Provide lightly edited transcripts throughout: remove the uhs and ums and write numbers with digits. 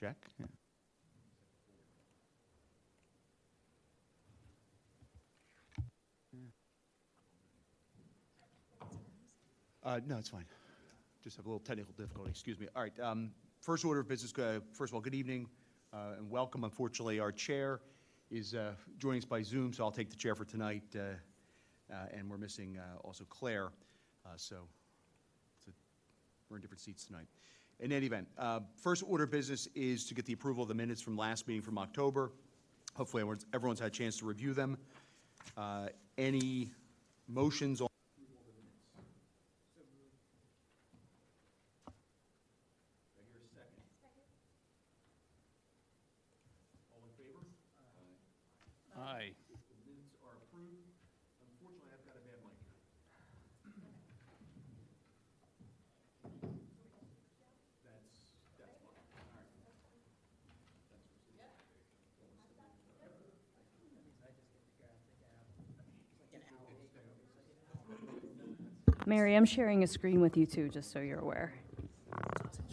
check. Yeah. No, it's fine. Just have a little technical difficulty, excuse me. All right, first order of business, first of all, good evening and welcome. Unfortunately, our chair is joining us by Zoom, so I'll take the chair for tonight, and we're missing also Claire, so we're in different seats tonight. In any event, first order of business is to get the approval of the minutes from last meeting from October. Hopefully everyone's had a chance to review them. Any motions on approval of the minutes? So moved. I hear a second. Second. All in favor? Aye. The minutes are approved. Unfortunately, I've got a bad mic here. That's fine. All right. Mary, I'm sharing a screen with you too, just so you're aware.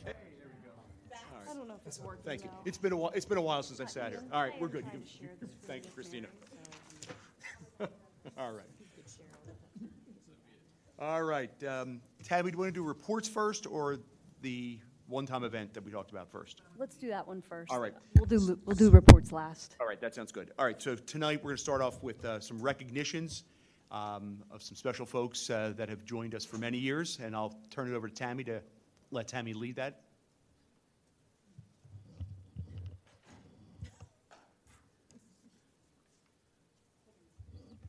Hey, there we go. All right. I don't know if it's working. Thank you. now. It's been a while. It's been a while since I sat here. All right, we're good. Trying to share the screen Thank you, with Christina. Mary, All right. so you could share all of it. All right. Tabby, do you want to do reports first or the one-time event that we talked about first? Let's do that one first. All right. We'll do reports last. All right, that sounds good. All right, so tonight we're going to start off with some recognitions of some special folks that have joined us for many years, and I'll turn it over to Tammy to let Tammy lead that.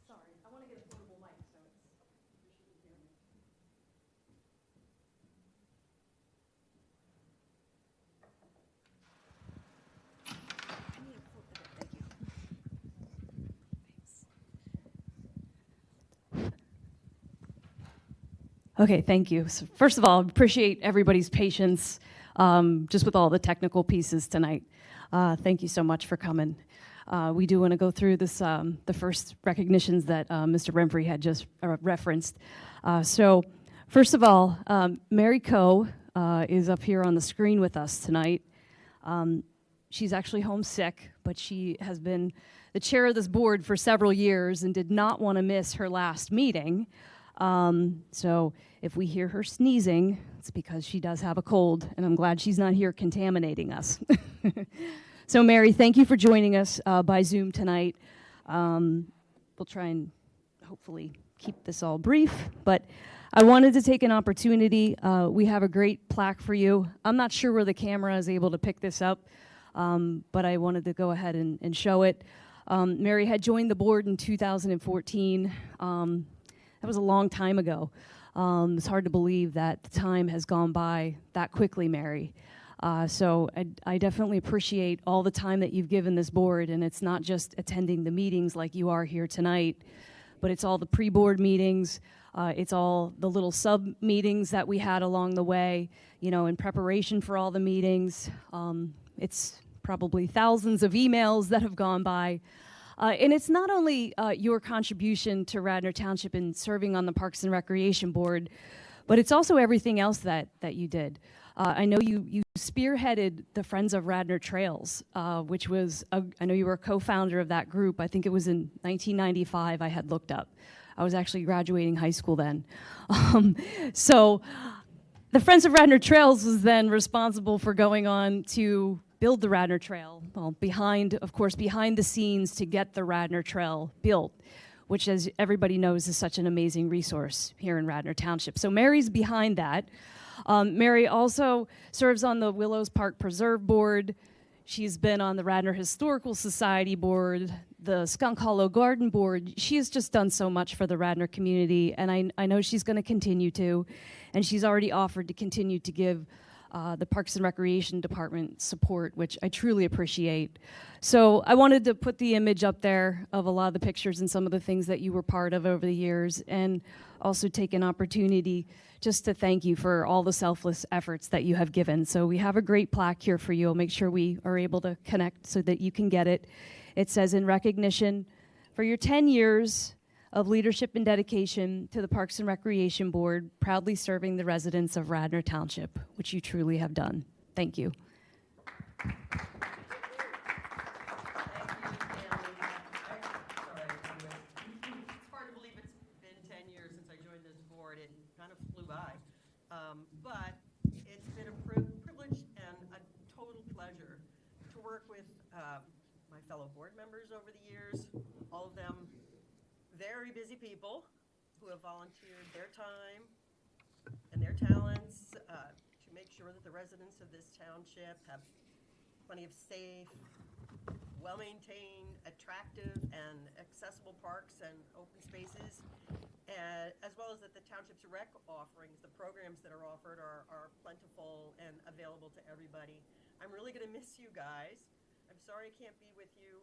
Sorry, I want to get a portable mic, so Okay, thank you. So first of all, appreciate everybody's patience just with all the technical pieces tonight. Thank you so much for coming. We do want to go through this, the first recognitions that Mr. Renfrey had just referenced. So first of all, Mary Coe is up here on the screen with us tonight. She's actually homesick, but she has been the chair of this board for several years and did not want to miss her last meeting. So if we hear her sneezing, it's because she does have a cold, and I'm glad she's not here contaminating us. So Mary, thank you for joining us by Zoom tonight. We'll try and hopefully keep this all brief, but I wanted to take an opportunity. We have a great plaque for you. I'm not sure where the camera is able to pick this up, but I wanted to go ahead and show it. Mary had joined the board in 2014. That was a long time ago. It's hard to believe that the time has gone by that quickly, Mary. So I definitely appreciate all the time that you've given this board, and it's not just attending the meetings like you are here tonight, but it's all the pre-board meetings, it's all the little sub-meetings that we had along the way, you know, in preparation for all the meetings. It's probably thousands of emails that have gone by. And it's not only your contribution to Radnor Township in serving on the Parks and Recreation Board, but it's also everything else that you did. I know you spearheaded the Friends of Radnor Trails, which was, I know you were a co-founder of that group. I think it was in 1995 I had looked up. I was actually graduating high school then. So the Friends of Radnor Trails was then responsible for going on to build the Radnor Trail, well, behind the scenes to get the Radnor Trail built, which, as everybody knows, is such an amazing resource here in Radnor Township. So Mary's behind that. Mary also serves on the Willows Park Preserve Board. She's been on the Radnor Historical Society Board, the Skunk Hollow Garden Board. She has just done so much for the Radnor community, and I know she's going to continue to, and she's already offered to continue to give the Parks and Recreation Department support, which I truly appreciate. So I wanted to put the image up there of a lot of the pictures and some of the things that you were part of over the years, and also take an opportunity just to thank you for all the selfless efforts that you have given. So we have a great plaque here for you. I'll make sure we are able to connect so that you can get it. It says, in recognition for your 10 years of leadership and dedication to the Parks and Recreation Board, proudly serving the residents of Radnor Township, which you truly have done. Thank you. It's hard to believe it's been 10 years since I joined this board. It kind of flew by. But it's been a privilege and a total pleasure to work with my fellow board members over the years, all of them very busy people who have volunteered their time and their talents to make sure that the residents of this township have plenty of safe, well-maintained, attractive, and accessible parks and open spaces, as well as that the township's rec offerings, the programs that are offered are plentiful and available to everybody. I'm really going to miss you guys. I'm sorry I can't be with you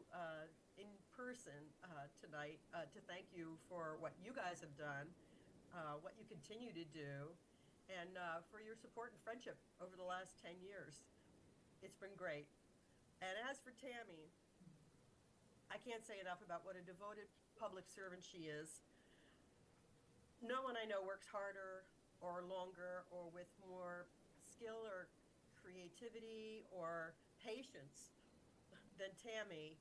in person tonight to thank you for what you guys have done, what you continue to do, and for your support and friendship over the last 10 years. It's been great. And as for Tammy, I can't say enough about what a devoted public servant she is. No one I know works harder or longer or with more skill or creativity or patience than Tammy,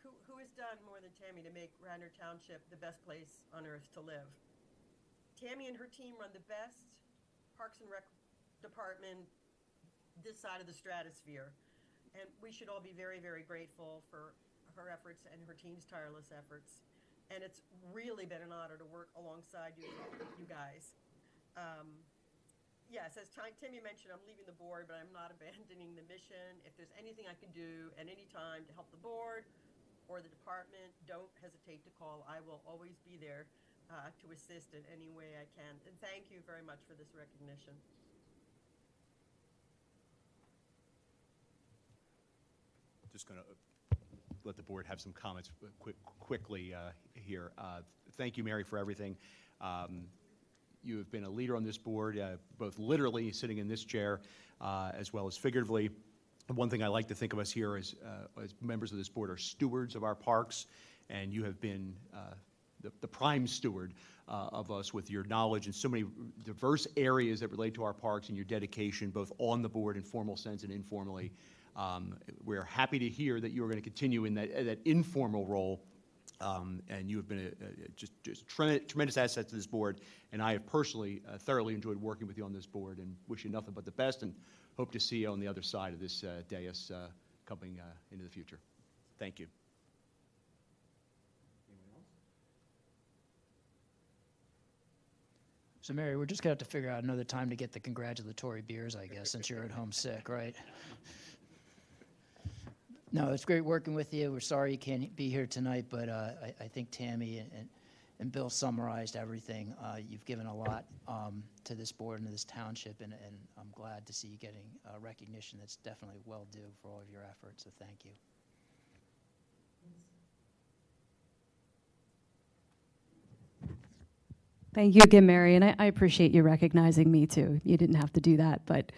who has done more than Tammy to make Radnor Township the best place on earth to live. Tammy and her team run the best Parks and Rec department this side of the stratosphere. And we should all be very, very grateful for her efforts and her team's tireless efforts. And it's really been an honor to work alongside you guys. Yes, as Timmy mentioned, I'm leaving the board, but I'm not abandoning the mission. If there's anything I can do at any time to help the board or the department, don't hesitate to call. I will always be there to assist in any way I can. And thank you very much for this recognition. Just going to let the board have some comments quickly here. Thank you, Mary, for everything. You have been a leader on this board, both literally sitting in this chair as well as figuratively. One thing I like to think of us here as members of this board are stewards of our parks, and you have been the prime steward of us with your knowledge in so many diverse areas that relate to our parks and your dedication both on the board in formal sense and informally. We're happy to hear that you are going to continue in that informal role, and you have been just tremendous asset to this board, and I have personally thoroughly enjoyed working with you on this board and wish you nothing but the best and hope to see you on the other side of this dais coming into the future. Thank you. So, Mary, we're just going to have to figure out another time to get the congratulatory beers, I guess, since you're at home sick, right? No, it's great working with you. We're sorry you can't be here tonight, but I think Tammy and Bill summarized everything. You've given a lot to this board and to this township, and I'm glad to see you getting recognition that's definitely well due for all of your efforts, so thank you. Thank you again, Mary, and I appreciate you recognizing me too. You didn't have to do that, but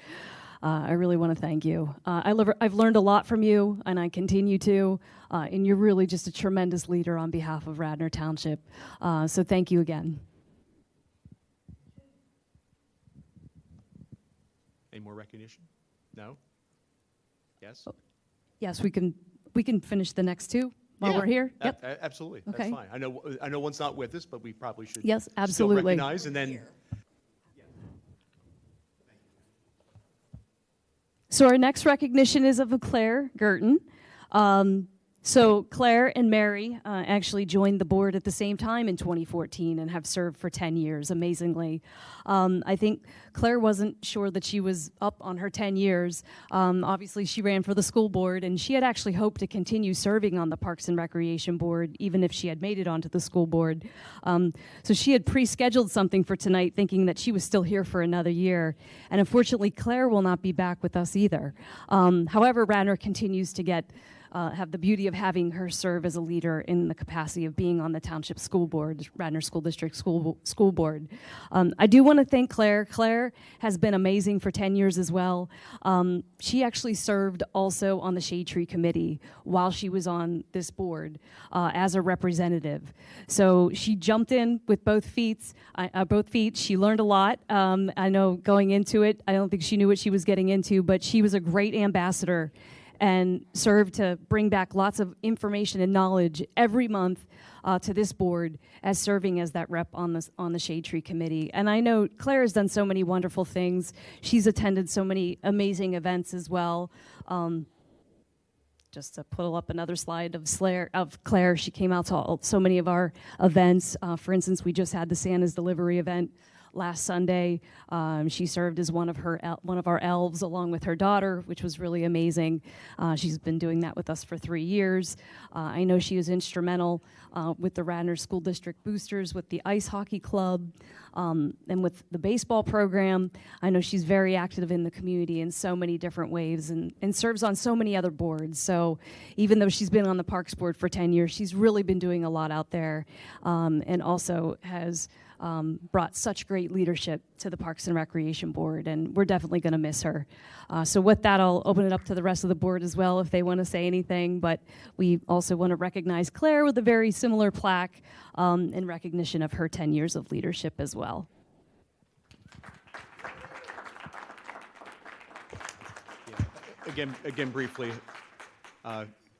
I really want to thank you. I've learned a lot from you, and I continue to, and you're really just a tremendous leader on behalf of Radnor Township. So thank you again. Any more recognition? No? Yes? Yes, we can finish the next two while Yeah. we're here. Yep. Absolutely. Okay. That's fine. I know one's not with us, but we probably should Yes, absolutely. still recognize and then. So our next recognition is of Claire Girton. So Claire and Mary actually joined the board at the same time in 2014 and have served for 10 years, amazingly. I think Claire wasn't sure that she was up on her 10 years. Obviously, she ran for the school board, and she had actually hoped to continue serving on the Parks and Recreation Board, even if she had made it onto the school board. So she had pre-scheduled something for tonight, thinking that she was still here for another year. And unfortunately, Claire will not be back with us either. However, Radnor continues to have the beauty of having her serve as a leader in the capacity of being on the Township School Board, Radnor School District School Board. I do want to thank Claire. Claire has been amazing for 10 years as well. She actually served also on the Shade Tree Committee while she was on this board as a representative. So she jumped in with both feet. She learned a lot. I know going into it, I don't think she knew what she was getting into, but she was a great ambassador and served to bring back lots of information and knowledge every month to this board as serving as that rep on the Shade Tree Committee. And I know Claire has done so many wonderful things. She's attended so many amazing events as well. Just to pull up another slide of Claire, she came out to so many of our events. For instance, we just had the Santa's Delivery event last Sunday. She served as one of our elves along with her daughter, which was really amazing. She's been doing that with us for 3 years. I know she was instrumental with the Radnor School District Boosters, with the ice hockey club, and with the baseball program. I know she's very active in the community in so many different ways and serves on so many other boards. So even though she's been on the Parks Board for 10 years, she's really been doing a lot out there, and also has brought such great leadership to the Parks and Recreation Board, and we're definitely going to miss her. So with that, I'll open it up to the rest of the board as well if they want to say anything, but we also want to recognize Claire with a very similar plaque in recognition of her 10 years of leadership as well. Yeah. Again, briefly,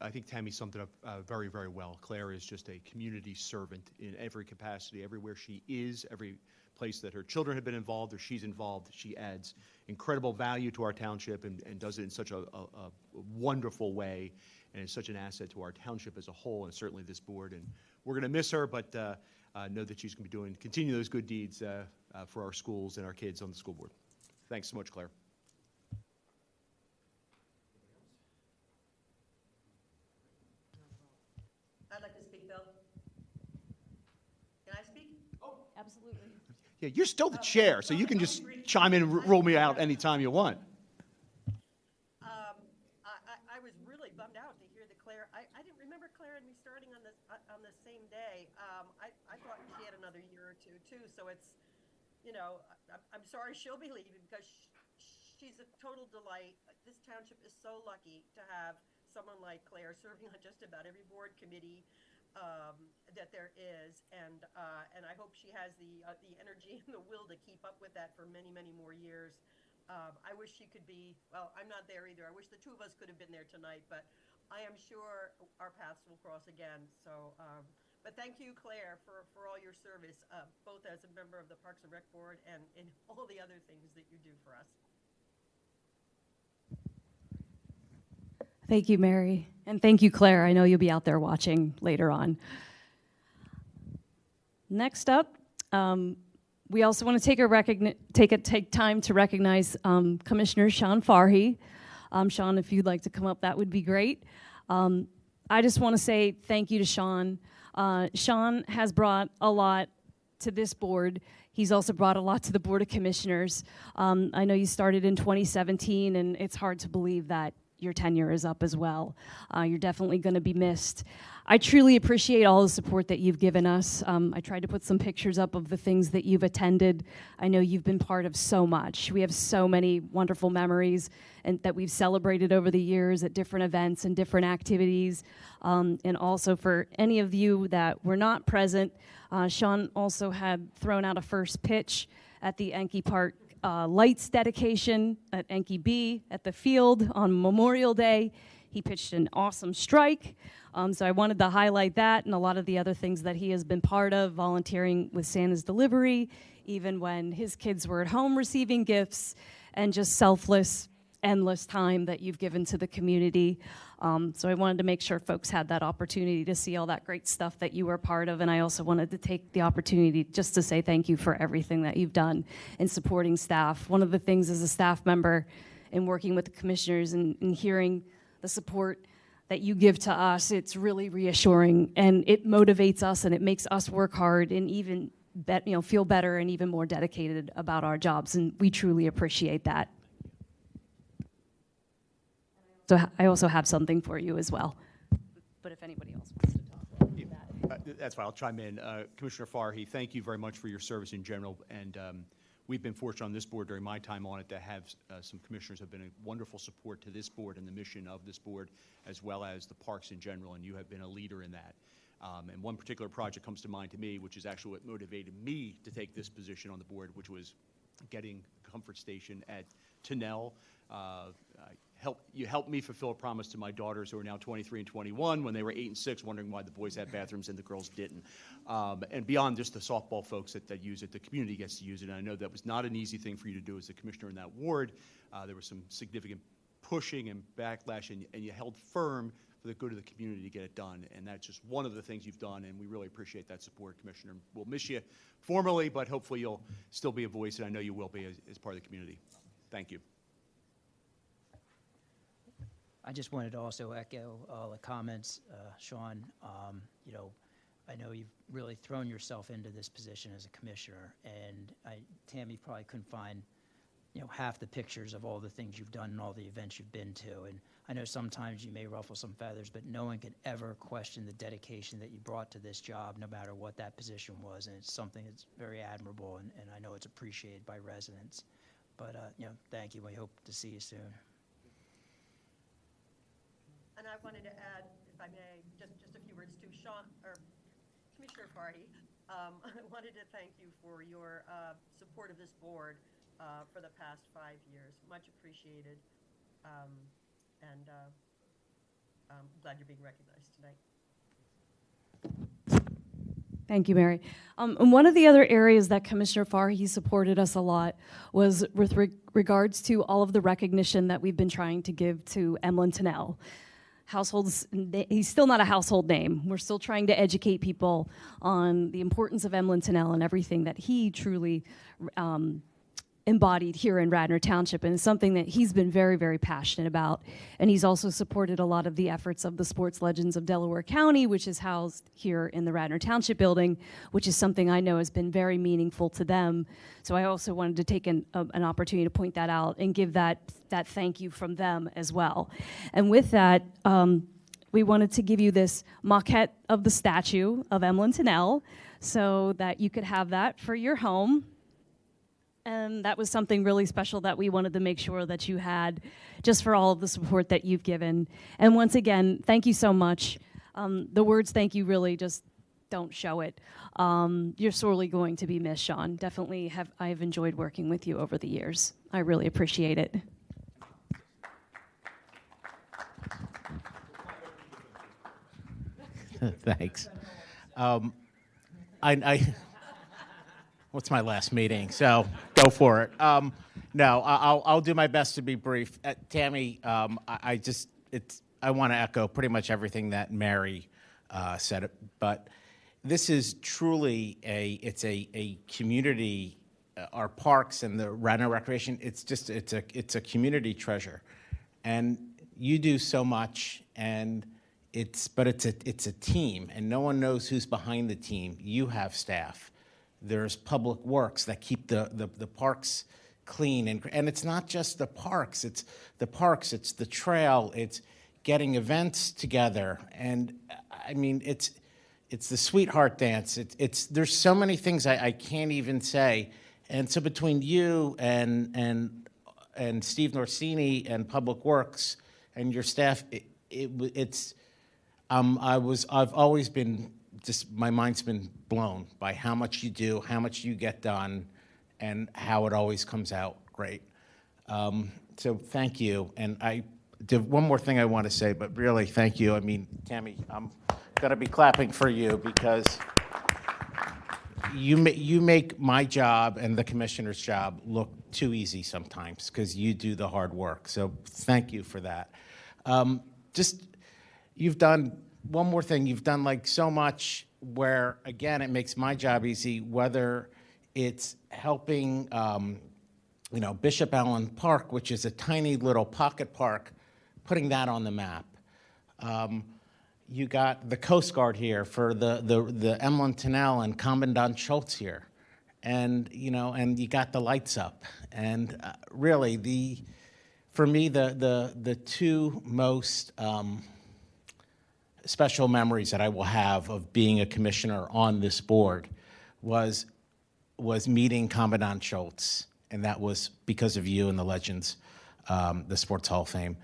I think Tammy summed it up very, very well. Claire is just a community servant in every capacity, everywhere she is, every place that her children have been involved or she's involved. She adds incredible value to our township and does it in such a wonderful way, and is such an asset to our township as a whole, and certainly this board. And we're going to miss her, but know that she's going to be continue those good deeds for our schools and our kids on the school board. Thanks so much, Claire. I'd like to speak, Bill. Can I speak? Absolutely. Yeah, you're still the chair, so you can just chime in and rule me out anytime you want. I was really bummed out to hear that Claire, I didn't remember Claire and me starting on the same day. I thought she had another year or two too, so it's, I'm sorry she'll be leaving because she's a total delight. This township is so lucky to have someone like Claire serving on just about every board committee that there is, and I hope she has the energy and the will to keep up with that for many, many more years. I wish she could be, well, I'm not there either. I wish the two of us could have been there tonight, but I am sure our paths will cross again. So, but thank you, Claire, for all your service, both as a member of the Parks and Rec Board and in all the other things that you do for us. Thank you, Mary. And thank you, Claire. I know you'll be out there watching later on. Next up, we also want to take time to recognize Commissioner Sean Farhi. Sean, if you'd like to come up, that would be great. I just want to say thank you to Sean. Sean has brought a lot to this board. He's also brought a lot to the Board of Commissioners. I know you started in 2017, and it's hard to believe that your tenure is up as well. You're definitely going to be missed. I truly appreciate all the support that you've given us. I tried to put some pictures up of the things that you've attended. I know you've been part of so much. We have so many wonderful memories and that we've celebrated over the years at different events and different activities. And also for any of you that were not present, Sean also had thrown out a first pitch at the Enke Park lights dedication at Enke B at the field on Memorial Day. He pitched an awesome strike. So I wanted to highlight that and a lot of the other things that he has been part of, volunteering with Santa's Delivery, even when his kids were at home receiving gifts, and just selfless, endless time that you've given to the community. So I wanted to make sure folks had that opportunity to see all that great stuff that you were part of, and I also wanted to take the opportunity just to say thank you for everything that you've done in supporting staff. One of the things as a staff member in working with the commissioners and hearing the support that you give to us, it's really reassuring, and it motivates us, and it makes us work hard and even feel better and even more dedicated about our jobs, and we truly appreciate that. So I also have something for you as well, but if anybody else wants to talk about that. That's fine, I'll chime in. Commissioner Farhi, thank you very much for your service in general, and we've been fortunate on this board during my time on it to have some commissioners who have been a wonderful support to this board and the mission of this board, as well as the parks in general, and you have been a leader in that. And one particular project comes to mind to me, which is actually what motivated me to take this position on the board, which was getting a comfort station at Tennell. you helped me fulfill a promise to my daughters, who are now 23 and 21, when they were 8 and 6, wondering why the boys had bathrooms and the girls didn't. And beyond just the softball folks that use it, the community gets to use it. And I know that was not an easy thing for you to do as a commissioner in that ward. There was some significant pushing and backlash, and you held firm for the good of the community to get it done. And that's just one of the things you've done, and we really appreciate that support, Commissioner. We'll miss you formally, but hopefully you'll still be a voice, and I know you will be as part of the community. Thank you. I just wanted to also echo all the comments, Sean. You know, I know you've really thrown yourself into this position as a commissioner, and Tammy probably couldn't find, you know, half the pictures of all the things you've done and all the events you've been to. And I know sometimes you may ruffle some feathers, but no one could ever question the dedication that you brought to this job, no matter what that position was. And it's something that's very admirable, and I know it's appreciated by residents. But, you know, thank you. We hope to see you soon. And I wanted to add, if I may, just a few words to Sean, or Commissioner Farhi. I wanted to thank you for your support of this board for the past 5 years. Much appreciated. And I'm glad you're being recognized tonight. Thank you, Mary. And one of the other areas that Commissioner Farhi supported us a lot was with regards to all of the recognition that we've been trying to give to Emlyn Tennell. He's still not a household name. We're still trying to educate people on the importance of Emlyn Tennell and everything that he truly embodied here in Radnor Township, and it's something that he's been very, very passionate about. And he's also supported a lot of the efforts of the Sports Legends of Delaware County, which is housed here in the Radnor Township building, which is something I know has been very meaningful to them. So I also wanted to take an opportunity to point that out and give that thank you from them as well. And with that, we wanted to give you this maquette of the statue of Emlyn Tennell so that you could have that for your home. And that was something really special that we wanted to make sure that you had, just for all of the support that you've given. And once again, thank you so much. The words thank you really just don't show it. You're sorely going to be missed, Sean. Definitely I've enjoyed working with you over the years. I really appreciate it. Thanks. What's my last meeting? So go for it. No, I'll do my best to be brief. Tammy, I want to echo pretty much everything that Mary said. But this is truly a community. Our parks and the Radnor Recreation. It's a community treasure, and you do so much. And it's a team, and no one knows who's behind the team. You have staff. There's public works that keep the parks clean, and it's not just the parks. It's the trail. It's getting events together, and I mean it's the sweetheart dance. There's so many things I can't even say. And so between you and Steve Norsini and Public Works and your staff, I've always been. Just my mind's been blown by how much you do, how much you get done, and how it always comes out great. So thank you. And I did one more thing I want to say, but really thank you. I mean, Tammy, I'm going to be clapping for you because you make my job and the commissioner's job look too easy sometimes because you do the hard work. So thank you for that. You've done one more thing. You've done like so much where, again, it makes my job easy, whether it's helping, Bishop Allen Park, which is a tiny little pocket park, putting that on the map. You got the Coast Guard here for the Emlyn Tennell and Commandant Schultz here. And, and you got the lights up. And really, for me, the two most special memories that I will have of being a commissioner on this board was meeting Commandant Schultz, and that was because of you and the Legends, the Sports Hall of Fame,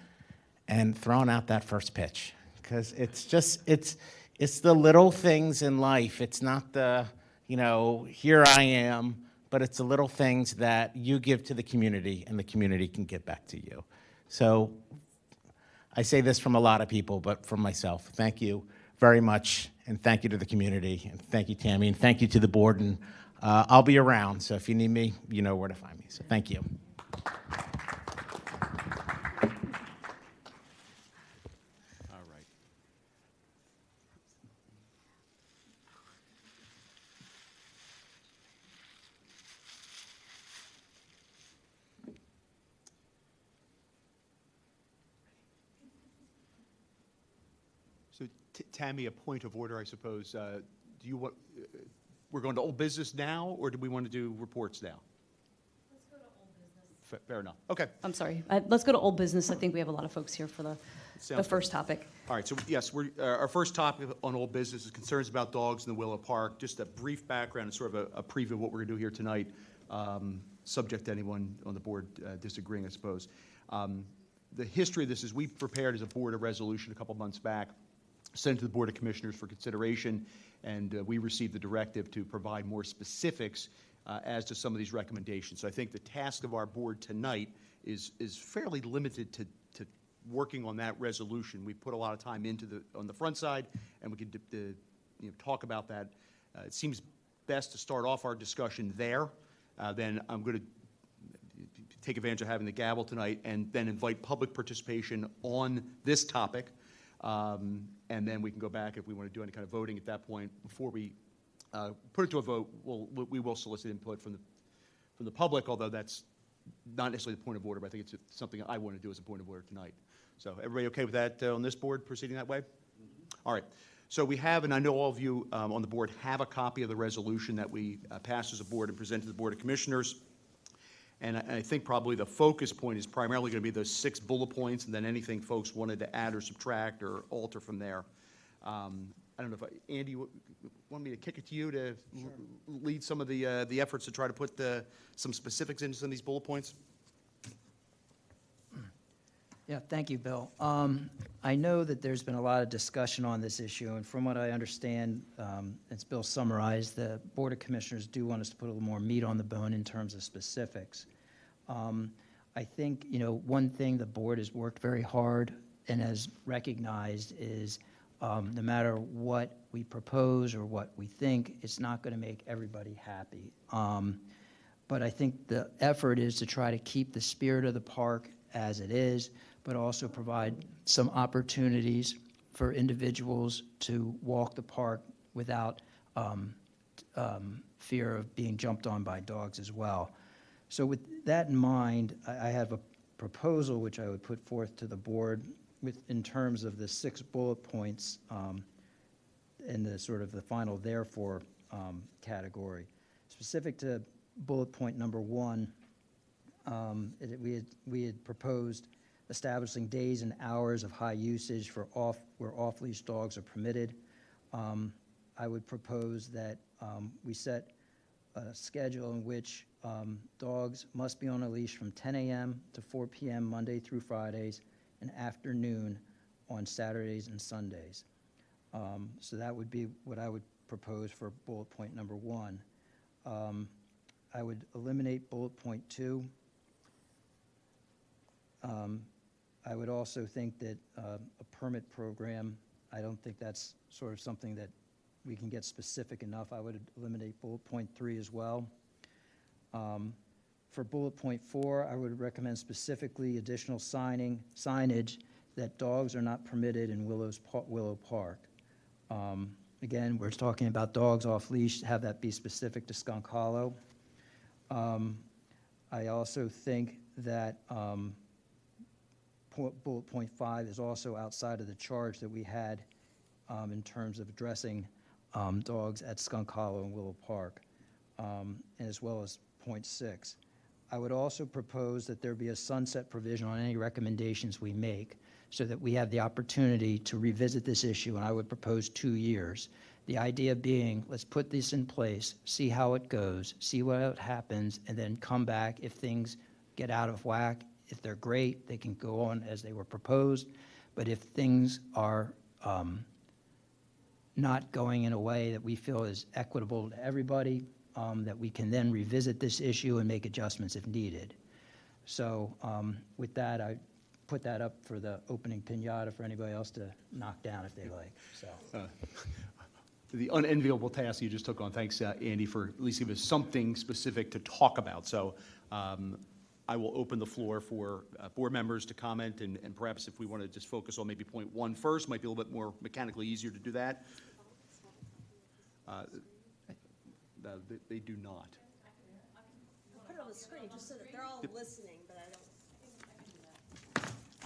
and throwing out that first pitch, because it's the little things in life. It's not the, here I am, but it's the little things that you give to the community, and the community can give back to you. So I say this from a lot of people, but from myself. Thank you very much, and thank you to the community, and thank you, Tammy, and thank you to the board. And I'll be around, so if you need me, you know where to find me. So thank you. All right. So Tammy, a point of order, I suppose. Do you want, we're going to old business now, or do we want to do reports now? Let's go to old business. Fair enough. Okay. I'm sorry. Let's go to old business. I think we have a lot of folks here for the Sounds good. first topic. All right, so yes, our first topic on old business is concerns about dogs in the Willow Park. Just a brief background and sort of a preview of what we're going to do here tonight, subject to anyone on the board disagreeing, I suppose. The history of this is we prepared as a board a resolution a couple months back, sent it to the Board of Commissioners for consideration, and we received the directive to provide more specifics as to some of these recommendations. So I think the task of our board tonight is fairly limited to working on that resolution. We put a lot of time into on the front side, and we can talk about that. It seems best to start off our discussion there. Then I'm going to take advantage of having the gavel tonight and then invite public participation on this topic. And then we can go back if we want to do any kind of voting at that point. Before we put it to a vote, we will solicit input from the public, although that's not necessarily the point of order, but I think it's something I want to do as a point of order tonight. So everybody okay with that on this board, proceeding that way? Mm-hmm. All right. So we have, and I know all of you on the board have a copy of the resolution that we passed as a board and presented to the Board of Commissioners. And I think probably the focus point is primarily going to be those 6 bullet points, and then anything folks wanted to add or subtract or alter from there. I don't know if Andy, you want me to kick it to you to lead some of the efforts to try to put some specifics into some of these bullet points? Yeah, thank you, Bill. I know that there's been a lot of discussion on this issue, and from what I understand, as Bill summarized, the Board of Commissioners do want us to put a little more meat on the bone in terms of specifics. I think, one thing the board has worked very hard and has recognized is no matter what we propose or what we think, it's not going to make everybody happy. But I think the effort is to try to keep the spirit of the park as it is, but also provide some opportunities for individuals to walk the park without fear of being jumped on by dogs as well. So with that in mind, I have a proposal which I would put forth to the board in terms of the 6 bullet points in the sort of the final therefore category. Specific to bullet point number 1, we had proposed establishing days and hours of high usage for where off-leash dogs are permitted. I would propose that we set a schedule in which dogs must be on a leash from 10 a.m. to 4 p.m. Monday through Fridays and afternoon on Saturdays and Sundays. So that would be what I would propose for bullet point number 1. I would eliminate bullet point 2. I would also think that a permit program, I don't think that's sort of something that we can get specific enough. I would eliminate bullet point 3 as well. For bullet point 4, I would recommend specifically additional signage that dogs are not permitted in Willow Park. Again, we're talking about dogs off leash, have that be specific to Skunk Hollow. I also think that bullet point 5 is also outside of the charge that we had in terms of addressing dogs at Skunk Hollow and Willow Park, as well as point 6. I would also propose that there be a sunset provision on any recommendations we make so that we have the opportunity to revisit this issue, and I would propose 2 years. The idea being, let's put this in place, see how it goes, see what happens, and then come back if things get out of whack. If they're great, they can go on as they were proposed. But if things are not going in a way that we feel is equitable to everybody, that we can then revisit this issue and make adjustments if needed. So with that, I put that up for the opening pinata for anybody else to knock down if they like, so. The unenviable task you just took on. Thanks, Andy, for at least giving us something specific to talk about. So I will open the floor for board members to comment, and perhaps if we want to just focus on maybe point one first, might be a little bit more mechanically easier to do that. No, they do not. Put it on the screen, just so that they're all listening, but I don't.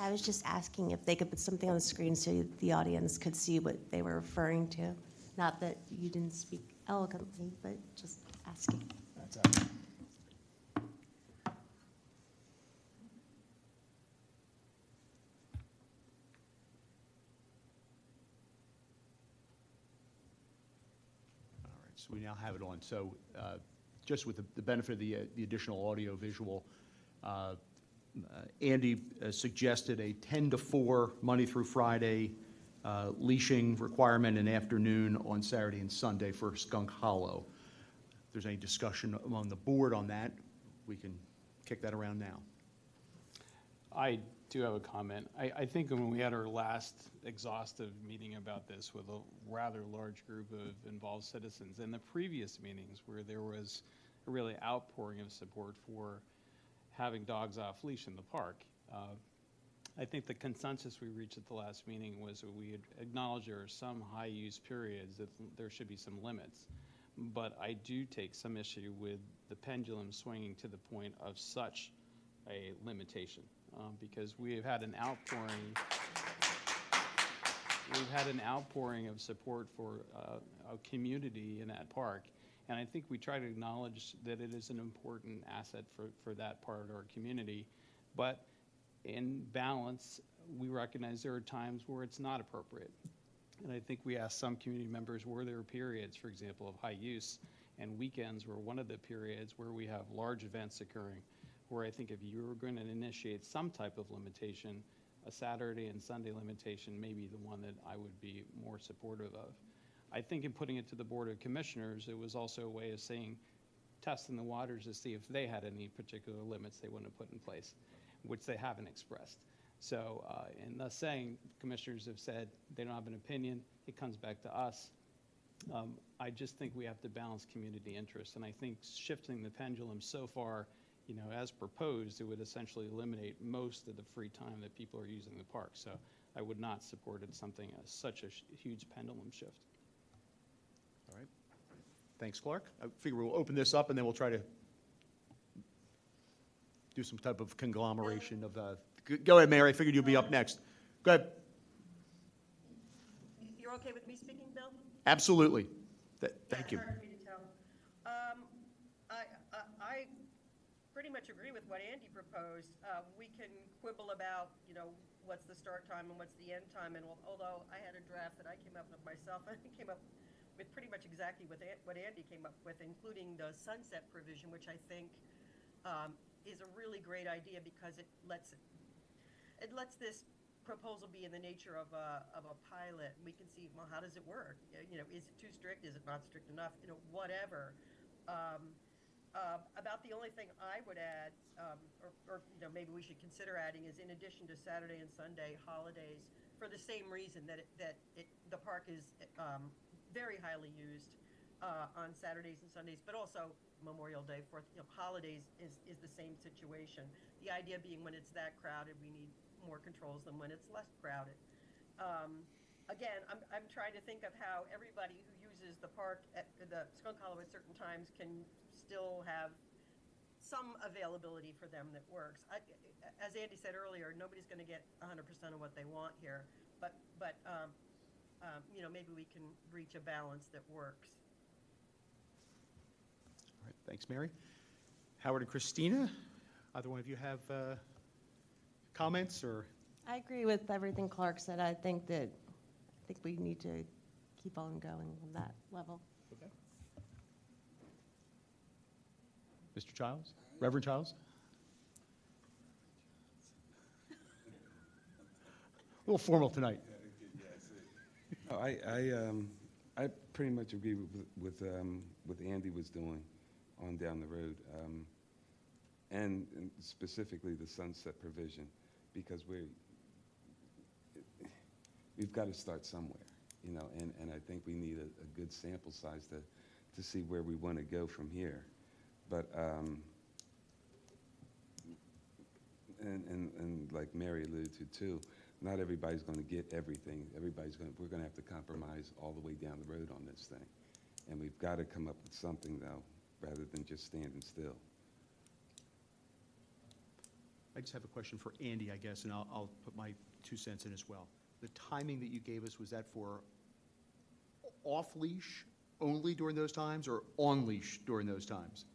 I was just asking if they could put something on the screen so the audience could see what they were referring to. Not that you didn't speak eloquently, but just asking. That's all right. All right, so we now have it on. So just with the benefit of the additional audio visual, Andy suggested a 10 to 4 Monday through Friday leashing requirement in afternoon on Saturday and Sunday for Skunk Hollow. If there's any discussion among the board on that, we can kick that around now. I do have a comment. I think when we had our last exhaustive meeting about this with a rather large group of involved citizens, and the previous meetings where there was a really outpouring of support for having dogs off leash in the park, I think the consensus we reached at the last meeting was that we had acknowledged there are some high-use periods that there should be some limits. But I do take some issue with the pendulum swinging to the point of such a limitation, because we have had an outpouring. We've had an outpouring of support for a community in that park, and I think we try to acknowledge that it is an important asset for that part of our community. But in balance, we recognize there are times where it's not appropriate. And I think we asked some community members, were there periods, for example, of high use, and weekends were one of the periods where we have large events occurring, where I think if you were going to initiate some type of limitation, a Saturday and Sunday limitation may be the one that I would be more supportive of. I think in putting it to the Board of Commissioners, it was also a way of saying, testing the waters to see if they had any particular limits they want to put in place, which they haven't expressed. So in thus saying, commissioners have said they don't have an opinion, it comes back to us. I just think we have to balance community interests, and I think shifting the pendulum so far, you know, as proposed, it would essentially eliminate most of the free time that people are using the park. So I would not support it something as such a huge pendulum shift. All right. Thanks, Clark. I figure we'll open this up and then we'll try to do some type of conglomeration of, go ahead, Mary, I figured you'd be up next. Go ahead. You're okay with me speaking, Bill? Absolutely. Thank you. It's hard for me to tell. I pretty much agree with what Andy proposed. We can quibble about, you know, what's the start time and what's the end time, and although I had a draft that I came up with myself, I came up with pretty much exactly what Andy came up with, including the sunset provision, which I think is a really great idea because it lets this proposal be in the nature of a pilot. We can see, well, how does it work? You know, is it too strict? Is it not strict enough? You know, whatever. About the only thing I would add, or you know, maybe we should consider adding, is in addition to Saturday and Sunday holidays, for the same reason that the park is very highly used on Saturdays and Sundays, but also Memorial Day, holidays is the same situation. The idea being when it's that crowded, we need more controls than when it's less crowded. Again, I'm trying to think of how everybody who uses the park at the Skunk Hollow at certain times can still have some availability for them that works. As Andy said earlier, nobody's going to get 100% of what they want here, but you know, maybe we can reach a balance that works. All right, thanks, Mary. Howard and Christina, either one of you have comments or? I agree with everything Clark said. I think we need to keep on going on that level. Okay. Mr. Childs? Reverend Childs? A little formal tonight. No, I pretty much agree with what Andy was doing on down the road, and specifically the sunset provision. because we've got to start somewhere, you know, and I think we need a good sample size to see where we want to go from here. But, and like Mary alluded to too, not everybody's going to get everything. We're going to have to compromise all the way down the road on this thing. And we've got to come up with something, though, rather than just standing still. I just have a question for Andy, I guess, and I'll put my 2 cents in as well. The timing that you gave us, was that for off-leash only during those times, or on-leash during those times?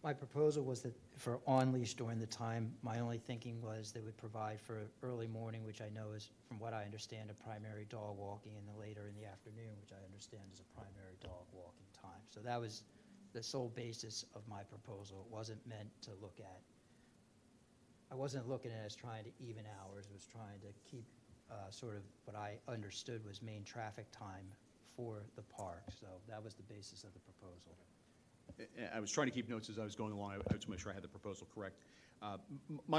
My proposal was that for on-leash during the time, my only thinking was they would provide for early morning, which I know is, from what I understand, a primary dog walking, and then later in the afternoon, which I understand is a primary dog walking time. So that was the sole basis of my proposal. It wasn't meant to look at, I wasn't looking at it as trying to even hours. It was trying to keep sort of what I understood was main traffic time for the park. So that was the basis of the proposal. I was trying to keep notes as I was going along. I was to make sure I had the proposal correct.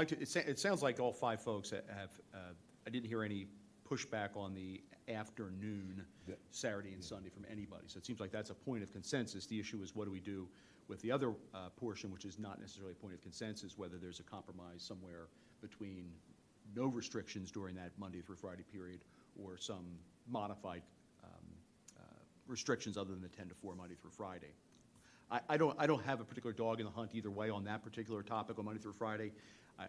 It sounds like all 5 folks have, I didn't hear any pushback on the afternoon, Saturday and Sunday from anybody. So it seems like that's a point of consensus. The issue is what do we do with the other portion, which is not necessarily a point of consensus, whether there's a compromise somewhere between no restrictions during that Monday through Friday period or some modified restrictions other than the 10 to 4 Monday through Friday. I don't have a particular dog in the hunt either way on that particular topic on Monday through Friday.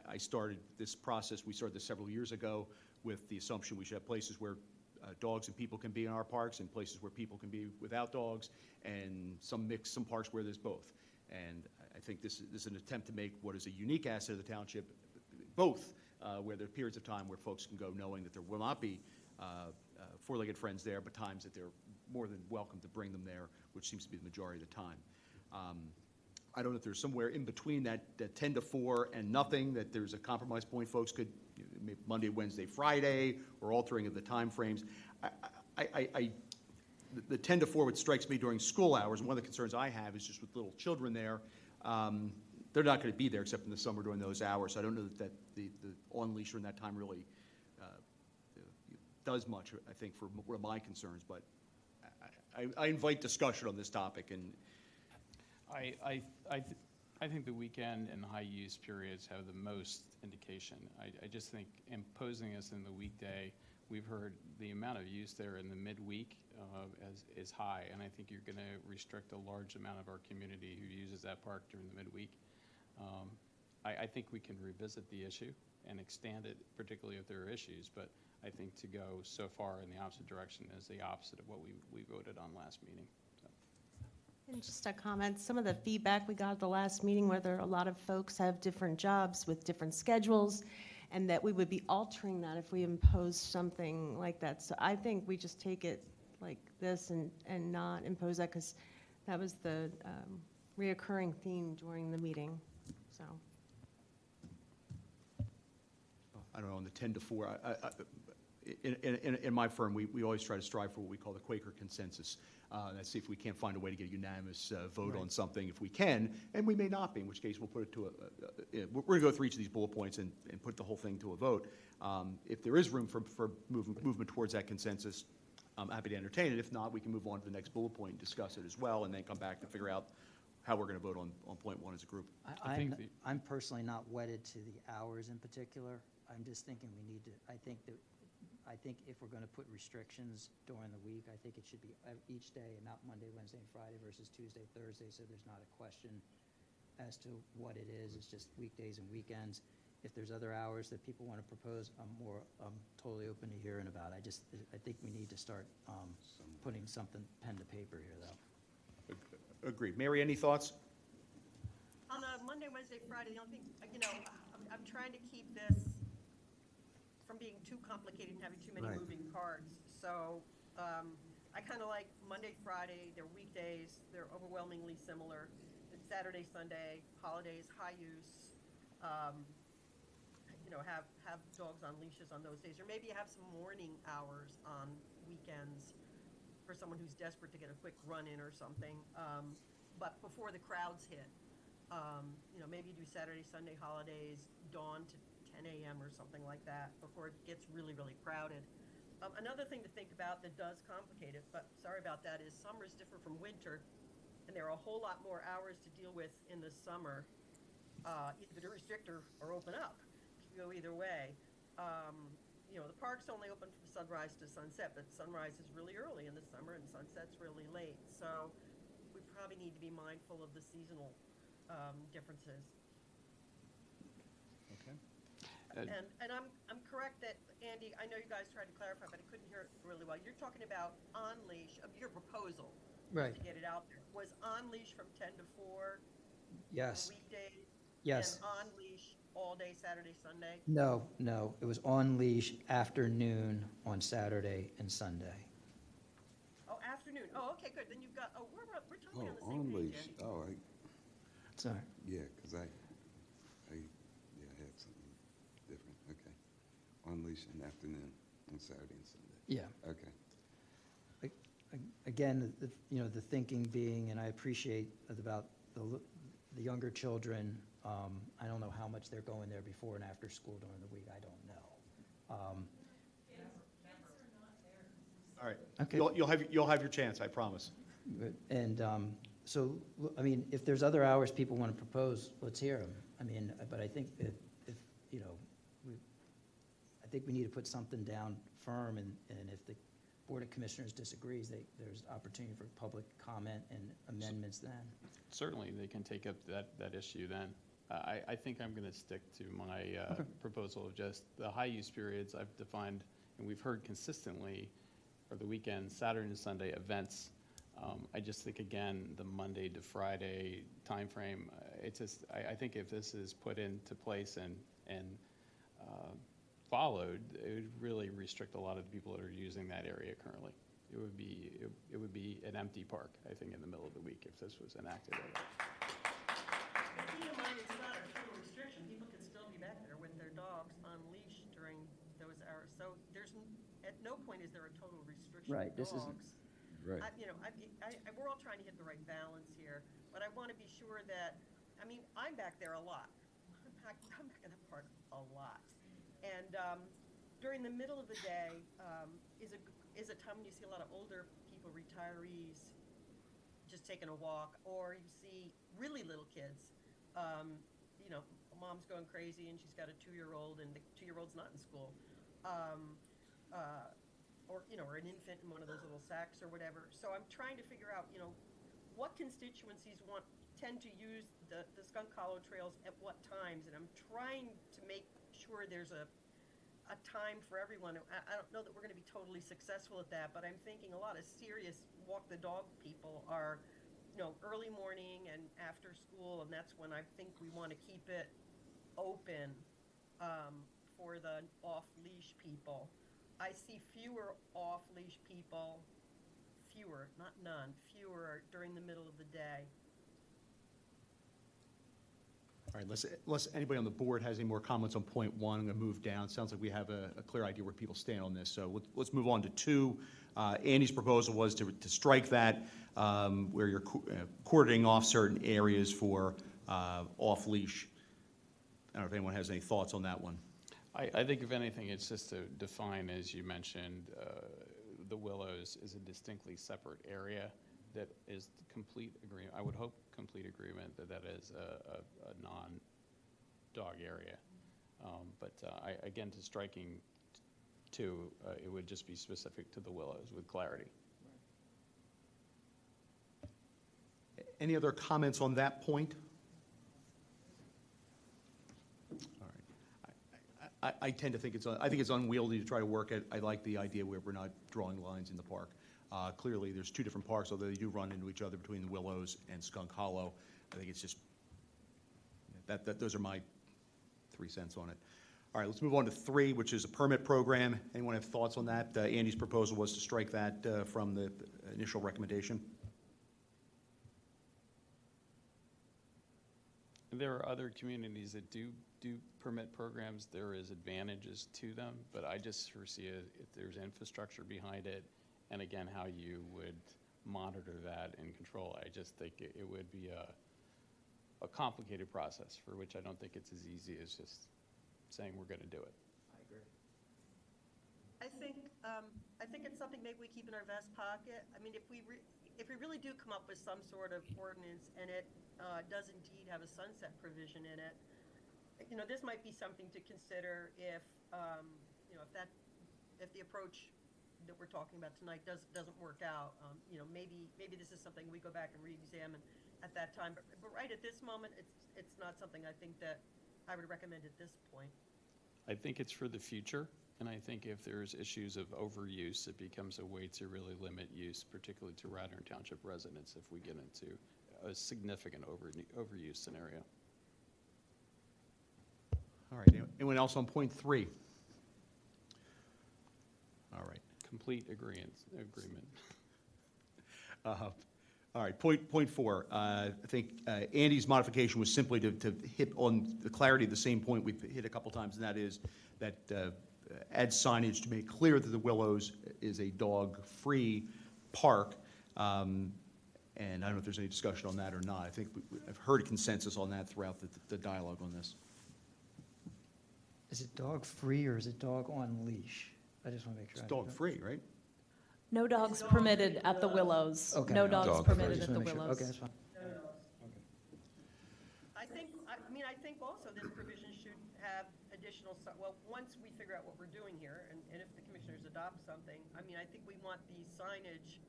I started this process, we started this several years ago with the assumption we should have places where dogs and people can be in our parks and places where people can be without dogs, and some parks where there's both. And I think this is an attempt to make what is a unique asset of the township, both where there are periods of time where folks can go knowing that there will not be four-legged friends there, but times that they're more than welcome to bring them there, which seems to be the majority of the time. I don't know if there's somewhere in between that 10 to 4 and nothing, that there's a compromise point folks could, maybe Monday, Wednesday, Friday, or altering of the time frames. The 10 to 4, which strikes me during school hours, and one of the concerns I have is just with little children there, they're not going to be there except in the summer during those hours. So I don't know that the on-leash during that time really does much, I think, for one of my concerns. But I invite discussion on this topic. And I think the weekend and high-use periods have the most indication. I just think imposing this in the weekday, we've heard the amount of use there in the midweek is high, and I think you're going to restrict a large amount of our community who uses that park during the midweek. I think we can revisit the issue and extend it, particularly if there are issues, but I think to go so far in the opposite direction is the opposite of what we voted on last meeting. And just a comment, some of the feedback we got at the last meeting, whether a lot of folks have different jobs with different schedules, and that we would be altering that if we imposed something like that. So I think we just take it like this and not impose that, because that was the reoccurring theme during the meeting, so. I don't know, on the 10 to 4, in my firm, we always try to strive for what we call the Quaker consensus. Let's see if we can't find a way to get a unanimous vote on something if we can, and we may not be, in which case we'll put it to we're going to go through each of these bullet points and put the whole thing to a vote. If there is room for movement towards that consensus, I'm happy to entertain it. If not, we can move on to the next bullet point and discuss it as well, and then come back to figure out how we're going to vote on point 1 as a group. I'm personally not wedded to the hours in particular. I'm just thinking we need to, I think if we're going to put restrictions during the week, I think it should be each day and not Monday, Wednesday, and Friday versus Tuesday, Thursday, so there's not a question as to what it is. It's just weekdays and weekends. If there's other hours that people want to propose, I'm totally open to hearing about. I think we need to start putting something pen to paper here, though. Agreed. Mary, any thoughts? On a Monday, Wednesday, Friday, the only thing, I'm trying to keep this from being too complicated and having too many moving parts. So I kind of like Monday, Friday, they're weekdays, they're overwhelmingly similar. It's Saturday, Sunday, holidays, high use, have dogs on leashes on those days. Or maybe you have some morning hours on weekends for someone who's desperate to get a quick run in or something, but before the crowds hit. Maybe do Saturday, Sunday holidays, dawn to 10 a.m. or something like that before it gets really, really crowded. Another thing to think about that does complicate it, but sorry about that, is summer is different from winter, and there are a whole lot more hours to deal with in the summer, either to restrict or open up. You can go either way. The park's only open from sunrise to sunset, but sunrise is really early in the summer and sunset's really late. So we probably need to be mindful of the seasonal differences. Okay. And I'm correct that, Andy, I know you guys tried to clarify, but I couldn't hear it really well. You're talking about on-leash, your proposal, Right. to get it out there, was on-leash from 10 to 4 Yes. for weekdays? Yes. And on-leash all day, Saturday, Sunday? No, no, it was on leash afternoon on Saturday and Sunday. Oh, afternoon. Oh, okay, good. Then you've got, we're totally on the Oh, same on page, leash. Andy. Oh, Sorry. yeah, because I had something different. Okay. On leash in the afternoon on Saturday and Sunday. Yeah. Okay. Again, the thinking being, and I appreciate about the younger children, I don't know how much they're going there before and after school during the week, I don't know. All right. Okay. You'll have your chance, I promise. And so, I mean, if there's other hours people want to propose, let's hear them. I mean, but I think that if, I think we need to put something down firm, and if the Board of Commissioners disagrees, there's opportunity for public comment and amendments then. Certainly, they can take up that issue then. I think I'm going to stick to my proposal of just the high-use periods I've defined, and we've heard consistently, for the weekend, Saturday and Sunday events. I just think, again, the Monday to Friday timeframe, I think if this is put into place and followed, it would really restrict a lot of the people that are using that area currently. It would be an empty park, I think, in the middle of the week if this was enacted. But keep in mind, it's not a total restriction. People can still be back there with their dogs on leash during those hours. So at no point is there a total restriction Right, of this isn't- dogs. Right. We're all trying to hit the right balance here, but I want to be sure that, I'm back there a lot. I'm back in the park a lot. And during the middle of the day is a time when you see a lot of older people, retirees, just taking a walk, or you see really little kids. Mom's going crazy and she's got a 2-year-old and the 2-year-old's not in school. Or an infant in one of those little sacks or whatever. So I'm trying to figure out, what constituencies tend to use the Skunk Hollow trails at what times, and I'm trying to make sure there's a time for everyone. I don't know that we're going to be totally successful at that, but I'm thinking a lot of serious walk the dog people are, early morning and after school, and that's when I think we want to keep it open for the off-leash people. I see fewer off-leash people, fewer, not none, fewer during the middle of the day. All right, unless anybody on the board has any more comments on point 1, I'm going to move down. Sounds like we have a clear idea where people stand on this. So let's move on to 2. Andy's proposal was to strike that where you're cordoning off certain areas for off-leash. I don't know if anyone has any thoughts on that one. I think, if anything, it's just to define, as you mentioned, the Willows is a distinctly separate area that is complete agreement. I would hope complete agreement that is a non-dog area. But again, to striking 2, it would just be specific to the Willows with clarity. Any other comments on that point? I tend to think I think it's unwieldy to try to work it. I like the idea where we're not drawing lines in the park. Clearly, there's 2 different parks, although they do run into each other between the Willows and Skunk Hollow. I think it's just, those are my 3 cents on it. All right, let's move on to 3, which is a permit program. Anyone have thoughts on that? Andy's proposal was to strike that from the initial recommendation. There are other communities that do permit programs. There is advantages to them, but I just foresee if there's infrastructure behind it, and again, how you would monitor that and control. I just think it would be a complicated process for which I don't think it's as easy as just saying we're going to do it. I agree. I think it's something maybe we keep in our vest pocket. I mean, if we really do come up with some sort of ordinance and it does indeed have a sunset provision in it, you know, this might be something to consider if, you know, if the approach that we're talking about tonight doesn't work out. You know, maybe this is something we go back and re-examine at that time. But right at this moment, it's not something I think that I would recommend at this point. I think it's for the future, and I think if there's issues of overuse, it becomes a way to really limit use, particularly to Radnor Township residents, if we get into a significant overuse scenario. All right, anyone else on point 3? All right. Complete agreement. All right, point 4. I think Andy's modification was simply to hit on the clarity of the same point we've hit a couple times, and that is that add signage to make clear that the Willows is a dog-free park. And I don't know if there's any discussion on that or not. I think I've heard consensus on that throughout the dialogue on this. Is it dog-free or is it dog on leash? I just want to make sure. It's dog-free, right? No dogs permitted at the Willows. Okay. No dogs Dog permitted Just at the wanna make sure. Willows. Okay, that's fine. I think also this provision should have additional, well, once we figure out what we're doing here, and if the commissioners adopt something, I mean, I think we want the signage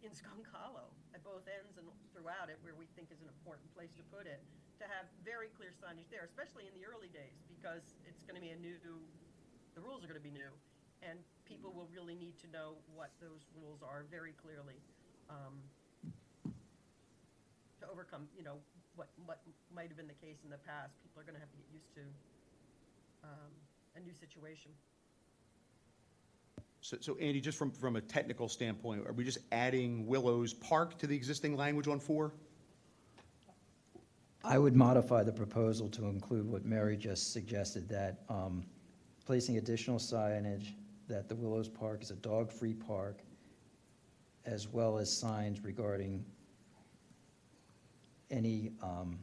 in Skunk Hollow, at both ends and throughout it, where we think is an important place to put it, to have very clear signage there, especially in the early days, because it's going to be the rules are going to be new, and people will really need to know what those rules are very clearly, to overcome, you know, what might have been the case in the past. People are going to have to get used to a new situation. So Andy, just from a technical standpoint, are we just adding Willows Park to the existing language on 4? I would modify the proposal to include what Mary just suggested, that placing additional signage that the Willows Park is a dog-free park, as well as signs regarding any, I'm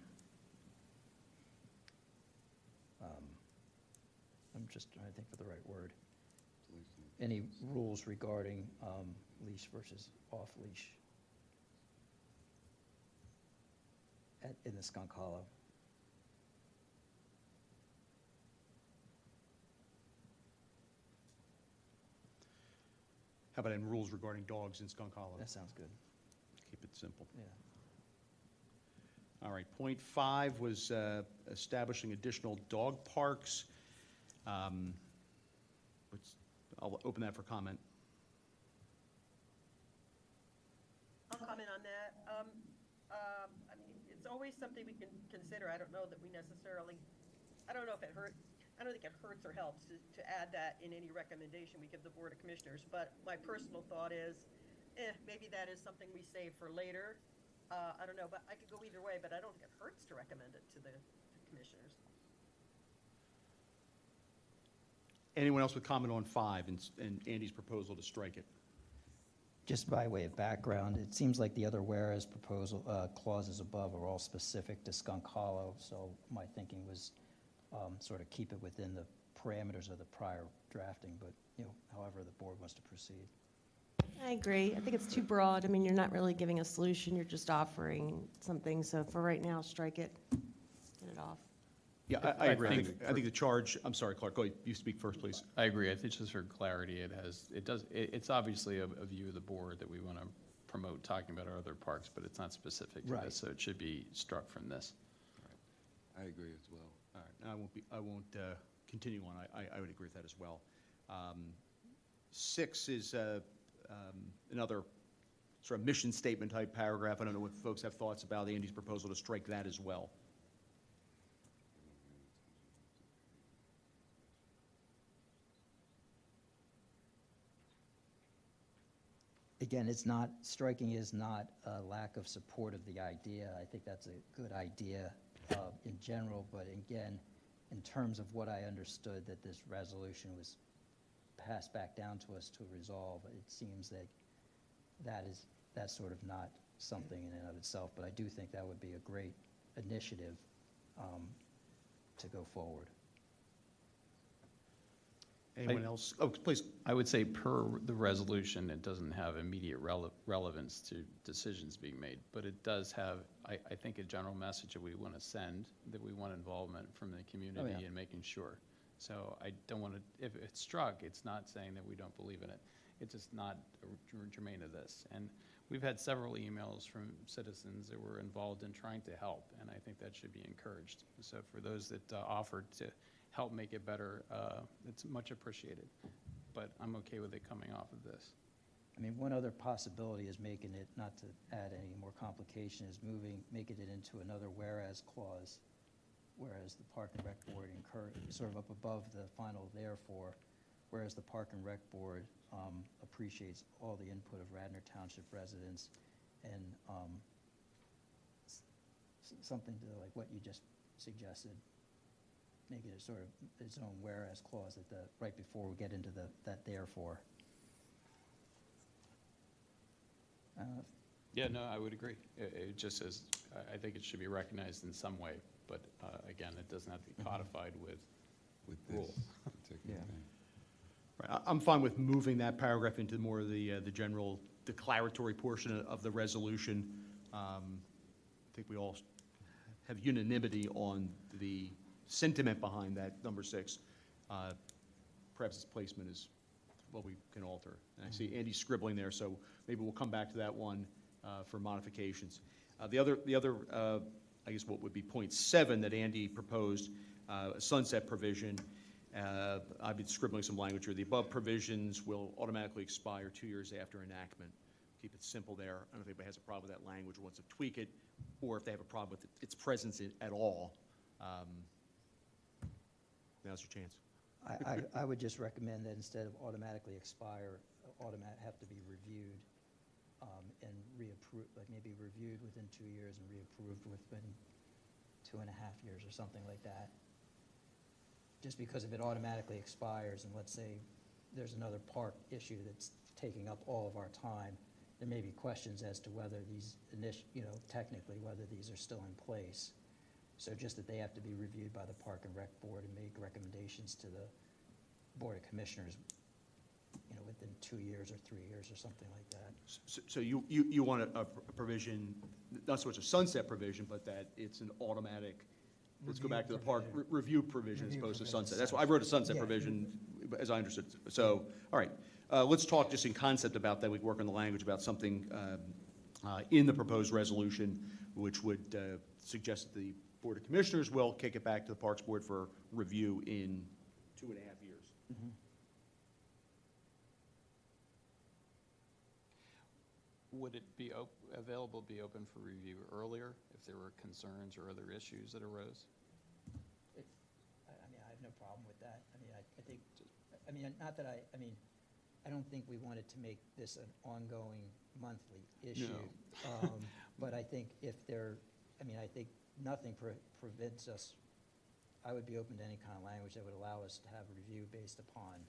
just trying to think of the right word, any rules regarding leash versus off-leash in the Skunk Hollow. How about in rules regarding dogs in Skunk Hollow? That sounds good, Keep it simple. yeah. All right, point 5 was establishing additional dog parks. I'll open that for comment. I'll comment on that. I mean, it's always something we can consider. I don't know that we necessarily, I don't know if it hurts. I don't think it hurts or helps to add that in any recommendation we give the Board of Commissioners. But my personal thought is, maybe that is something we save for later. I don't know, but I could go either way, but I don't think it hurts to recommend it to the commissioners. Anyone else with comment on 5 and Andy's proposal to strike it? Just by way of background, it seems like the other whereas proposal clauses above are all specific to Skunk Hollow, so my thinking was sort of keep it within the parameters of the prior drafting, but, you know, however the board wants to proceed. I agree. I think it's too broad. I mean, you're not really giving a solution, you're just offering something. So for right now, strike it, get it off. Yeah, I agree. think I think the charge, I'm sorry, Clark, go ahead. You speak first, please. I agree. I think just for clarity, it's obviously a view of the board that we want to promote talking about our other parks, but it's not specific to Right. this, so it should be struck from this. I agree as well. All right, I won't continue on. I would agree with that as well. 6 is another sort of mission statement type paragraph. I don't know if folks have thoughts about Andy's proposal to strike that as well. Again, it's not, striking is not a lack of support of the idea. I think that's a good idea in general, but again, in terms of what I understood that this resolution was passed back down to us to resolve, it seems that that's sort of not something in and of itself, but I do think that would be a great initiative to go forward. Anyone else? Oh, please. I would say per the resolution, it doesn't have immediate relevance to decisions being made, but it does have, I think, a general message that we want to send, that we want involvement from the community in making sure. So I don't want to, if it's struck, it's not saying that we don't believe in it. It's just not germane to this. And we've had several emails from citizens that were involved in trying to help, and I think that should be encouraged. So for those that offered to help make it better, it's much appreciated. But I'm okay with it coming off of this. I mean, one other possibility is making it, not to add any more complication, is making it into another whereas clause, whereas the Park and Rec Board sort of up above the final therefore, whereas the Park and Rec Board appreciates all the input of Radnor Township residents, and something to like what you just suggested, make it a sort of its own whereas clause at right before we get into that therefore. Yeah, no, I would agree. It just says, I think it should be recognized in some way, but again, it doesn't have to be codified with This rule. particular thing. Right, I'm fine with moving that paragraph into more of the general declaratory portion of the resolution. I think we all have unanimity on the sentiment behind that, number 6. Perhaps its placement is what we can alter. And I see Andy scribbling there, so maybe we'll come back to that one for modifications. The other, I guess what would be point 7 that Andy proposed, a sunset provision. I've been scribbling some language here. The above provisions will automatically expire 2 years after enactment. Keep it simple there. I don't think anybody has a problem with that language or wants to tweak it, or if they have a problem with its presence at all. Now's your chance. I would just recommend that instead of automatically expire, have to be reviewed and reapproved, like maybe reviewed within 2 years and reapproved within 2.5 years or something like that. Just because if it automatically expires, and let's say there's another park issue that's taking up all of our time, there may be questions as to whether these technically whether these are still in place. So just that they have to be reviewed by the Park and Rec Board and make recommendations to the Board of Commissioners, within 2 years or 3 years or something like that. So you want a provision, not so much a sunset provision, but that it's an automatic, let's go back to the park, review provision as opposed to sunset. That's why I wrote a sunset provision, as I understood. So, all right, let's talk just in concept about that. We can work on the language about something in the proposed resolution, which would suggest that the Board of Commissioners will kick it back to the Parks Board for review in 2.5 years. Mm-hmm. Would it be available, be open for review earlier if there were concerns or other issues that arose? I mean, I have no problem with that. I mean, I think, not that I don't think we wanted to make this an ongoing monthly issue. No. But I think I think nothing prevents us, I would be open to any kind of language that would allow us to have review based upon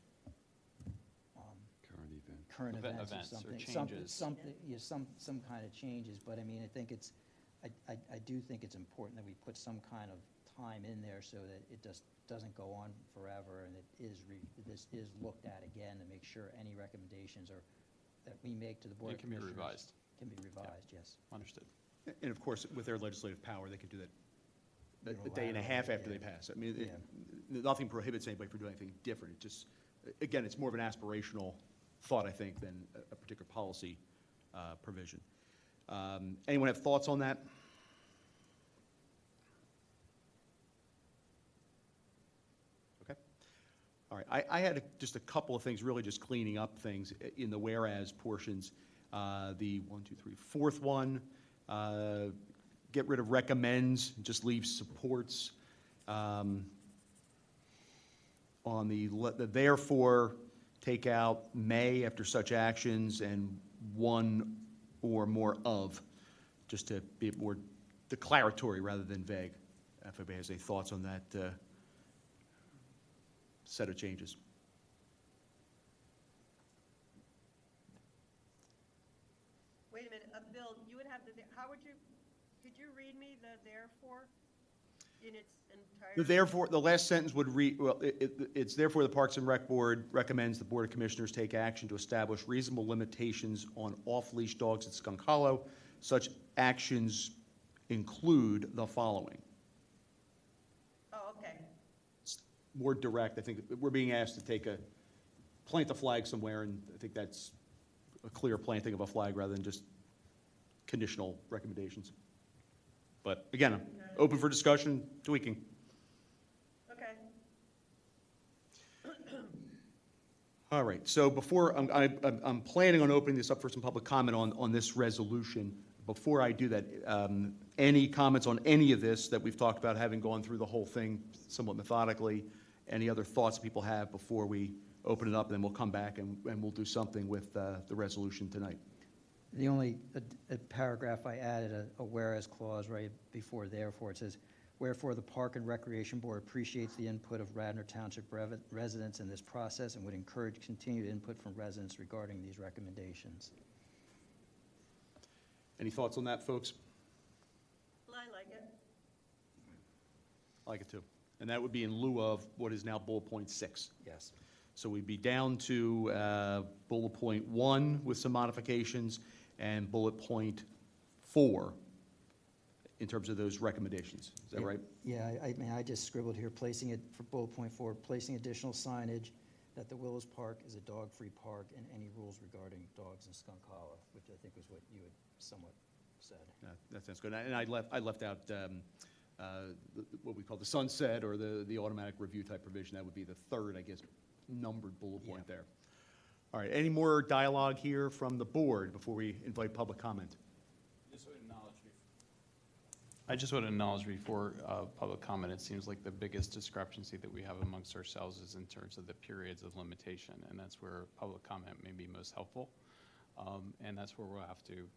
current events or something. Changes. Some kind of changes, but I mean, I do think it's important that we put some kind of time in there so that it just doesn't go on forever, and this is looked at again to make sure any recommendations that we make to the Board of Commissioners can be revised, yes. Understood. And of course, with their legislative power, they can do that a day and a half after they pass. I mean, nothing prohibits anybody from doing anything different. It just, again, it's more of an aspirational thought, I think, than a particular policy provision. Anyone have thoughts on that? Okay. All right. I had just a couple of things, really just cleaning up things in the whereas portions. The 1, 2, 3, fourth one, get rid of recommends, just leave supports. On the therefore, take out may after such actions and one or more of, just to be more declaratory rather than vague. If anybody has any thoughts on that set of changes. Wait a minute, Bill, you would have how would you Could you read me the therefore in its entirety? Therefore, the last sentence would read, well, it's therefore the Parks and Rec Board recommends the Board of Commissioners take action to establish reasonable limitations on off-leash dogs at Skunk Hollow. Such actions include the following. Oh, okay. It's more direct. I think we're being asked to plant a flag somewhere, and I think that's a clear planting of a flag rather than just conditional recommendations. But again, I'm open for discussion, tweaking. Okay. All right, so before, I'm planning on opening this up for some public comment on this resolution. Before I do that, any comments on any of this that we've talked about, having gone through the whole thing somewhat methodically? Any other thoughts people have before we open it up, and then we'll come back and we'll do something with the resolution tonight? The only a paragraph I added, a whereas clause right before therefore. It says, wherefore the Park and Recreation Board appreciates the input of Radnor Township residents in this process and would encourage continued input from residents regarding these recommendations. Any thoughts on that, folks? Well, I like it. I like it too. And that would be in lieu of what is now bullet point 6. Yes. So we'd be down to bullet point 1 with some modifications and bullet point 4 in terms of those recommendations. Is that right? Yeah, I mean, I just scribbled here, placing it for bullet point 4, placing additional signage that the Willows Park is a dog-free park and any rules regarding dogs in Skunk Hollow, which I think was what you had somewhat said. That sounds good. And I left out what we call the sunset or the automatic review type provision. That would be the third, I guess, numbered bullet point there. All right, any more dialogue here from the board before we invite public comment? I just want to acknowledge before public comment, it seems like the biggest discrepancy that we have amongst ourselves is in terms of the periods of limitation, and that's where public comment may be most helpful, and that's where we'll have to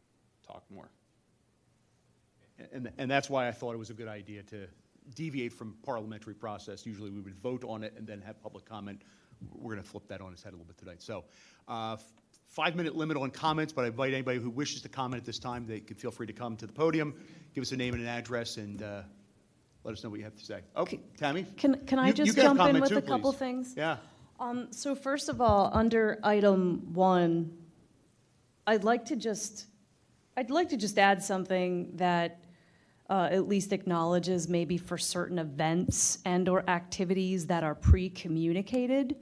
talk more. And that's why I thought it was a good idea to deviate from parliamentary process. Usually we would vote on it and then have public comment. We're going to flip that on its head a little bit tonight. So 5-minute limit on comments, but I invite anybody who wishes to comment at this time, they can feel free to come to the podium, give us a name and an address, and let us know what you have to say. Okay, Tammy? Can I You just got a jump in comment with too, a couple please. things? Yeah. So first of all, under item 1, I'd like to just add something that at least acknowledges maybe for certain events and/or activities that are pre-communicated,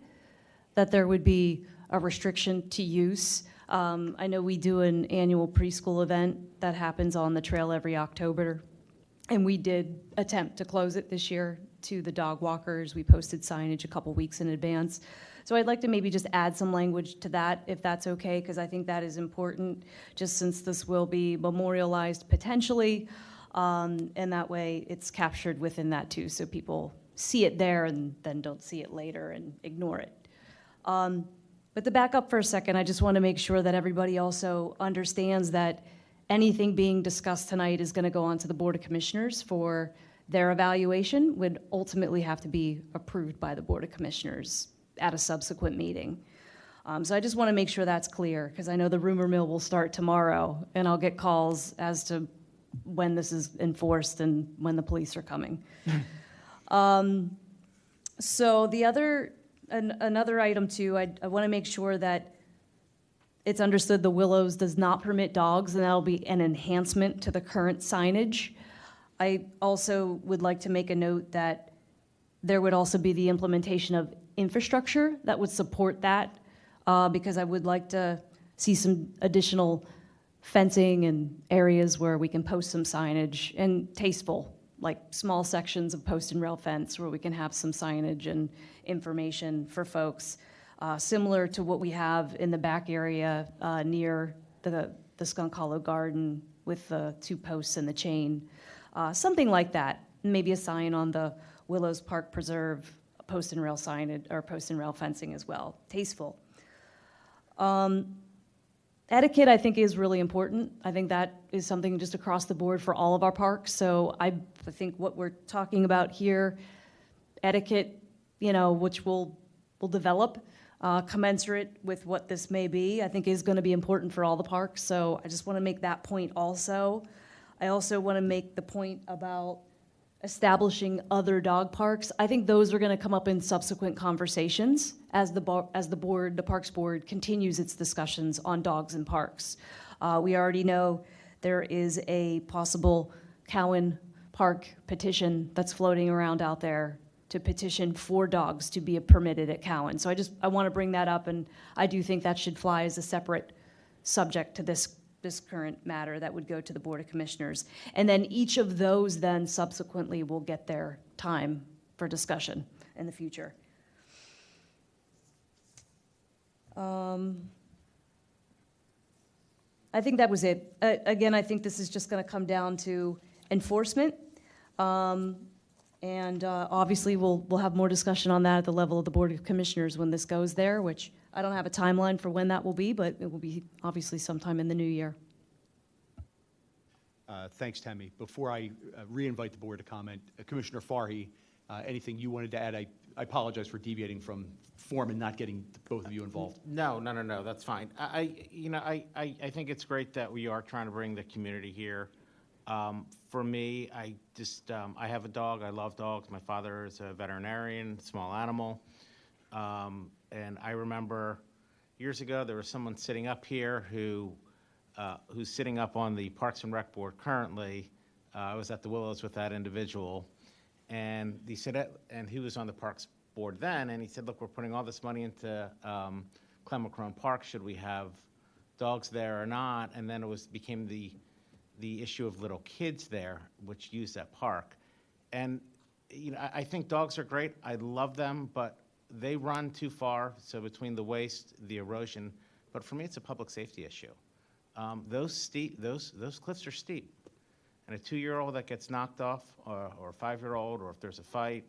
that there would be a restriction to use. I know we do an annual preschool event that happens on the trail every October, and we did attempt to close it this year to the dog walkers. We posted signage a couple weeks in advance. So I'd like to maybe just add some language to that, if that's okay, because I think that is important, just since this will be memorialized potentially, and that way it's captured within that too, so people see it there and then don't see it later and ignore it. But to back up for a second, I just want to make sure that everybody also understands that anything being discussed tonight is going to go on to the Board of Commissioners for their evaluation, would ultimately have to be approved by the Board of Commissioners at a subsequent meeting. So I just want to make sure that's clear, because I know the rumor mill will start tomorrow, and I'll get calls as to when this is enforced and when the police are coming. So the another item too, I want to make sure that it's understood the Willows does not permit dogs, and that'll be an enhancement to the current signage. I also would like to make a note that there would also be the implementation of infrastructure that would support that, because I would like to see some additional fencing and areas where we can post some signage, and tasteful, like small sections of post and rail fence where we can have some signage and information for folks, similar to what we have in the back area near the Skunk Hollow Garden with the 2 posts and the chain. Something like that. Maybe a sign on the Willows Park Preserve, post and rail signage, or post and rail fencing as well. Tasteful. Etiquette, I think, is really important. I think that is something just across the board for all of our parks. So I think what we're talking about here, etiquette, which we'll develop, commensurate with what this may be, I think is going to be important for all the parks. So I just want to make that point also. I also want to make the point about establishing other dog parks. I think those are going to come up in subsequent conversations as the Parks Board continues its discussions on dogs and parks. We already know there is a possible Cowan Park petition that's floating around out there to petition for dogs to be permitted at Cowan. So I want to bring that up, and I do think that should fly as a separate subject to this current matter that would go to the Board of Commissioners. And then each of those then subsequently will get their time for discussion in the future. I think that was it. Again, I think this is just going to come down to enforcement. Obviously, we'll have more discussion on that at the level of the Board of Commissioners when this goes there, which I don't have a timeline for when that will be, but it will be obviously sometime in the new year. Thanks, Tammy. Before I re-invite the board to comment, Commissioner Farhi, anything you wanted to add? I apologize for deviating from form and not getting both of you involved. No, that's fine. I think it's great that we are trying to bring the community here. For me, I have a dog. I love dogs. My father is a veterinarian, small animal. And I remember years ago, there was someone sitting up here who's sitting up on the Parks and Rec Board currently. I was at the Willows with that individual. And he said, and he was on the Parks Board then, and he said, look, we're putting all this money into Clemacrone Park. Should we have dogs there or not? And then it became the issue of little kids there, which use that park. And I think dogs are great. I love them, but they run too far. So between the waste, the erosion, but for me, it's a public safety issue. Those cliffs are steep, and a 2-year-old that gets knocked off, or a 5-year-old, or if there's a fight,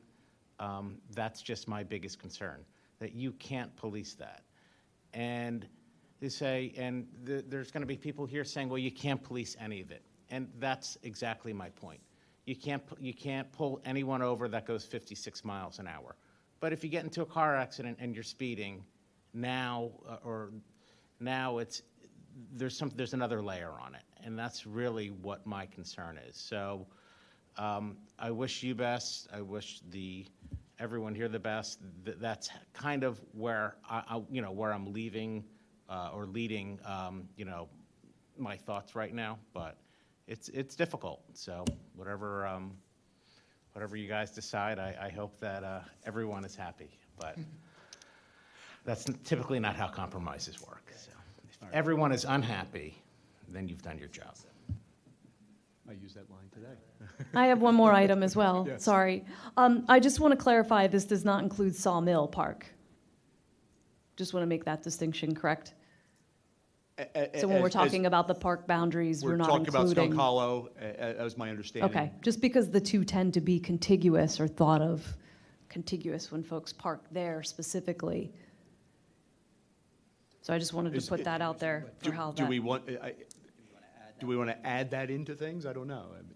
that's just my biggest concern. That you can't police that, and they say, and there's going to be people here saying, well, you can't police any of it. And that's exactly my point. You can't pull anyone over that goes 56 miles an hour. But if you get into a car accident and you're speeding, now there's another layer on it. And that's really what my concern is. So I wish you best. I wish everyone here the best. That's kind of where where I'm leaving or leading, my thoughts right now, but it's difficult. So whatever you guys decide, I hope that everyone is happy. But that's typically not how compromises work. So if everyone is unhappy, then you've done your job. I used that line today. I have one more item as well. Yes. Sorry. I just want to clarify, this does not include Sawmill Park. Just want to make that distinction, correct? So when we're talking about the park boundaries, we're not including... We're talking about Skunk Hollow, that was my understanding. Okay, just because the two tend to be contiguous or thought of contiguous when folks park there specifically. So I just wanted to put that out there for how that... Do we want to add that into things? I don't know. I mean,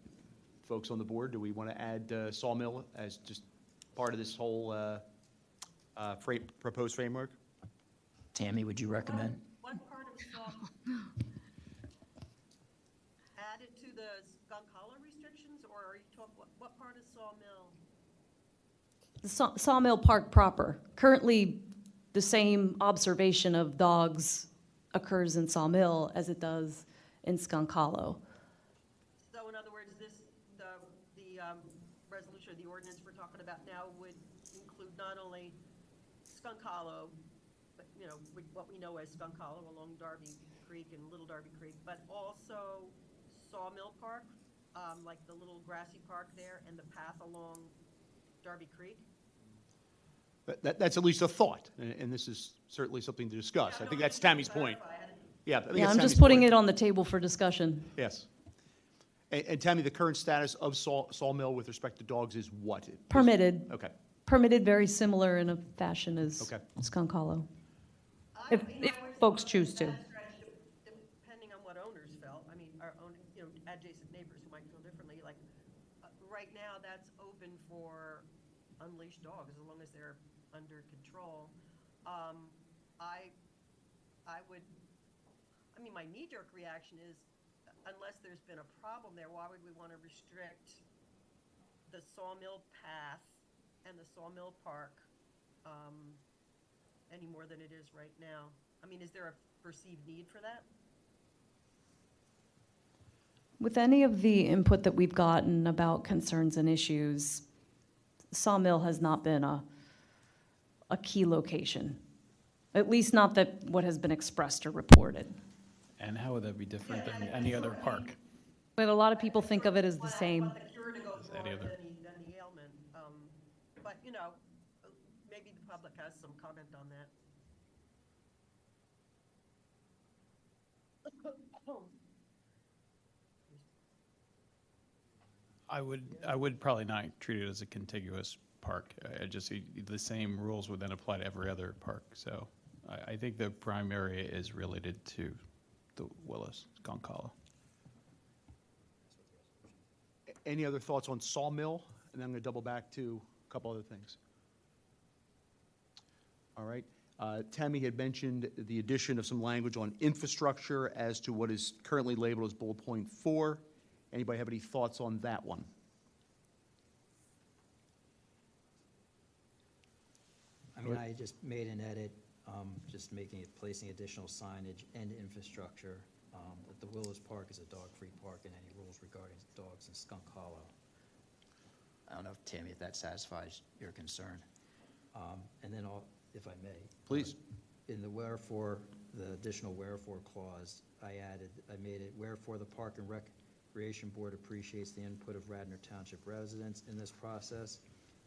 folks on the board, do we want to add Sawmill as just part of this whole proposed framework? Tammy, would you recommend? What part of added to the Skunk Hollow restrictions, or are you talking, what part of Sawmill? The Sawmill Park proper. Currently, the same observation of dogs occurs in Sawmill as it does in Skunk Hollow. So in other words, the resolution or the ordinance we're talking about now would include not only Skunk Hollow, but what we know as Skunk Hollow along Darby Creek and Little Darby Creek, but also Sawmill Park, like the little grassy park there and the path along Darby Creek. That's at least a thought, and this is certainly something to discuss. I think that's Tammy's point. Yeah, I'm just putting it on the table for discussion. Yes. And Tammy, the current status of Sawmill with respect to dogs is what? Permitted. Okay. Permitted, very similar in a fashion as Skunk Hollow. If folks choose to. Depending on what owners felt, I mean, our own, adjacent neighbors who might feel differently, like, right now, that's open for unleashed dogs, as long as they're under control. My knee-jerk reaction is, unless there's been a problem there, why would we want to restrict the Sawmill Path and the Sawmill Park any more than it is right now? I mean, is there a perceived need for that? With any of the input that we've gotten about concerns and issues, Sawmill has not been a key location, at least not that what has been expressed or reported. And how would that be different than any other park? But a lot of people think of it as the same. I want the cure to go As any broader other. than the ailment. But, you know, maybe the public has some comment on that. I would probably not treat it as a contiguous park. I just see the same rules would then apply to every other park. So I think the prime area is related to the Willis, Skunk Hollow. Any other thoughts on Sawmill? And then I'm going to double back to a couple other things. All right. Tammy had mentioned the addition of some language on infrastructure as to what is currently labeled as bullet point 4. Anybody have any thoughts on that one? I mean, I just made an edit, just placing additional signage and infrastructure, that the Willows Park is a dog-free park, and any rules regarding dogs in Skunk Hollow. I don't know if, Tammy, if that satisfies your concern. And then if I may. Please. In the wherefore, the additional wherefore clause, I made it, wherefore the Park and Recreation Board appreciates the input of Radnor Township residents in this process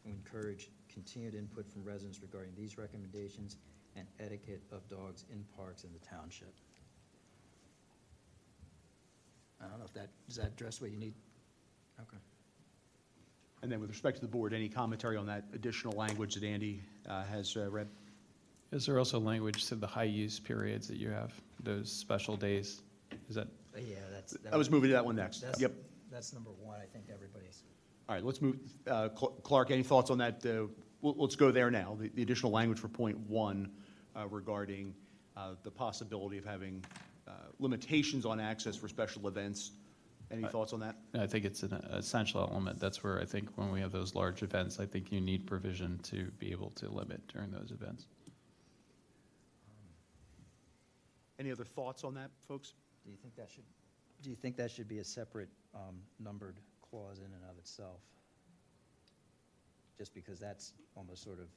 and encourage continued input from residents regarding these recommendations and etiquette of dogs in parks in the township. I don't know if does that address what you need? Okay. And then with respect to the board, any commentary on that additional language that Andy has read? Is there also language to the high-use periods that you have, those special days? Is that? Yeah, I was moving to that one next. Yep. That's number one. I think everybody's. All right, let's move. Clark, any thoughts on that? Let's go there now. The additional language for point 1 regarding the possibility of having limitations on access for special events. Any thoughts on that? I think it's an essential element. That's where I think when we have those large events, I think you need provision to be able to limit during those events. Any other thoughts on that, folks? Do you think that should be a separate numbered clause in and of itself? Just because that's almost sort of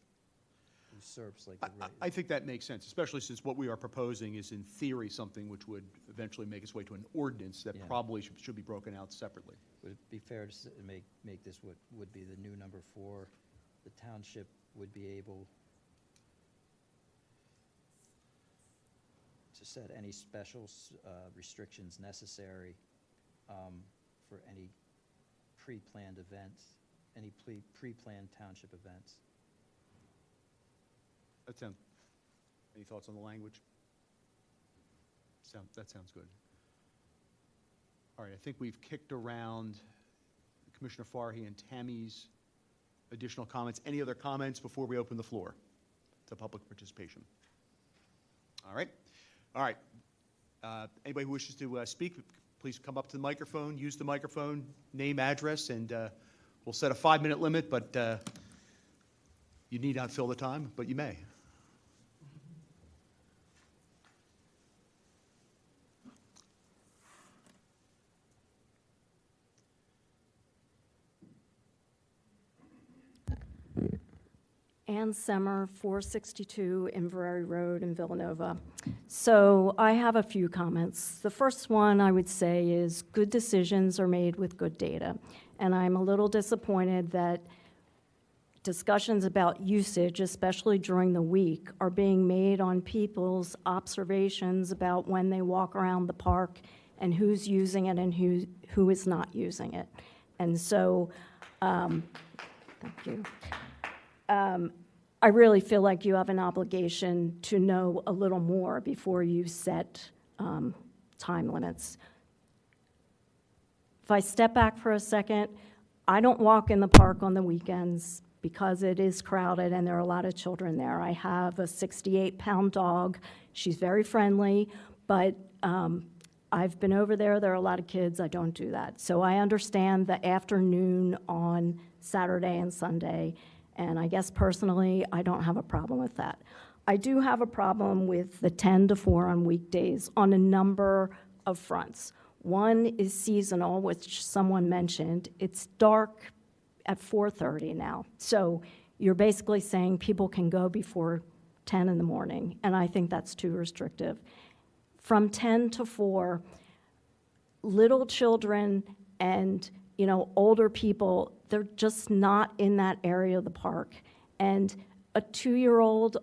usurps like the right. I think that makes sense, especially since what we are proposing is in theory something which would eventually make its way to an ordinance that Yeah. probably should be broken out separately. Would it be fair to make this what would be the new number 4? The township would be able to set any special restrictions necessary for any pre-planned events, any pre-planned township events. Any thoughts on the language? That sounds good. All right, I think we've kicked around Commissioner Farhi and Tammy's additional comments. Any other comments before we open the floor to public participation? All right. All right. Anybody who wishes to speak, please come up to the microphone, use the microphone, name, address, and we'll set a 5-minute limit, but you need not fill the time, but you may. Ann Semmer, 462 Inverary Road in Villanova. So I have a few comments. The first one I would say is good decisions are made with good data. And I'm a little disappointed that discussions about usage, especially during the week, are being made on people's observations about when they walk around the park and who's using it and who is not using it. And so, thank you. I really feel like you have an obligation to know a little more before you set time limits. If I step back for a second, I don't walk in the park on the weekends because it is crowded and there are a lot of children there. I have a 68-pound dog. She's very friendly, but I've been over there. There are a lot of kids. I don't do that. So I understand the afternoon on Saturday and Sunday, and I guess personally, I don't have a problem with that. I do have a problem with the 10 to 4 on weekdays on a number of fronts. One is seasonal, which someone mentioned. It's dark at 4:30 now. So you're basically saying people can go before 10 in the morning, and I think that's too restrictive. From 10 to 4, little children and, older people, they're just not in that area of the park. And a 2-year-old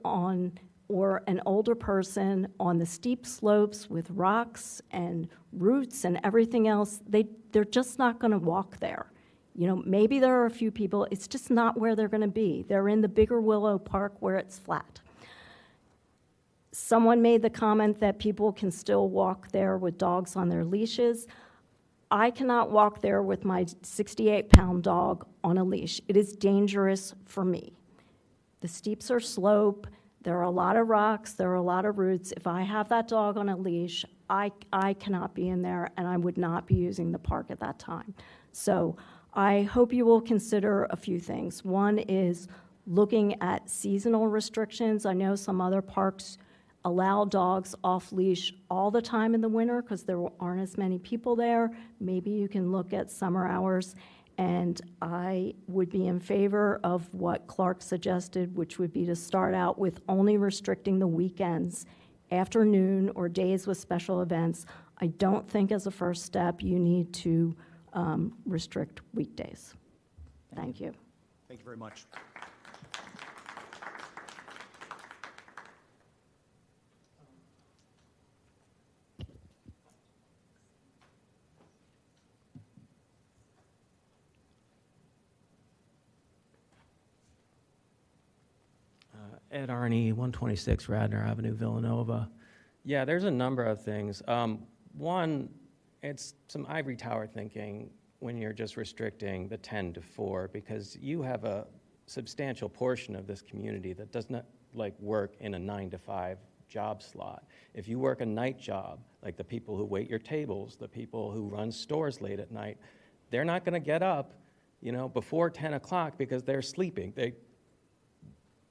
or an older person on the steep slopes with rocks and roots and everything else, they're just not going to walk there. Maybe there are a few people, it's just not where they're going to be. They're in the bigger Willow Park where it's flat. Someone made the comment that people can still walk there with dogs on their leashes. I cannot walk there with my 68-pound dog on a leash. It is dangerous for me. The steeps are slope, there are a lot of rocks, there are a lot of roots. If I have that dog on a leash, I cannot be in there, and I would not be using the park at that time. So I hope you will consider a few things. One is looking at seasonal restrictions. I know some other parks allow dogs off leash all the time in the winter because there aren't as many people there. Maybe you can look at summer hours. And I would be in favor of what Clark suggested, which would be to start out with only restricting the weekends, afternoon, or days with special events. I don't think as a first step you need to restrict weekdays. Thank you. Thank you very much. Ed Arney, 126 Radnor Avenue, Villanova. Yeah, there's a number of things. One, it's some ivory tower thinking when you're just restricting the 10 to 4, because you have a substantial portion of this community that does not work in a 9 to 5 job slot. If you work a night job, like the people who wait your tables, the people who run stores late at night, they're not going to get up, before 10 o'clock because they're sleeping.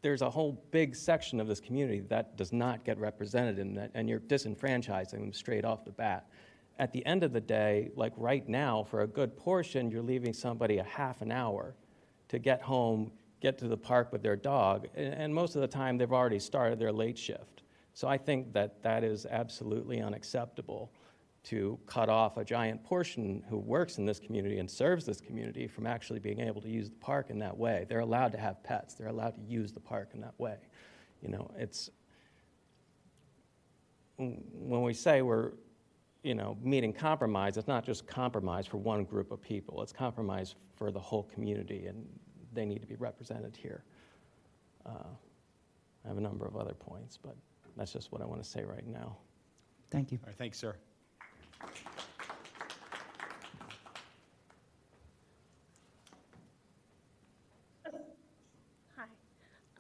There's a whole big section of this community that does not get represented in that, and you're disenfranchising them straight off the bat. At the end of the day, like right now, for a good portion, you're leaving somebody a half an hour to get home, get to the park with their dog, and most of the time they've already started their late shift. So I think that is absolutely unacceptable to cut off a giant portion who works in this community and serves this community from actually being able to use the park in that way. They're allowed to have pets. They're allowed to use the park in that way. It's when we say we're, meeting compromise, it's not just compromise for one group of people. It's compromise for the whole community, and they need to be represented here. I have a number of other points, but that's just what I want to say right now. Thank you. All right, thanks, sir.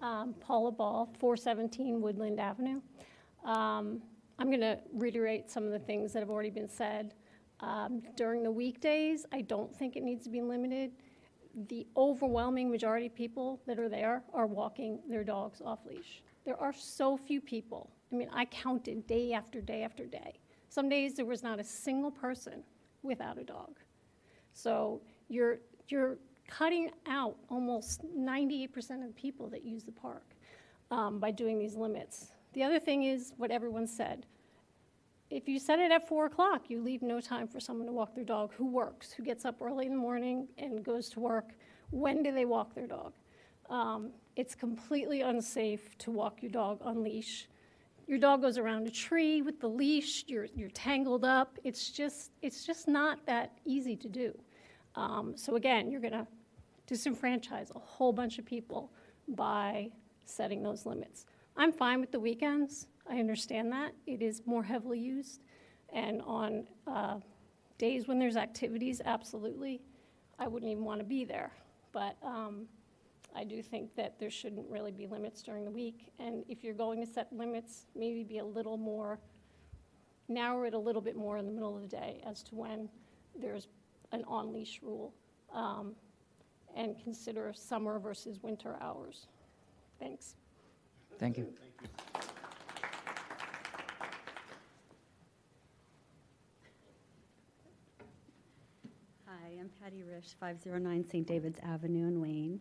Hi. Paula Ball, 417 Woodland Avenue. I'm going to reiterate some of the things that have already been said. During the weekdays, I don't think it needs to be limited. The overwhelming majority of people that are there are walking their dogs off leash. There are so few people. I mean, I counted day after day after day. Some days there was not a single person without a dog. So you're cutting out almost 98% of the people that use the park by doing these limits. The other thing is what everyone said. If you set it at 4 o'clock, you leave no time for someone to walk their dog who works, who gets up early in the morning and goes to work. When do they walk their dog? It's completely unsafe to walk your dog on leash. Your dog goes around a tree with the leash, you're tangled up. It's just not that easy to do. So again, you're gonna disenfranchise a whole bunch of people by setting those limits. I'm fine with the weekends. I understand that. It is more heavily used. And on days when there's activities, absolutely, I wouldn't even want to be there. But I do think that there shouldn't really be limits during the week. And if you're going to set limits, maybe be a little more narrow it a little bit more in the middle of the day as to when there's an on-leash rule, and consider summer versus winter hours. Thanks. Thank you. Hi, I'm Patty Risch, 509 St. David's Avenue in Wayne.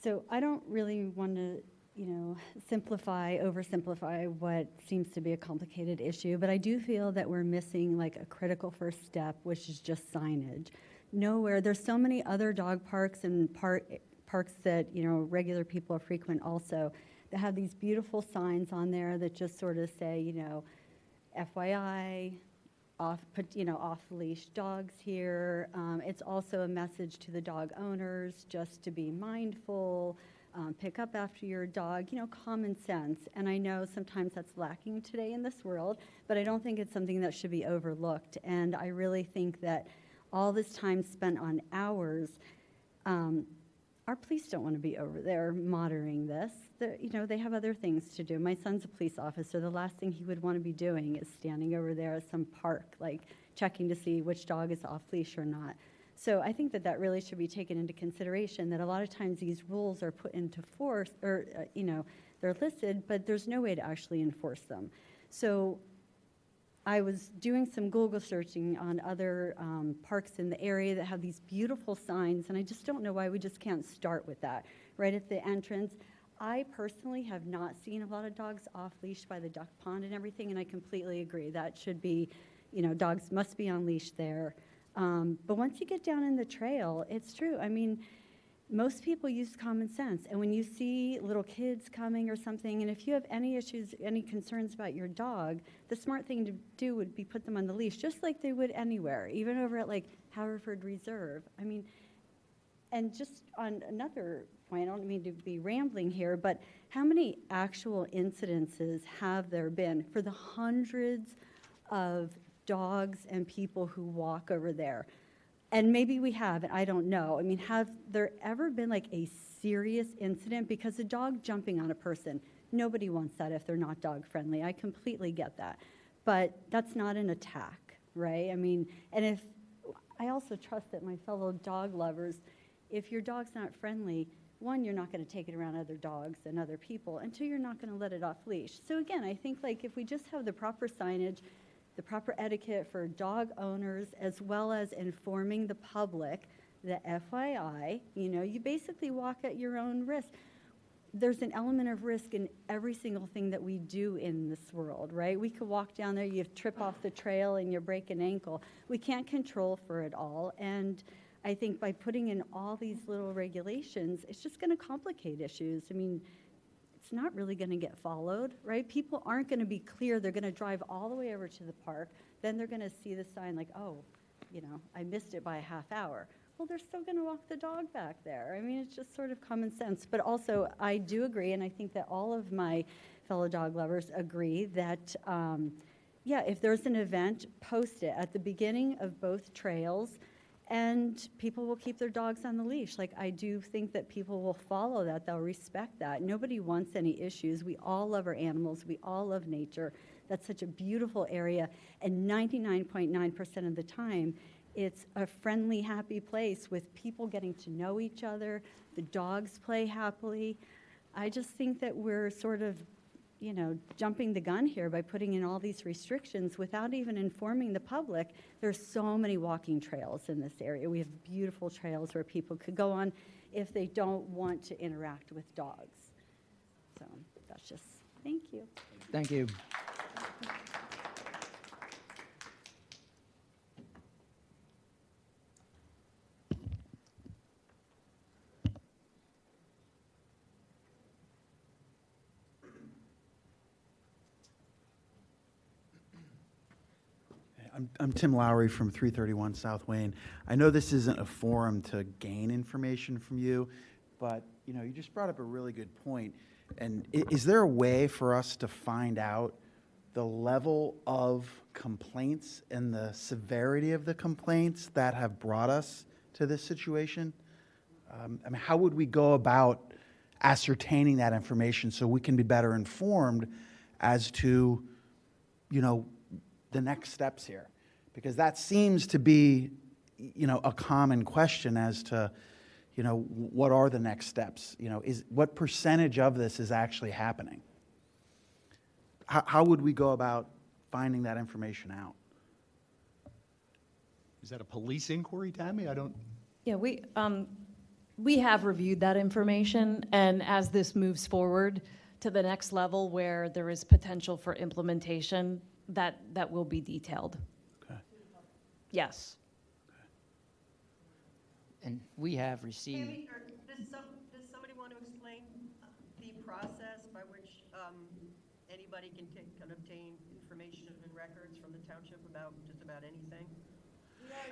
So I don't really want to, oversimplify what seems to be a complicated issue, but I do feel that we're missing like a critical first step, which is just signage. Nowhere, there's so many other dog parks and parks that, regular people frequent also, that have these beautiful signs on there that just sort of say, FYI, off-leash dogs here. It's also a message to the dog owners just to be mindful, pick up after your dog, common sense. And I know sometimes that's lacking today in this world, but I don't think it's something that should be overlooked. And I really think that all this time spent on hours, our police don't want to be over there monitoring this. They have other things to do. My son's a police officer. The last thing he would want to be doing is standing over there at some park, like checking to see which dog is off leash or not. So I think that really should be taken into consideration, that a lot of times these rules are put into force, or, they're listed, but there's no way to actually enforce them. So I was doing some Google searching on other parks in the area that have these beautiful signs, and I just don't know why we just can't start with that right at the entrance. I personally have not seen a lot of dogs off leash by the duck pond and everything, and I completely agree. That should be, dogs must be on leash there. But once you get down in the trail, it's true. I mean, most people use common sense, and when you see little kids coming or something, and if you have any issues, any concerns about your dog, the smart thing to do would be put them on the leash, just like they would anywhere, even over at like Haverford Reserve. I mean, and just on another point, I don't mean to be rambling here, but how many actual incidences have there been for the hundreds of dogs and people who walk over there? And maybe we have, and I don't know. I mean, have there ever been like a serious incident? Because a dog jumping on a person, nobody wants that if they're not dog friendly. I completely get that. But that's not an attack, right? I mean, and I also trust that my fellow dog lovers, if your dog's not friendly, one, you're not going to take it around other dogs and other people, and two, you're not going to let it off leash. So again, I think like if we just have the proper signage, the proper etiquette for dog owners, as well as informing the public, the FYI, you basically walk at your own risk. There's an element of risk in every single thing that we do in this world, right? We could walk down there, you trip off the trail and you break an ankle. We can't control for it all. And I think by putting in all these little regulations, it's just going to complicate issues. I mean, it's not really going to get followed, right? People aren't going to be clear. They're going to drive all the way over to the park. Then they're going to see the sign like, oh, I missed it by a half hour. Well, they're still going to walk the dog back there. I mean, it's just sort of common sense. But also, I do agree, and I think that all of my fellow dog lovers agree that, if there's an event, post it at the beginning of both trails, and people will keep their dogs on the leash. Like, I do think that people will follow that. They'll respect that. Nobody wants any issues. We all love our animals. We all love nature. That's such a beautiful area. And 99.9% of the time, it's a friendly, happy place with people getting to know each other. The dogs play happily. I just think that we're sort of, jumping the gun here by putting in all these restrictions without even informing the public. There's so many walking trails in this area. We have beautiful trails where people could go on if they don't want to interact with dogs. So that's just, thank you. Thank you. I'm Tim Lowry from 331 South Wayne. I know this isn't a forum to gain information from you, but you just brought up a really good point. And is there a way for us to find out the level of complaints and the severity of the complaints that have brought us to this situation? How would we go about ascertaining that information so we can be better informed as to the next steps here? Because that seems to be, a common question as to, what are the next steps? What percentage of this is actually happening? How would we go about finding that information out? Is that a police inquiry, Tammy? I don't. Yeah, we have reviewed that information, and as this moves forward to the next level where there is potential for implementation, that will be detailed. Okay. Yes. And we have received, Tammy, or does somebody want to explain the process by which anybody can obtain information and records from the township about just about anything?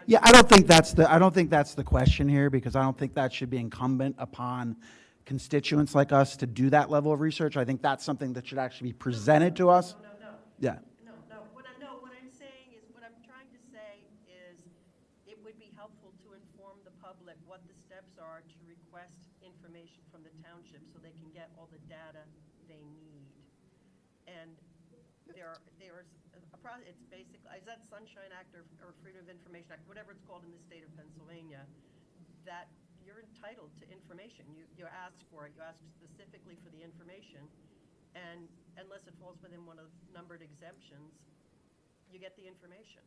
Yeah, I don't think that's the question here, because I don't think that should be incumbent upon constituents like us to do that level of research. I think that's something that should actually be presented to us. No. Yeah. No. What I'm saying is, what I'm trying to say is, it would be helpful to inform the public what the steps are to request information from the township so they can get all the data they need. And there's a process, it's basically, is that Sunshine Act or Freedom of Information Act, whatever it's called in the state of Pennsylvania, that you're entitled to information. You ask for it, you ask specifically for the information, and unless it falls within one of numbered exemptions, you get the information.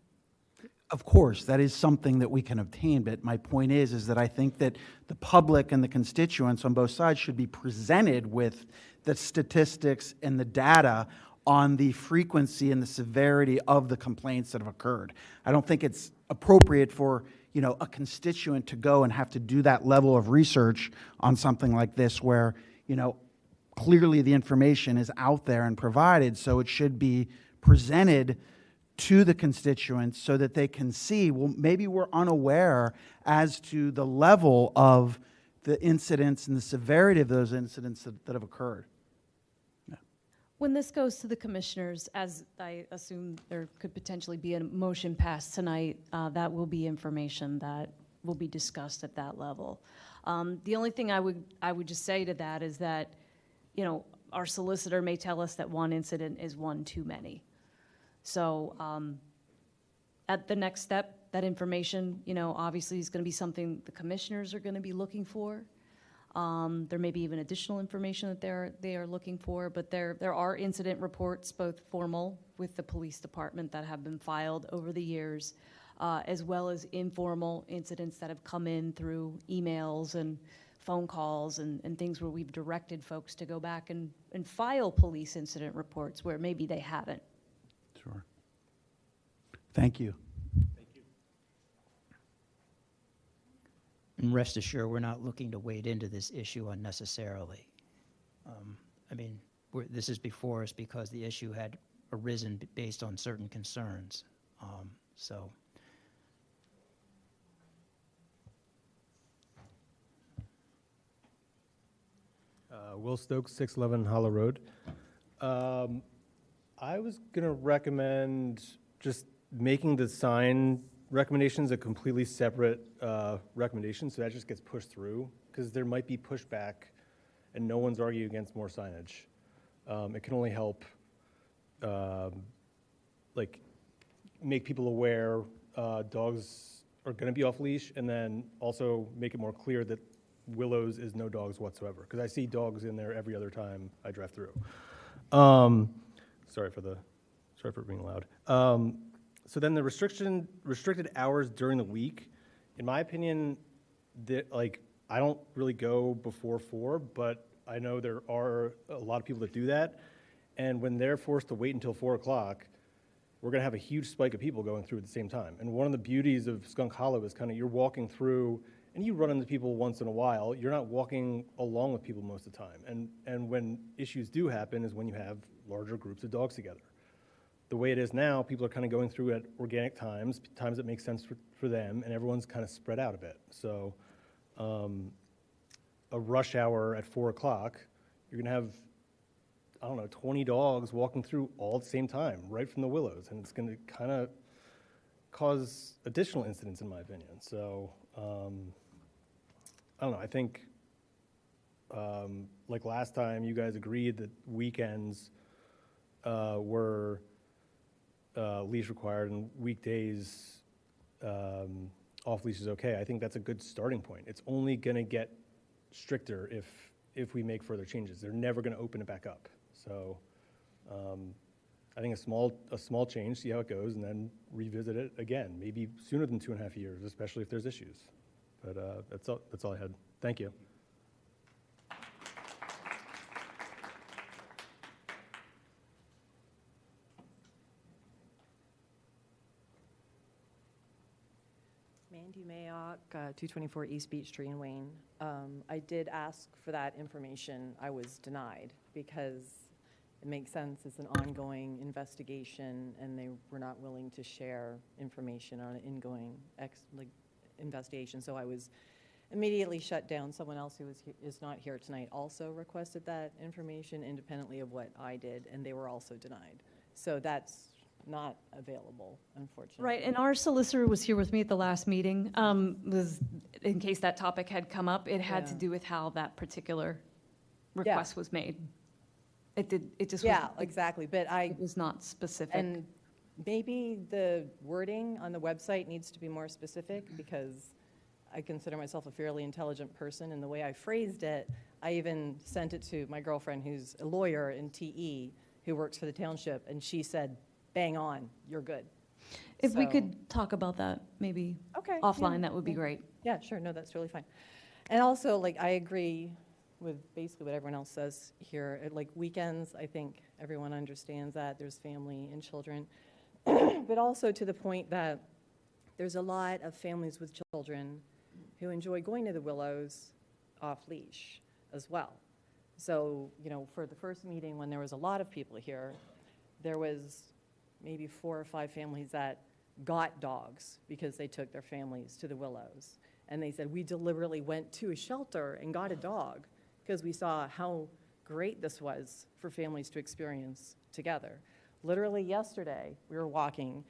Of course, that is something that we can obtain, but my point is that I think that the public and the constituents on both sides should be presented with the statistics and the data on the frequency and the severity of the complaints that have occurred. I don't think it's appropriate for, a constituent to go and have to do that level of research on something like this where, clearly the information is out there and provided, so it should be presented to the constituents so that they can see, well, maybe we're unaware as to the level of the incidents and the severity of those incidents that have occurred. When this goes to the commissioners, as I assume there could potentially be a motion passed tonight, that will be information that will be discussed at that level. The only thing I would just say to that is that, our solicitor may tell us that one incident is one too many. So at the next step, that information, obviously is going to be something the commissioners are going to be looking for. There may be even additional information that they are looking for, but there are incident reports, both formal with the police department that have been filed over the years, as well as informal incidents that have come in through emails and phone calls and things where we've directed folks to go back and file police incident reports where maybe they haven't. Sure. Thank you. and rest assured, we're not looking to wade into this issue unnecessarily. This is before us because the issue had arisen based on certain concerns. Will Stokes, 611 Hollow Road. I was going to recommend just making the sign recommendations a completely separate recommendation, so that just gets pushed through, because there might be pushback, and no one's arguing against more signage. It can only help, make people aware dogs are going to be off leash, and then also make it more clear that Willows is no dogs whatsoever, because I see dogs in there every other time I drive through. Sorry for being loud. So then the restricted hours during the week, in my opinion, I don't really go before 4, but I know there are a lot of people that do that, and when they're forced to wait until 4 o'clock, we're going to have a huge spike of people going through at the same time. And one of the beauties of Skunk Hollow is kind of you're walking through, and you run into people once in a while. You're not walking along with people most of the time. And when issues do happen is when you have larger groups of dogs together. The way it is now, people are kind of going through at organic times that make sense for them, and everyone's kind of spread out a bit. So a rush hour at 4 o'clock, you're going to have, 20 dogs walking through all at the same time, right from the Willows, and it's going to kind of cause additional incidents, in my opinion. So I don't know, I think like last time you guys agreed that weekends were leash required and weekdays off leash is okay. I think that's a good starting point. It's only going to get stricter if we make further changes. They're never going to open it back up. So I think a small change, see how it goes, and then revisit it again, maybe sooner than 2.5 years, especially if there's issues. But that's all I had. Thank you. Mandy Mayock, 224 East Beach Tree in Wayne. I did ask for that information. I was denied because it makes sense. It's an ongoing investigation, and they were not willing to share information on an ongoing investigation. So I was immediately shut down. Someone else who is not here tonight also requested that information independently of what I did, and they were also denied. So that's not available, unfortunately. Right, and our solicitor was here with me at the last meeting, was, in case that topic had come up, it had to do with how that particular request was made. It just Yeah, was, exactly, but it was not specific. And maybe the wording on the website needs to be more specific, because I consider myself a fairly intelligent person, and the way I phrased it, I even sent it to my girlfriend who's a lawyer in TE who works for the township, and she said, bang on, you're good. If we could talk about that maybe offline, that would be great. Yeah, sure, no, that's really fine. And also, like, I agree with basically what everyone else says here. Like, weekends, I think everyone understands that. There's family and children. But also to the point that there's a lot of families with children who enjoy going to the Willows off leash as well. So, you know, for the first meeting, when there was a lot of people here, there was maybe 4 or 5 families that got dogs because they took their families to the Willows. And they said, we deliberately went to a shelter and got a dog because we saw how great this was for families to experience together. Literally yesterday, we were walking,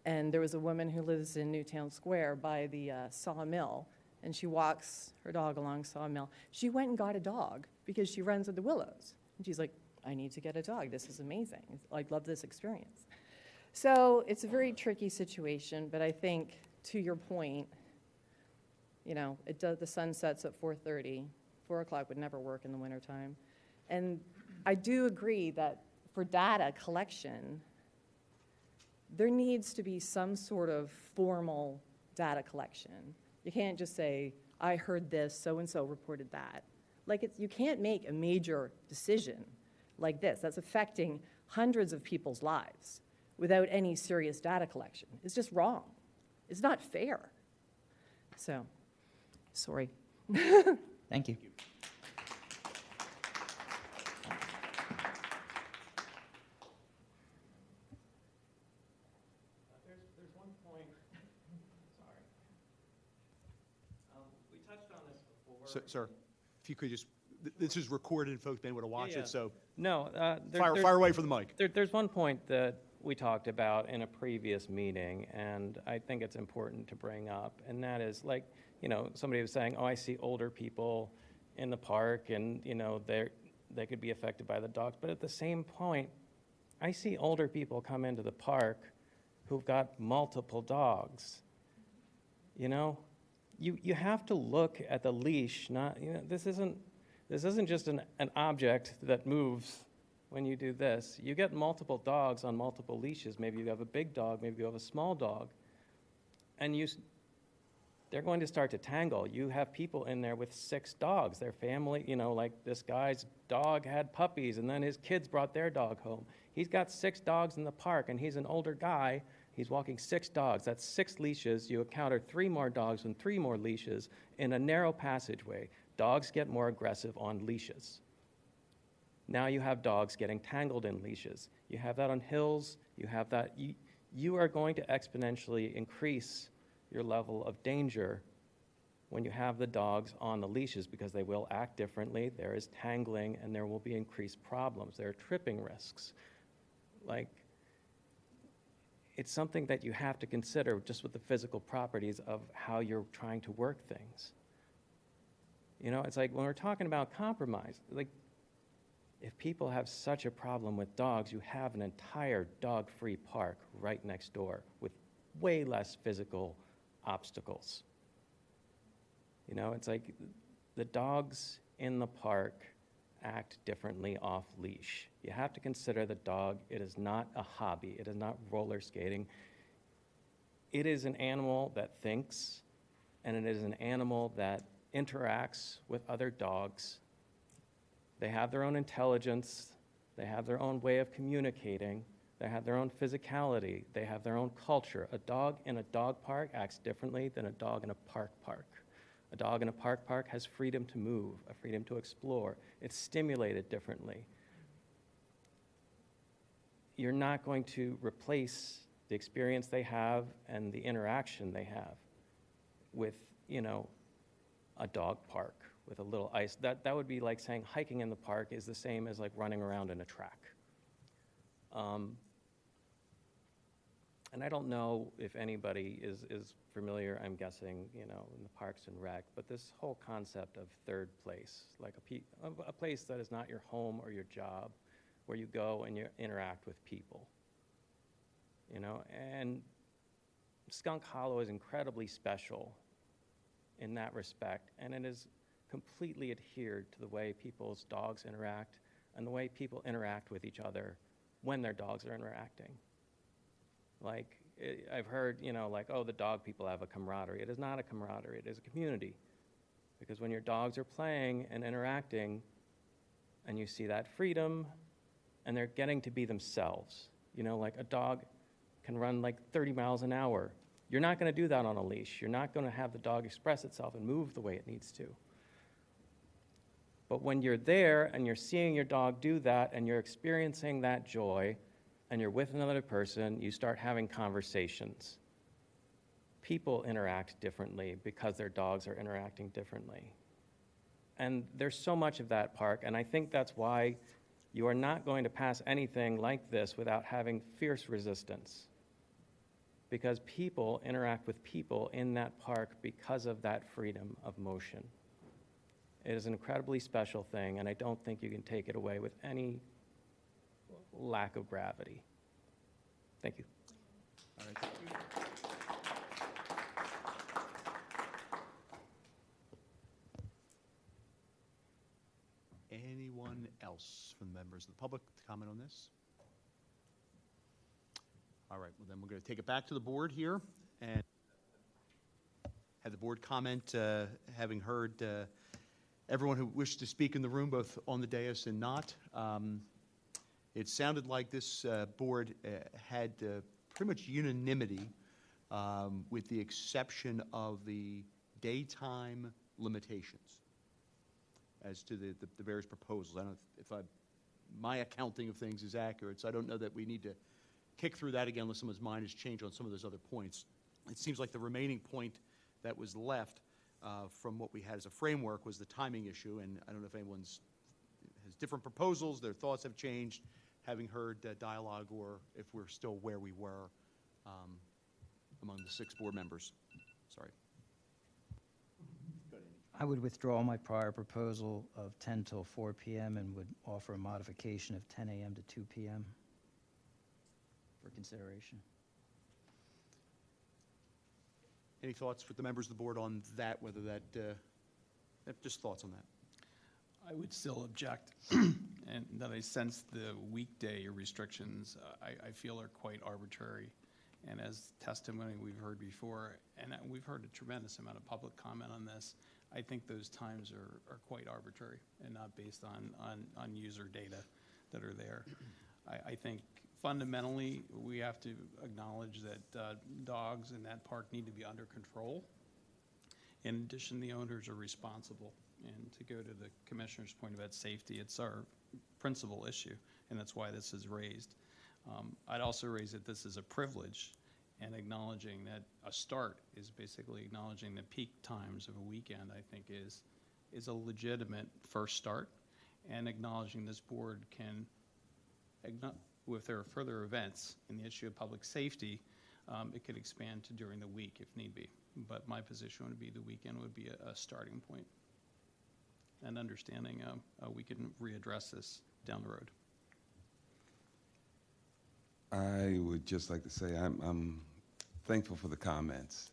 and there was a woman who lives in Newtown Square by the sawmill, and she walks her dog along Sawmill. She went and got a dog because she runs at the Willows. And she's like, I need to get a dog. This is amazing. I love this experience. So it's a very tricky situation, but I think, to your point, you know, the sun sets at 4:30. 4 o'clock would never work in the wintertime. And I do agree that for data collection, there needs to be some sort of formal data collection. You can't just say, I heard this, so-and-so reported that. Like, you can't make a major decision like this that's affecting hundreds of people's lives without any serious data collection. It's just wrong. It's not fair. So, sorry. Thank you. There's one point, sorry. We touched on this before. Sir, if you could just, this is recorded, folks may want to watch it, so No, fire away from the mic. There's one point that we talked about in a previous meeting, and I think it's important to bring up, and that is, like, you know, somebody was saying, oh, I see older people in the park, and, you know, they could be affected by the dogs. But at the same point, I see older people come into the park who've got multiple dogs. You know, you have to look at the leash, not, you know, this isn't just an object that moves when you do this. You get multiple dogs on multiple leashes. Maybe you have a big dog, maybe you have a small dog, and they're going to start to tangle. You have people in there with 6 dogs. Their family, you know, like this guy's dog had puppies, and then his kids brought their dog home. He's got 6 dogs in the park, and he's an older guy. He's walking 6 dogs. That's 6 leashes. You encounter 3 more dogs and 3 more leashes in a narrow passageway. Dogs get more aggressive on leashes. Now you have dogs getting tangled in leashes. You have that on hills. You have that. You are going to exponentially increase your level of danger when you have the dogs on the leashes, because they will act differently. There is tangling, and there will be increased problems. There are tripping risks. Like, it's something that you have to consider just with the physical properties of how you're trying to work things. You know, it's like when we're talking about compromise, like, If people have such a problem with dogs, you have an entire dog-free park right next door with way less physical obstacles. You know, it's like the dogs in the park act differently off leash. You have to consider the dog. It is not a hobby. It is not roller skating. It is an animal that thinks, and it is an animal that interacts with other dogs. They have their own intelligence. They have their own way of communicating. They have their own physicality. They have their own culture. A dog in a dog park acts differently than a dog in a park. A dog in a park has freedom to move, a freedom to explore. It's stimulated differently. You're not going to replace the experience they have and the interaction they have with, you know, a dog park with a little ice. That would be like saying hiking in the park is the same as like running around in a track. And I don't know if anybody is familiar, I'm guessing, you know, in the Parks and Rec, but this whole concept of third place, like a place that is not your home or your job, where you go and you interact with people, you know, and Skunk Hollow is incredibly special in that respect, and it is completely adhered to the way people's dogs interact and the way people interact with each other when their dogs are interacting. Like, I've heard, you know, like, oh, the dog people have a camaraderie. It is not a camaraderie, it is a community. Because when your dogs are playing and interacting, and you see that freedom, and they're getting to be themselves. You know, like a dog can run like 30 miles an hour. You're not going to do that on a leash. You're not going to have the dog express itself and move the way it needs to. But when you're there and you're seeing your dog do that and you're experiencing that joy and you're with another person, you start having conversations. People interact differently because their dogs are interacting differently. And there's so much of that park, and I think that's why you are not going to pass anything like this without having fierce resistance. Because people interact with people in that park because of that freedom of motion. It is an incredibly special thing, and I don't think you can take it away with any lack of gravity. Thank you. All right, thank you. Anyone else from the members of the public to comment on this? All right, well then we're going to take it back to the board here and have the board comment, having heard everyone who wished to speak in the room, both on the dais and not. It sounded like this board had pretty much unanimity with the exception of the daytime limitations as to the various proposals. I don't know if my accounting of things is accurate, so I don't know that we need to kick through that again unless someone's mind has changed on some of those other points. It seems like the remaining point that was left from what we had as a framework was the timing issue, and I don't know if anyone's has different proposals, their thoughts have changed, having heard dialogue, or if we're still where we were among the 6 board members. Sorry. I would withdraw my prior proposal of 10 till 4 p.m. and would offer a modification of 10 a.m. to 2 p.m. for consideration. Any thoughts for the members of the board on that, whether that, just thoughts on that? I would still object, and that I sense the weekday restrictions, I feel are quite arbitrary. And as testimony we've heard before, and we've heard a tremendous amount of public comment on this, I think those times are quite arbitrary and not based on user data that are there. I think fundamentally we have to acknowledge that dogs in that park need to be under control. In addition, the owners are responsible. And to go to the commissioner's point about safety, it's our principal issue, and that's why this is raised. I'd also raise that this is a privilege, and acknowledging that a start is basically acknowledging the peak times of a weekend, I think is a legitimate first start, and acknowledging this board can, if there are further events in the issue of public safety, it could expand to during the week if need be. But my position would be the weekend would be a starting point. And understanding we can readdress this down the road. I would just like to say I'm thankful for the comments.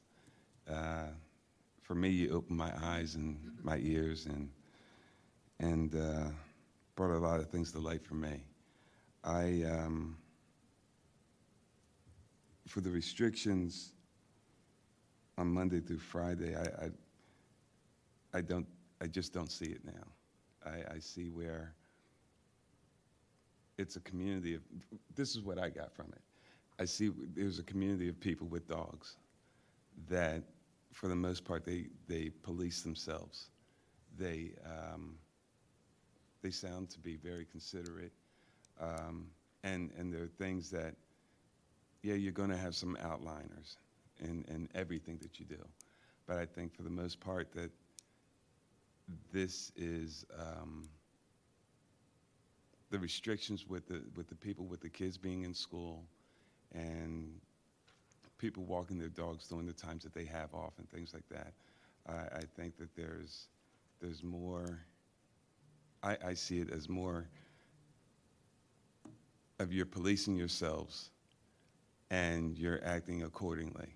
For me, you opened my eyes and my ears and brought a lot of things to light for me. For the restrictions on Monday through Friday, I just don't see it now. I see where it's a community of, this is what I got from it. I see there's a community of people with dogs that, for the most part, they police themselves. They sound to be very considerate, and there are things that, yeah, you're going to have some outliners in everything that you do, but I think for the most part that this is the restrictions with the people, with the kids being in school, and people walking their dogs during the times that they have off and things like that. I think that there's more. I see it as more of you're policing yourselves and you're acting accordingly.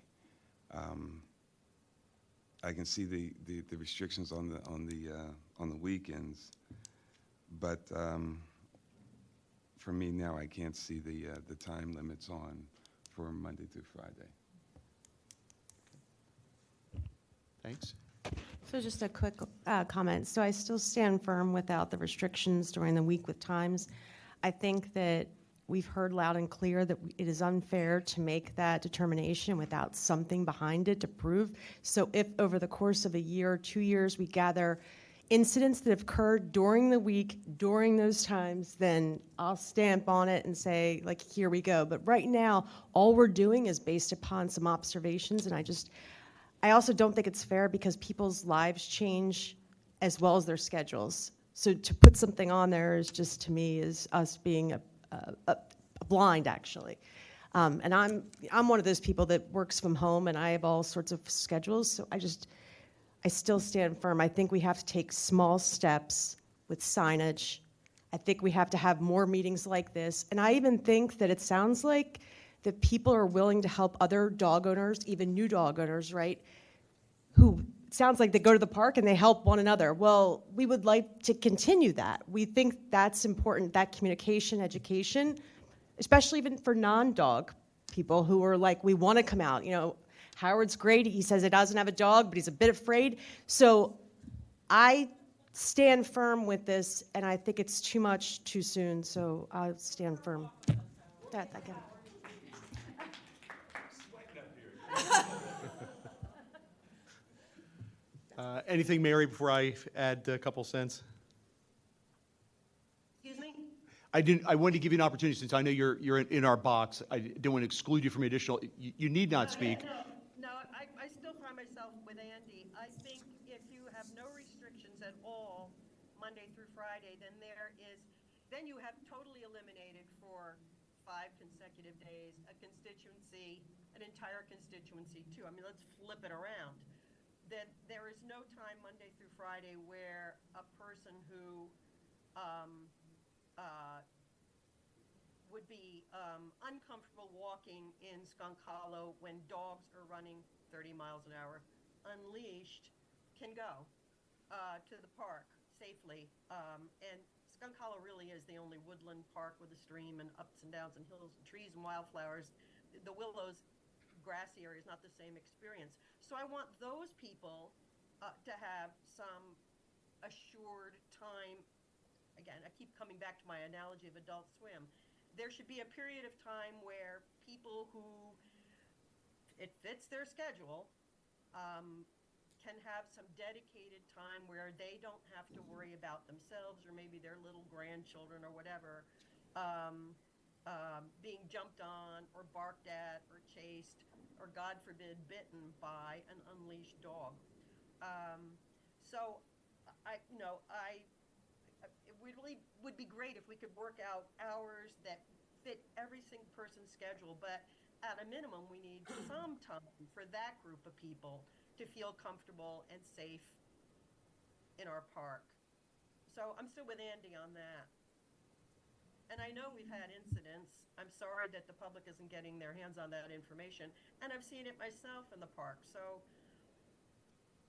I can see the restrictions on the weekends, but for me now, I can't see the time limits on for Monday through Friday. Thanks. So just a quick comment. So I still stand firm without the restrictions during the week with times. I think that we've heard loud and clear that it is unfair to make that determination without something behind it to prove. So if over the course of a year or 2 years we gather incidents that have occurred during the week, during those times, then I'll stamp on it and say, like, here we go. But right now, all we're doing is based upon some observations, and I also don't think it's fair because people's lives change as well as their schedules. So to put something on there is just, to me, is us being a blind, actually. And I'm one of those people that works from home, and I have all sorts of schedules. So I still stand firm. I think we have to take small steps with signage. I think we have to have more meetings like this. And I even think that it sounds like that people are willing to help other dog owners, even new dog owners, right? Who sounds like they go to the park and they help one another. Well, we would like to continue that. We think that's important, that communication, education, especially even for non-dog people who are like, we want to come out. You know, Howard's great. He says he doesn't have a dog, but he's a bit afraid. So I stand firm with this, and I think it's too much too soon, so I'll stand firm. Anything, Mary, before I add a couple cents? Excuse me? I wanted to give you an opportunity, since I know you're in our box. I didn't want to exclude you from additional. You need not speak. No, I still find myself with Andy. I think if you have no restrictions at all, Monday through Friday, then you have totally eliminated for 5 consecutive days a constituency, an entire constituency too. I mean, let's flip it around. That there is no time Monday through Friday where a person who would be uncomfortable walking in Skunk Hollow when dogs are running 30 miles an hour unleashed can go to the park safely. And Skunk Hollow really is the only woodland park with a stream and ups and downs and hills and trees and wildflowers. The Willows grassy area is not the same experience. So I want those people to have some assured time. Again, I keep coming back to my analogy of Adult Swim. There should be a period of time where people who it fits their schedule can have some dedicated time where they don't have to worry about themselves or maybe their little grandchildren or whatever being jumped on or barked at or chased or, God forbid, bitten by an unleashed dog. So it really would be great if we could work out hours that fit every single person's schedule, but at a minimum, we need some time for that group of people to feel comfortable and safe in our park. So I'm still with Andy on that. And I know we've had incidents. I'm sorry that the public isn't getting their hands on that information, and I've seen it myself in the park. So,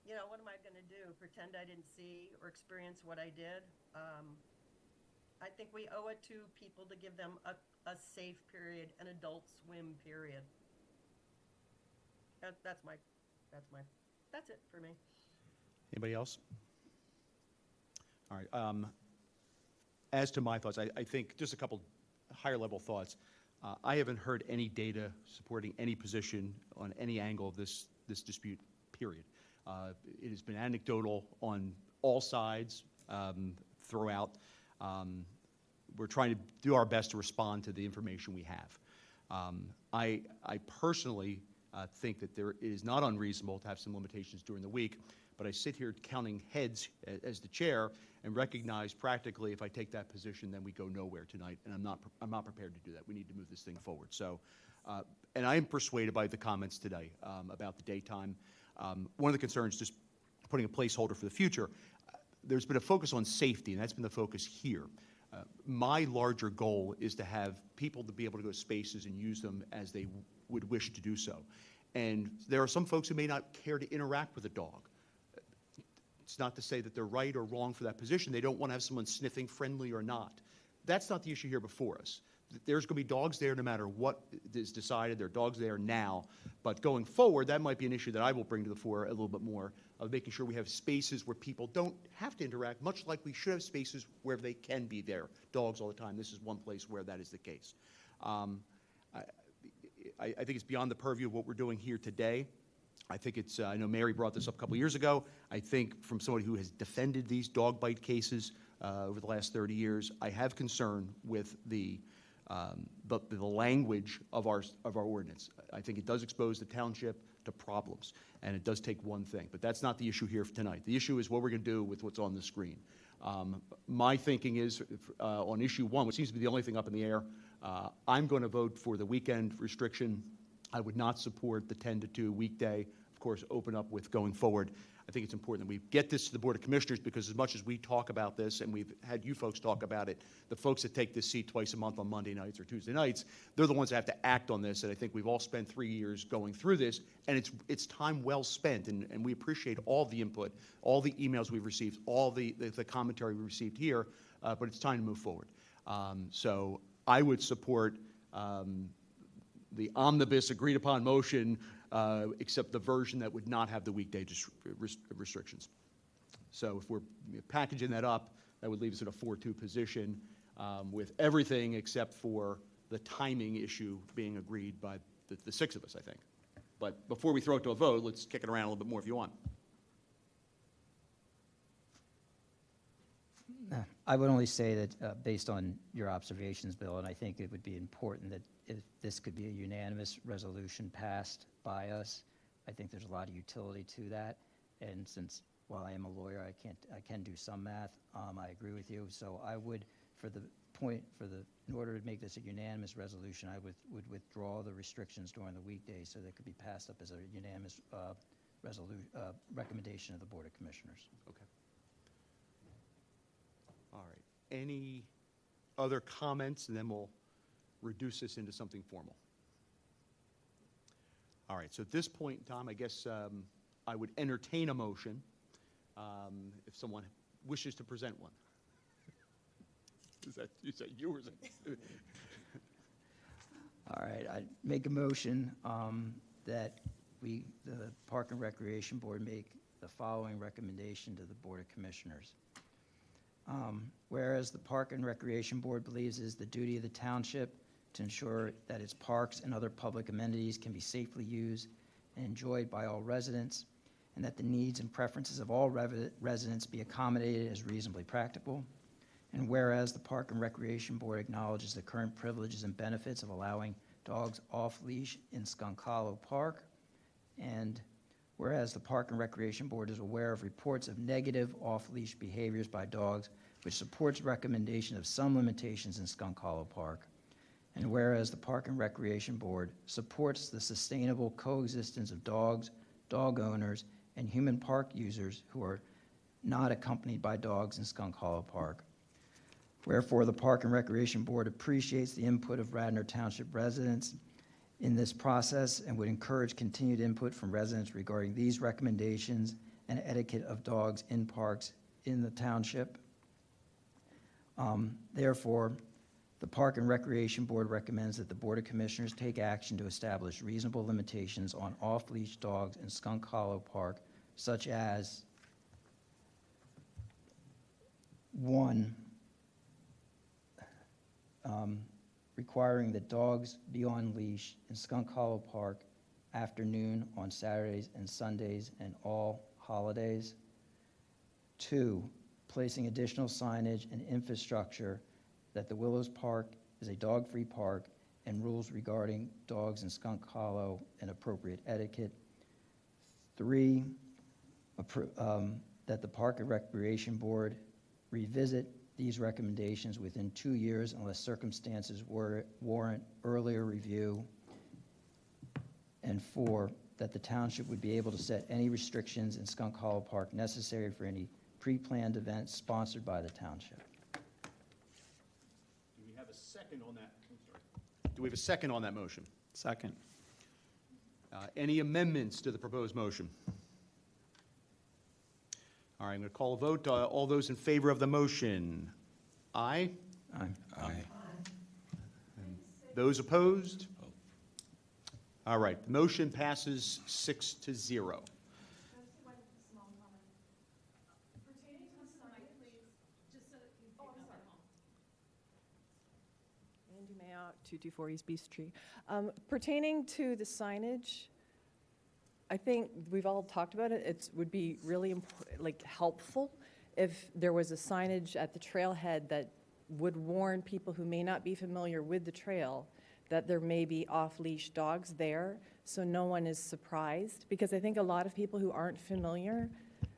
you know, what am I going to do? Pretend I didn't see or experience what I did? I think we owe it to people to give them a safe period, an adult swim period. That's it for me. Anybody else? All right. As to my thoughts, I think just a couple higher level thoughts. I haven't heard any data supporting any position on any angle of this dispute, period. It has been anecdotal on all sides throughout. We're trying to do our best to respond to the information we have. I personally think that it is not unreasonable to have some limitations during the week, but I sit here counting heads as the chair and recognize practically if I take that position, then we go nowhere tonight, and I'm not prepared to do that. We need to move this thing forward. So, and I am persuaded by the comments today about the daytime. One of the concerns, just putting a placeholder for the future, there's been a focus on safety, and that's been the focus here. My larger goal is to have people to be able to go to spaces and use them as they would wish to do so. And there are some folks who may not care to interact with a dog. It's not to say that they're right or wrong for that position. They don't want to have someone sniffing, friendly or not. That's not the issue here before us. There's going to be dogs there no matter what is decided. There are dogs there now. But going forward, that might be an issue that I will bring to the fore a little bit more, of making sure we have spaces where people don't have to interact, much like we should have spaces where they can be there, dogs all the time. This is one place where that is the case. I think it's beyond the purview of what we're doing here today. I think it's, I know Mary brought this up a couple years ago. I think from somebody who has defended these dog bite cases over the last 30 years, I have concern with the language of our ordinance. I think it does expose the township to problems, and it does take one thing. But that's not the issue here for tonight. The issue is what we're going to do with what's on the screen. My thinking is on issue one, which seems to be the only thing up in the air, I'm going to vote for the weekend restriction. I would not support the 10 to 2 weekday. Of course, open up with going forward. I think it's important that we get this to the Board of Commissioners, because as much as we talk about this, and we've had you folks talk about it, the folks that take this seat twice a month on Monday nights or Tuesday nights, they're the ones that have to act on this. And I think we've all spent 3 years going through this, and it's time well spent. And we appreciate all the input, all the emails we've received, all the commentary we received here, but it's time to move forward. So I would support the omnibus agreed upon motion, except the version that would not have the weekday restrictions. So if we're packaging that up, that would leave us in a 4-2 position with everything except for the timing issue being agreed by the 6 of us, I think. But before we throw it to a vote, let's kick it around a little bit more if you want. I would only say that based on your observations, Bill, and I think it would be important that if this could be a unanimous resolution passed by us, I think there's a lot of utility to that. And since, while I am a lawyer, I can do some math, I agree with you. So I would, in order to make this a unanimous resolution, I would withdraw the restrictions during the weekdays so they could be passed up as a unanimous recommendation of the Board of Commissioners. Okay. All right. Any other comments, and then we'll reduce this into something formal. All right. So at this point in time, I guess I would entertain a motion if someone wishes to present one. Is that you or is it? All right. I make a motion that the Park and Recreation Board make the following recommendation to the Board of Commissioners. Whereas the Park and Recreation Board believes it is the duty of the township to ensure that its parks and other public amenities can be safely used and enjoyed by all residents, and that the needs and preferences of all residents be accommodated as reasonably practical. And whereas the Park and Recreation Board acknowledges the current privileges and benefits of allowing dogs off-leash in Skunk Hollow Park, and whereas the Park and Recreation Board is aware of reports of negative off-leash behaviors by dogs, which supports recommendation of some limitations in Skunk Hollow Park. And whereas the Park and Recreation Board supports the sustainable coexistence of dogs, dog owners, and human park users who are not accompanied by dogs in Skunk Hollow Park. Wherefore, the Park and Recreation Board appreciates the input of Radnor Township residents in this process and would encourage continued input from residents regarding these recommendations and etiquette of dogs in parks in the township. Therefore, the Park and Recreation Board recommends that the Board of Commissioners take action to establish reasonable limitations on off-leash dogs in Skunk Hollow Park, such as 1, requiring that dogs be on leash in Skunk Hollow Park afternoon on Saturdays and Sundays and all holidays. 2, placing additional signage and infrastructure that the Willows Park is a dog-free park and rules regarding dogs in Skunk Hollow and appropriate etiquette. 3, that the Park and Recreation Board revisit these recommendations within 2 years unless circumstances warrant earlier review. And 4, that the township would be able to set any restrictions in Skunk Hollow Park necessary for any pre-planned events sponsored by the township. Do we have a second on that? Do we have a second on that motion? Second. Any amendments to the proposed motion? All right, I'm going to call a vote. All those in favor of the motion? Aye? Aye. Aye. Those opposed? All right, the motion passes 6-0. Andy Mayock, 224 East Beach Street. Pertaining to the signage, I think we've all talked about it. It would be really helpful if there was a signage at the trailhead that would warn people who may not be familiar with the trail that there may be off-leash dogs there, so no one is surprised. Because I think a lot of people who aren't familiar,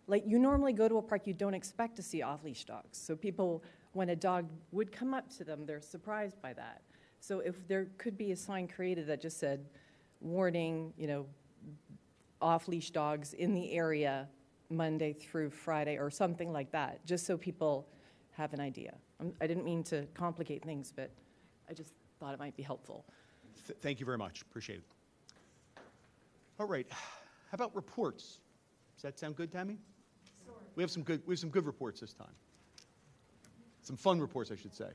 like you normally go to a park, you don't expect to see off-leash dogs. So people, when a dog would come up to them, they're surprised by that. So if there could be a sign created that just said, warning, off-leash dogs in the area Monday through Friday or something like that, just so people have an idea. I didn't mean to complicate things, but I just thought it might be helpful. Thank you very much. Appreciate it. All right. How about reports? Does that sound good, Tammy? Sure. We have some good reports this time. Some fun reports, I should say.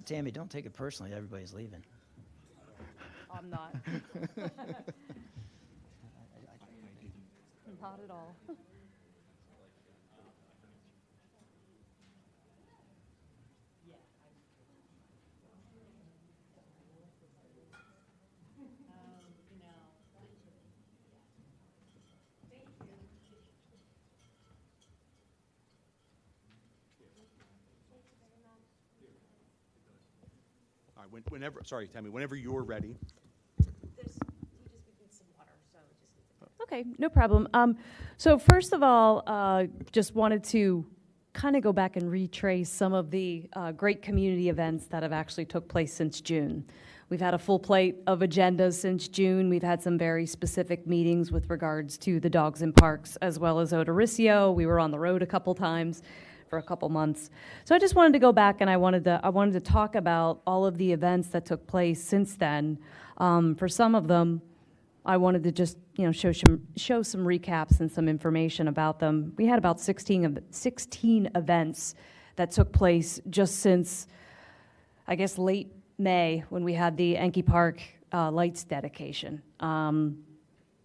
Tammy, don't take it personally. Everybody's leaving. I'm not. Not at all. All right, sorry, Tammy, whenever you're ready. Okay, no problem. So first of all, just wanted to kind of go back and retrace some of the great community events that have actually took place since June. We've had a full plate of agendas since June. We've had some very specific meetings with regards to the dogs in parks as well as Odoricio. We were on the road a couple times for a couple months. So I just wanted to go back and I wanted to talk about all of the events that took place since then. For some of them, I wanted to just show some recaps and some information about them. We had about 16 events that took place just since, I guess, late May when we had the Enki Park lights dedication.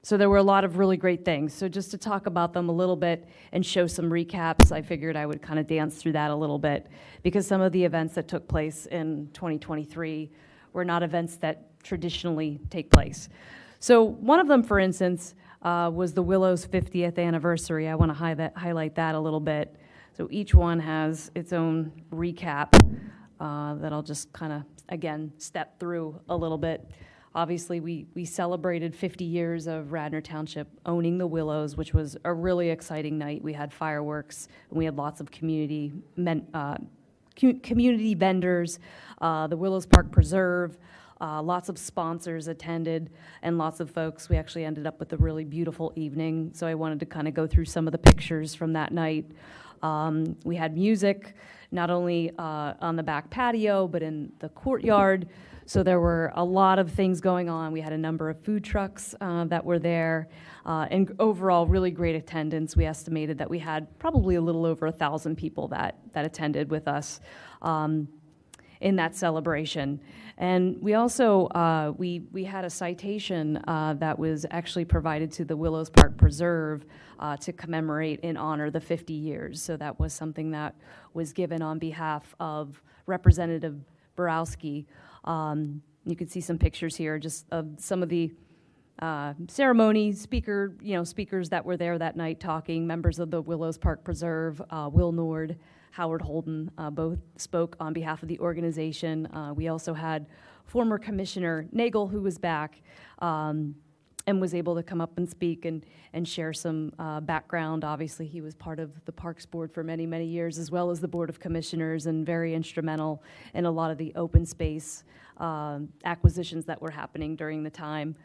So there were a lot of really great things. So just to talk about them a little bit and show some recaps, I figured I would kind of dance through that a little bit because some of the events that took place in 2023 were not events that traditionally take place. So one of them, for instance, was the Willows 50th anniversary. I want to highlight that a little bit. So each one has its own recap that I'll just kind of, again, step through a little bit. Obviously, we celebrated 50 years of Radnor Township owning the Willows, which was a really exciting night. We had fireworks, and we had lots of community community vendors, the Willows Park Preserve, lots of sponsors attended, and lots of folks. We actually ended up with a really beautiful evening, so I wanted to kind of go through some of the pictures from that night. We had music, not only on the back patio, but in the courtyard. So there were a lot of things going on. We had a number of food trucks that were there, and overall, really great attendance. We estimated that we had probably a little over 1,000 people that attended with us in that celebration. And we also, we had a citation that was actually provided to the Willows Park Preserve to commemorate and honor the 50 years. So that was something that was given on behalf of Representative Borowski. You can see some pictures here just of some of the ceremony speakers that were there that night talking, members of the Willows Park Preserve, Will Nord, Howard Holden, both spoke on behalf of the organization. We also had former Commissioner Nagel, who was back, and was able to come up and speak and share some background. Obviously, he was part of the Parks Board for many, many years, as well as the Board of Commissioners, and very instrumental in a lot of the open space acquisitions that were happening during the time.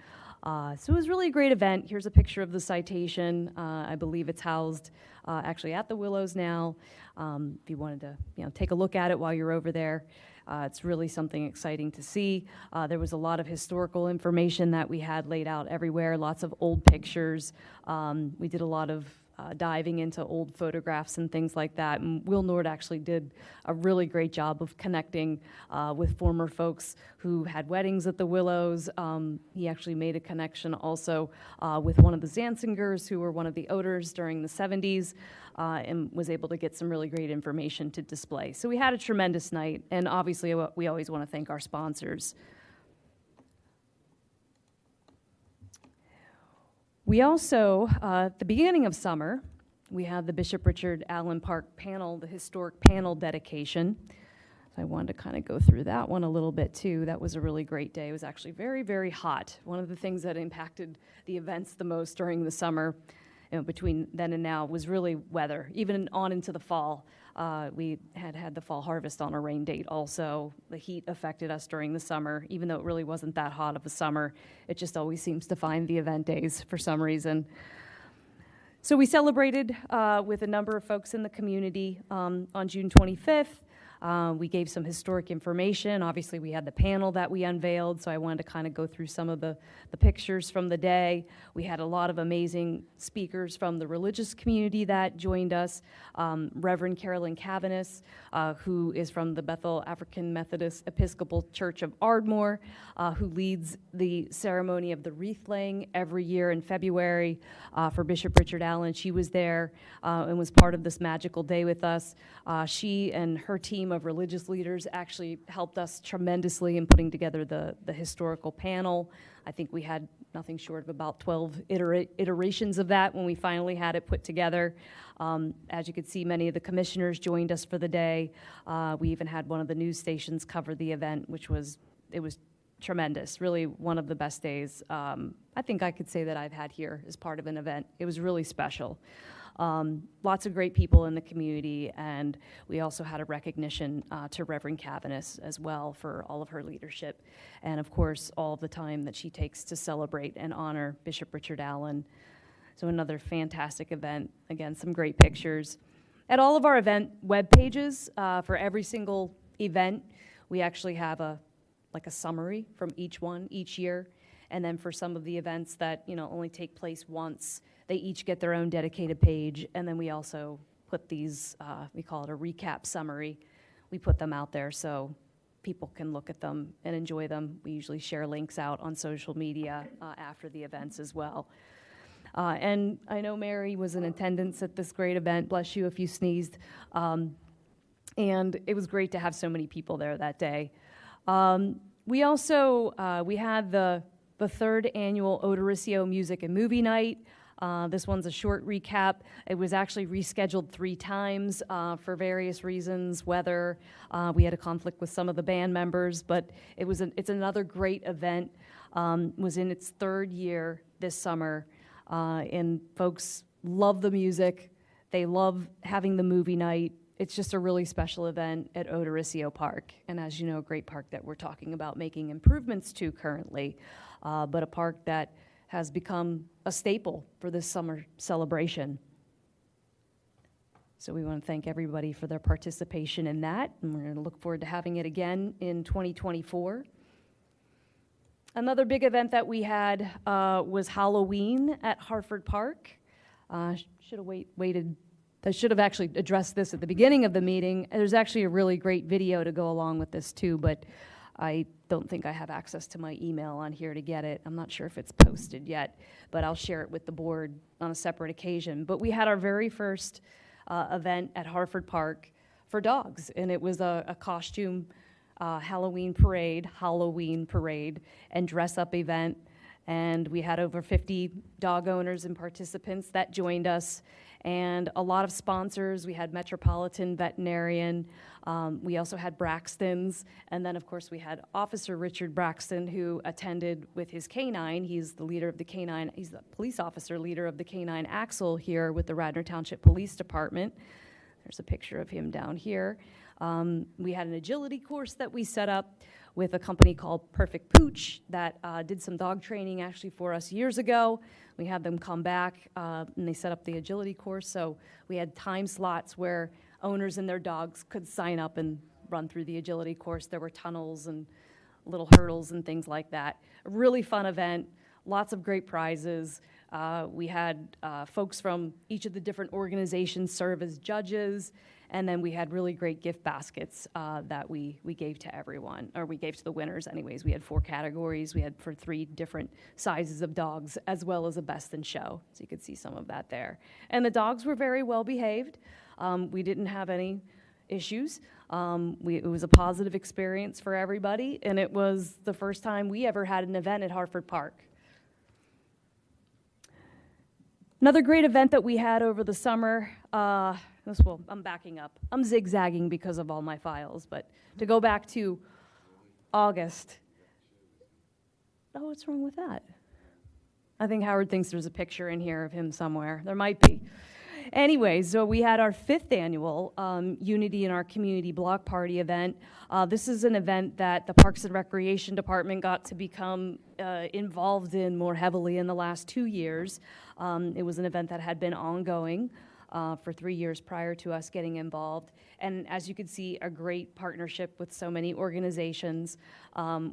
So it was really a great event. Here's a picture of the citation. I believe it's housed actually at the Willows now. If you wanted to take a look at it while you're over there. It's really something exciting to see. There was a lot of historical information that we had laid out everywhere, lots of old pictures. We did a lot of diving into old photographs and things like that. And Will Nord actually did a really great job of connecting with former folks who had weddings at the Willows. He actually made a connection also with one of the Zansingers, who were one of the owners during the 70s, and was able to get some really great information to display. So we had a tremendous night, and obviously we always want to thank our sponsors. We also, at the beginning of summer, we had the Bishop Richard Allen Park panel, the historic panel dedication. So I wanted to kind of go through that one a little bit too. That was a really great day. It was actually very, very hot. One of the things that impacted the events the most during the summer, between then and now, was really weather. Even on into the fall, we had the fall harvest on a rain date also. The heat affected us during the summer, even though it really wasn't that hot of a summer. It just always seems to find the event days for some reason. So we celebrated with a number of folks in the community on June 25th. We gave some historic information. Obviously, we had the panel that we unveiled, so I wanted to kind of go through some of the pictures from the day. We had a lot of amazing speakers from the religious community that joined us. Reverend Carolyn Cavanis, who is from the Bethel African Methodist Episcopal Church of Ardmore, who leads the ceremony of the wreath laying every year in February for Bishop Richard Allen. She was there and was part of this magical day with us. She and her team of religious leaders actually helped us tremendously in putting together the historical panel. I think we had nothing short of about 12 iterations of that when we finally had it put together. As you could see, many of the commissioners joined us for the day. We even had one of the news stations cover the event, which was tremendous, really one of the best days I think I could say that I've had here as part of an event. It was really special. Lots of great people in the community, and we also had a recognition to Reverend Cavanis as well for all of her leadership, and of course all of the time that she takes to celebrate and honor Bishop Richard Allen. So another fantastic event. Again, some great pictures. At all of our event web pages for every single event, we actually have a summary from each one each year. And then for some of the events that only take place once, they each get their own dedicated page. And then we also put these, we call it a recap summary. We put them out there so people can look at them and enjoy them. We usually share links out on social media after the events as well. And I know Mary was in attendance at this great event. Bless you if you sneezed. And it was great to have so many people there that day. We also, we had the third annual Odoriccio Music and Movie Night. This one's a short recap. It was actually rescheduled 3 times for various reasons, weather. We had a conflict with some of the band members, but it's another great event. Was in its 3rd year this summer, and folks love the music. They love having the movie night. it's just a really special event at Odorosio Park. And as you know, a great park that we're talking about making improvements to currently, but a park that has become a staple for this summer celebration. So we want to thank everybody for their participation in that, and we're going to look forward to having it again in 2024. Another big event that we had was Halloween at Hartford Park. Should have waited. I should have actually addressed this at the beginning of the meeting. There's actually a really great video to go along with this too, but I don't think I have access to my email on here to get it. I'm not sure if it's posted yet, but I'll share it with the board on a separate occasion. But we had our very first event at Hartford Park for dogs, and it was a costume Halloween parade, and dress-up event. And we had over 50 dog owners and participants that joined us, and a lot of sponsors. We had Metropolitan Veterinarian. We also had Braxton's, and then, of course, we had Officer Richard Braxton, who attended with his canine. He's the leader of the canine. He's the police officer leader of the canine Axle here with the Radnor Township Police Department. There's a picture of him down here. We had an agility course that we set up with a company called Perfect Pooch that did some dog training actually for us years ago. We had them come back and they set up the agility course. So we had time slots where owners and their dogs could sign up and run through the agility course. There were tunnels and little hurdles and things like that. A really fun event, lots of great prizes. We had folks from each of the different organizations serve as judges, and then we had really great gift baskets that we gave to everyone, or we gave to the winners anyways. We had 4 categories. We had for 3 different sizes of dogs, as well as a best in show. So you could see some of that there. And the dogs were very well behaved. We didn't have any issues. It was a positive experience for everybody, and it was the first time we ever had an event at Hartford Park. Another great event that we had over the summer, I'm backing up. I'm zigzagging because of all my files, but to go back to August. Oh, what's wrong with that? I think Howard thinks there's a picture in here of him somewhere. There might be. Anyway, so we had our 5th annual Unity in Our Community Block Party event. This is an event that the Parks and Recreation Department got to become involved in more heavily in the last 2 years. It was an event that had been ongoing for 3 years prior to us getting involved. And as you can see, a great partnership with so many organizations.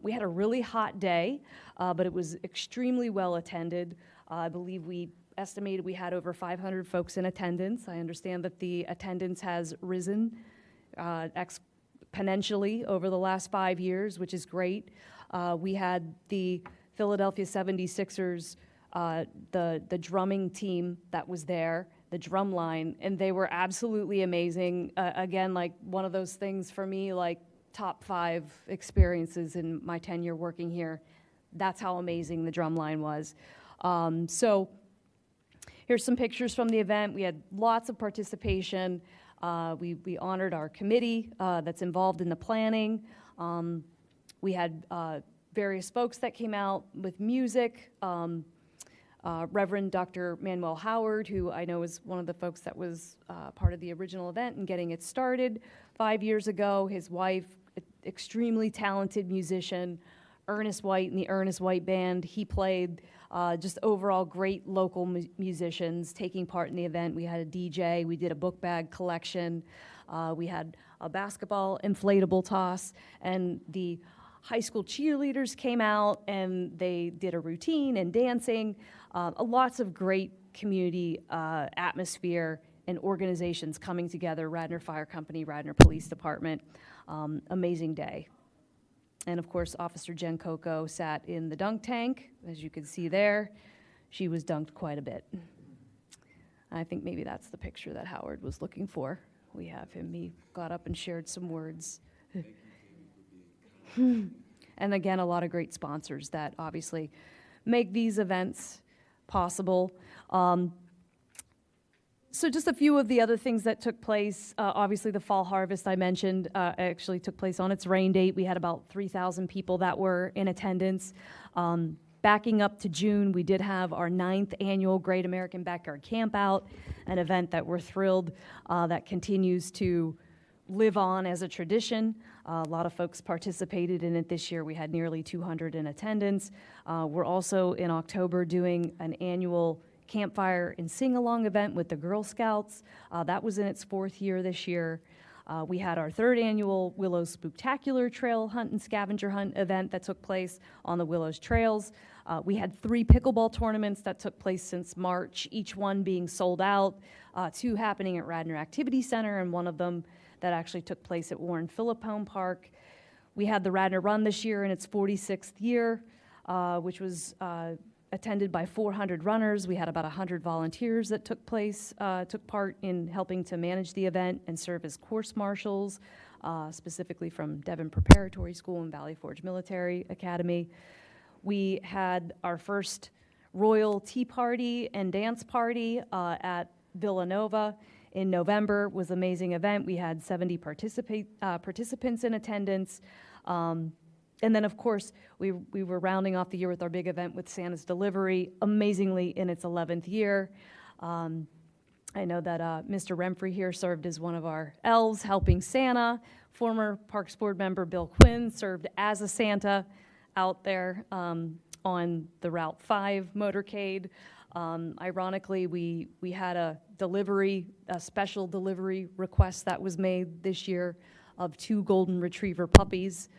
We had a really hot day, but it was extremely well attended. I believe we estimated we had over 500 folks in attendance. I understand that the attendance has risen exponentially over the last 5 years, which is great. We had the Philadelphia 76ers, the drumming team that was there, the drum line, and they were absolutely amazing. Again, like one of those things for me, like top 5 experiences in my tenure working here. That's how amazing the drum line was. So here's some pictures from the event. We had lots of participation. We honored our committee that's involved in the planning. We had various folks that came out with music. Reverend Dr. Manuel Howard, who I know is one of the folks that was part of the original event and getting it started 5 years ago. His wife, extremely talented musician, Ernest White and the Ernest White Band. He played. Just overall great local musicians taking part in the event. We had a DJ, we did a book bag collection, we had a basketball inflatable toss, and the high school cheerleaders came out and they did a routine and dancing. Lots of great community atmosphere and organizations coming together, Radnor Fire Company, Radnor Police Department. Amazing day. And of course, Officer Jen Coco sat in the dunk tank, as you can see there. She was dunked quite a bit. I think maybe that's the picture that Howard was looking for. We have him, he got up and shared some words. And again, a lot of great sponsors that obviously make these events possible. So just a few of the other things that took place. Obviously, the fall harvest I mentioned actually took place on its rain date. We had about 3,000 people that were in attendance. Backing up to June, we did have our 9th annual Great American Backyard Campout, an event that we're thrilled that continues to live on as a tradition. A lot of folks participated in it this year. We had nearly 200 in attendance. We're also in October doing an annual campfire and sing-along event with the Girl Scouts. That was in its 4th year this year. We had our 3rd annual Willows Spooktacular Trail Hunt and Scavenger Hunt event that took place on the Willows Trails. We had 3 pickleball tournaments that took place since March, each one being sold out, 2 happening at Radnor Activity Center, and one of them that actually took place at Warren Philippone Park. We had the Radnor Run this year in its 46th year, which was attended by 400 runners. We had about 100 volunteers that took part in helping to manage the event and serve as course marshals, specifically from Devon Preparatory School and Valley Forge Military Academy. We had our first Royal Tea Party and Dance Party at Villanova in November. It was an amazing event. We had 70 participants in attendance. And then, of course, we were rounding off the year with our big event with Santa's Delivery, amazingly in its 11th year. I know that Mr. Remfrey here served as one of our elves helping Santa. Former Parks Board member Bill Quinn served as a Santa out there on the Route 5 motorcade. Ironically, we had a special delivery request that was made this year of 2 golden retriever puppies.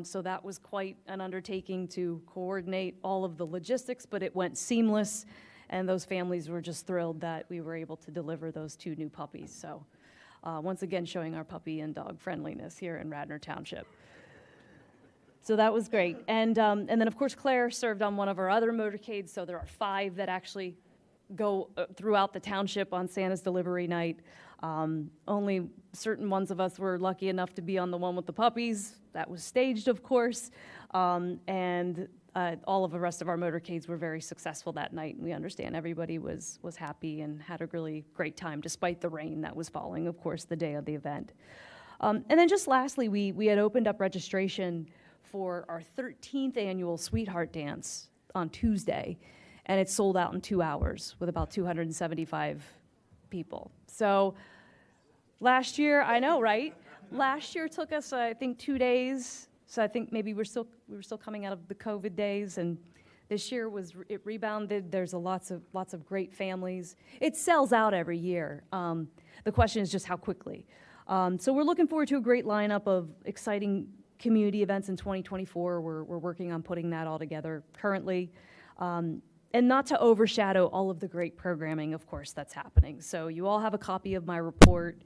So that was quite an undertaking to coordinate all of the logistics, but it went seamless, and those families were just thrilled that we were able to deliver those 2 new puppies. So once again, showing our puppy and dog friendliness here in Radnor Township. So that was great. And then, of course, Claire served on one of our other motorcades, so there are 5 that actually go throughout the township on Santa's Delivery Night. Only certain ones of us were lucky enough to be on the one with the puppies. That was staged, of course. And all of the rest of our motorcades were very successful that night. And we understand everybody was happy and had a really great time, despite the rain that was falling, of course, the day of the event. And then just lastly, we had opened up registration for our 13th annual Sweetheart Dance on Tuesday, and it sold out in 2 hours with about 275 people. So last year, I know, right? Last year took us, I think, 2 days. So I think maybe we were still coming out of the COVID days, and this year it rebounded. There's lots of great families. It sells out every year. The question is just how quickly. So we're looking forward to a great lineup of exciting community events in 2024. We're working on putting that all together currently. And not to overshadow all of the great programming, of course, that's happening. So you all have a copy of my report.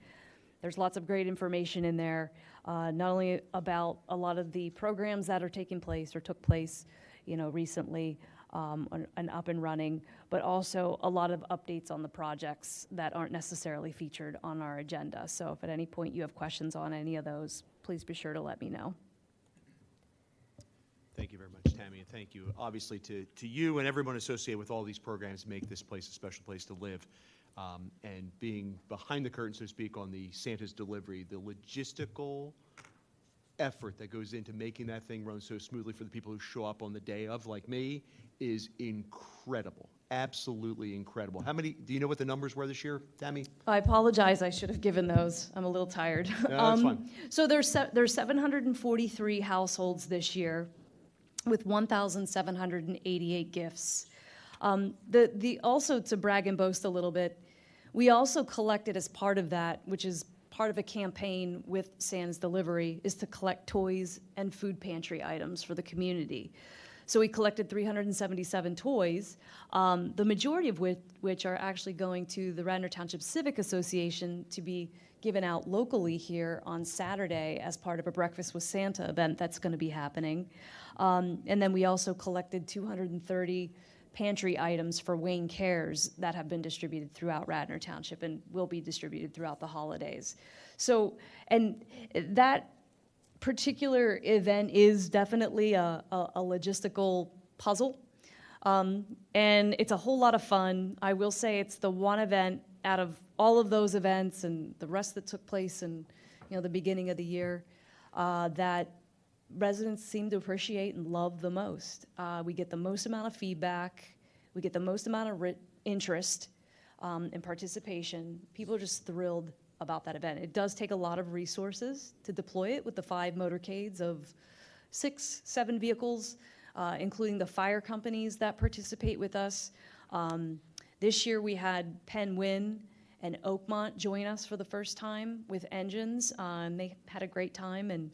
There's lots of great information in there, not only about a lot of the programs that are taking place or took place, recently and up and running, but also a lot of updates on the projects that aren't necessarily featured on our agenda. So if at any point you have questions on any of those, please be sure to let me know. Thank you very much, Tammy, and thank you, obviously, to you and everyone associated with all these programs make this place a special place to live. And being behind the curtain, so to speak, on the Santa's Delivery, the logistical effort that goes into making that thing run so smoothly for the people who show up on the day of, like me, is incredible. Absolutely incredible. Do you know what the numbers were this year, Tammy? I apologize, I should have given those. I'm a little tired. No, that's fine. So there's 743 households this year with 1,788 gifts. Also, to brag and boast a little bit, we also collected as part of that, which is part of a campaign with Santa's Delivery, is to collect toys and food pantry items for the community. So we collected 377 toys, the majority of which are actually going to the Radnor Township Civic Association to be given out locally here on Saturday as part of a Breakfast with Santa event that's going to be happening. And then we also collected 230 pantry items for Wayne Cares that have been distributed throughout Radnor Township and will be distributed throughout the holidays. So, and that particular event is definitely a logistical puzzle, and it's a whole lot of fun. I will say it's the one event out of all of those events and the rest that took place in the beginning of the year that residents seem to appreciate and love the most. We get the most amount of feedback. We get the most amount of interest and participation. People are just thrilled about that event. It does take a lot of resources to deploy it with the 5 motorcades of 6, 7 vehicles, including the fire companies that participate with us. This year we had Penn Wynn and Oakmont join us for the first time with engines, and they had a great time and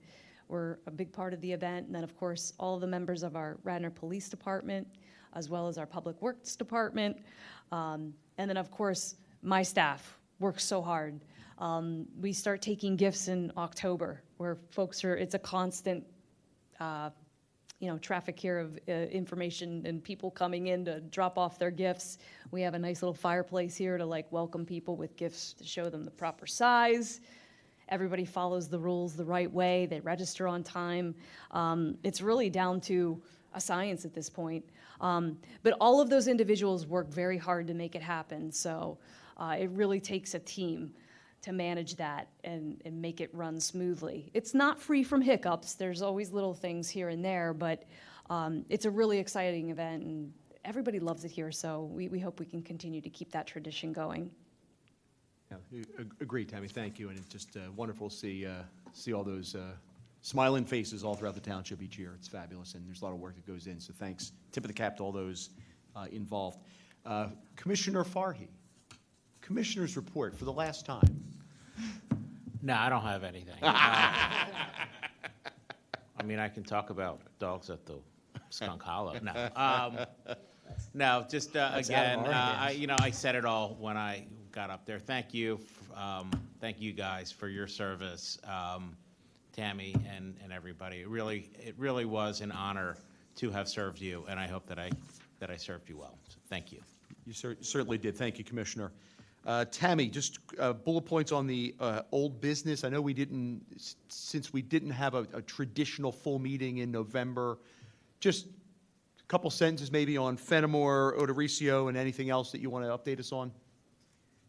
were a big part of the event. And then, of course, all of the members of our Radnor Police Department, as well as our Public Works Department. And then, of course, my staff works so hard. We start taking gifts in October, where folks are, it's a constant, traffic here of information and people coming in to drop off their gifts. We have a nice little fireplace here to welcome people with gifts to show them the proper size. Everybody follows the rules the right way. They register on time. It's really down to a science at this point. But all of those individuals work very hard to make it happen. So it really takes a team to manage that and make it run smoothly. It's not free from hiccups. There's always little things here and there, but it's a really exciting event, and everybody loves it here, so we hope we can continue to keep that tradition going. Yeah, agreed, Tammy. Thank you, and it's just wonderful to see all those smiling faces all throughout the township each year. It's fabulous, and there's a lot of work that goes in, so thanks. Tip of the cap to all those involved. Commissioner Farhi, Commissioner's report for the last time. No, I don't have anything. I mean, I can talk about dogs at the Skunk Hollow. No, no, just again, I said it all when I got up there. Thank you guys for your service, Tammy and everybody. It really was an honor to have served you, and I hope that I served you well. So thank you. You certainly did. Thank you, Commissioner. Tammy, just bullet points on the old business. I know since we didn't have a traditional full meeting in November, just a couple sentences maybe on Fenimore, Odoricio, and anything else that you want to update us on?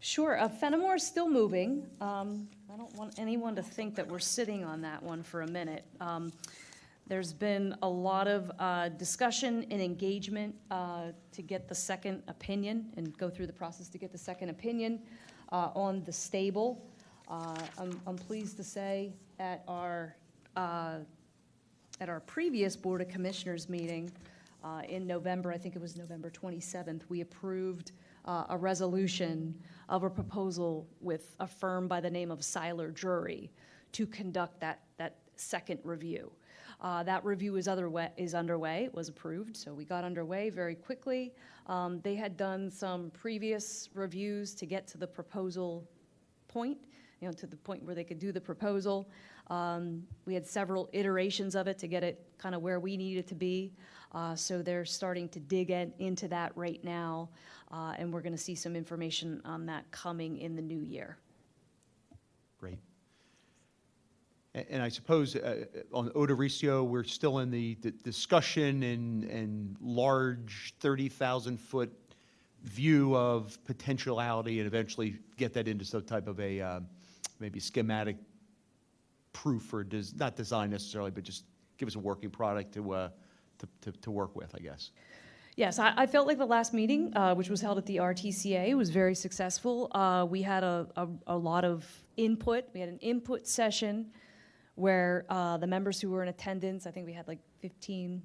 Sure. Fenimore is still moving. I don't want anyone to think that we're sitting on that one for a minute. There's been a lot of discussion and engagement to get the second opinion and go through the process to get the second opinion on the stable. I'm pleased to say at our previous Board of Commissioners meeting in November, I think it was November 27th, we approved a resolution of a proposal with a firm by the name of Seiler Drury to conduct that second review. That review is underway. It was approved, so we got underway very quickly. They had done some previous reviews to get to the proposal point, to the point where they could do the proposal. We had several iterations of it to get it kind of where we needed it to be. So they're starting to dig into that right now, and we're going to see some information on that coming in the new year. Great. And I suppose on Odoricio, we're still in the discussion and large 30,000-foot view of potentiality, and eventually get that into some type of a maybe schematic proof, or not design necessarily, but just give us a working product to work with, I guess. Yes, I felt like the last meeting, which was held at the RTCA, was very successful. We had a lot of input. We had an input session where the members who were in attendance, I think we had like 15,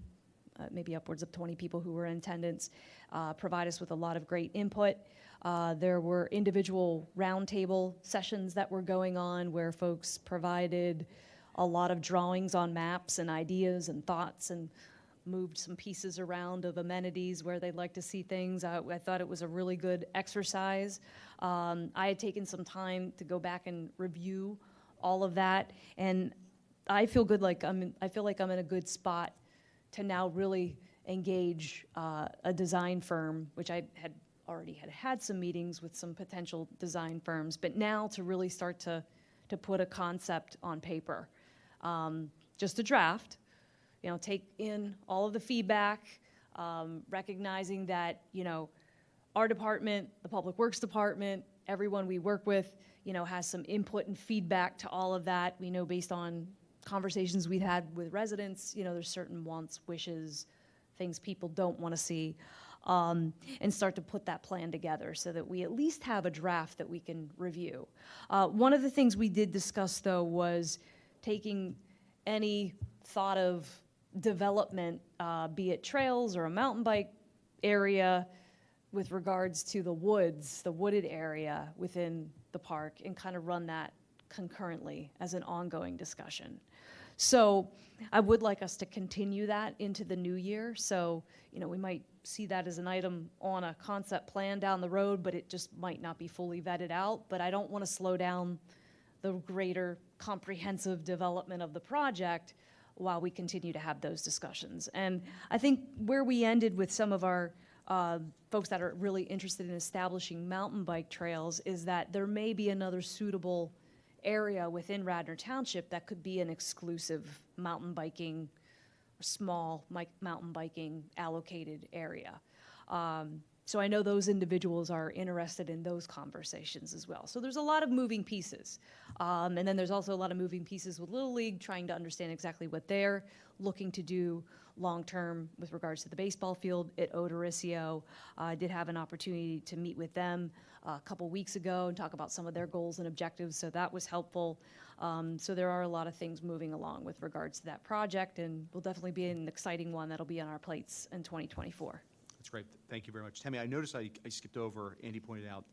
maybe upwards of 20 people who were in attendance, provide us with a lot of great input. There were individual roundtable sessions that were going on where folks provided a lot of drawings on maps and ideas and thoughts, and moved some pieces around of amenities where they'd like to see things. I thought it was a really good exercise. I had taken some time to go back and review all of that, and I feel good. I feel like I'm in a good spot to now really engage a design firm, which I had already had some meetings with some potential design firms, but now to really start to put a concept on paper, just a draft. Take in all of the feedback, recognizing that, our department, the Public Works Department, everyone we work with, has some input and feedback to all of that. We know based on conversations we've had with residents, you know, there's certain wants, wishes, things people don't want to see, and start to put that plan together so that we at least have a draft that we can review. One of the things we did discuss, though, was taking any thought of development, be it trails or a mountain bike area, with regards to the woods, the wooded area within the park, and kind of run that concurrently as an ongoing discussion. So I would like us to continue that into the new year. So, you know, we might see that as an item on a concept plan down the road, but it just might not be fully vetted out. But I don't want to slow down the greater comprehensive development of the project while we continue to have those discussions. And I think where we ended with some of our folks that are really interested in establishing mountain bike trails is that there may be another suitable area within Radnor Township that could be an exclusive mountain biking, small mountain biking allocated area. So I know those individuals are interested in those conversations as well. So there's a lot of moving pieces. And then there's also a lot of moving pieces with Little League, trying to understand exactly what they're looking to do long-term with regards to the baseball field at Odoriccio. I did have an opportunity to meet with them a couple weeks ago and talk about some of their goals and objectives, so that was helpful. So there are a lot of things moving along with regards to that project, and will definitely be an exciting one that'll be on our plates in 2024. That's great. Thank you very much. Tammy, I noticed I skipped over, Andy pointed out,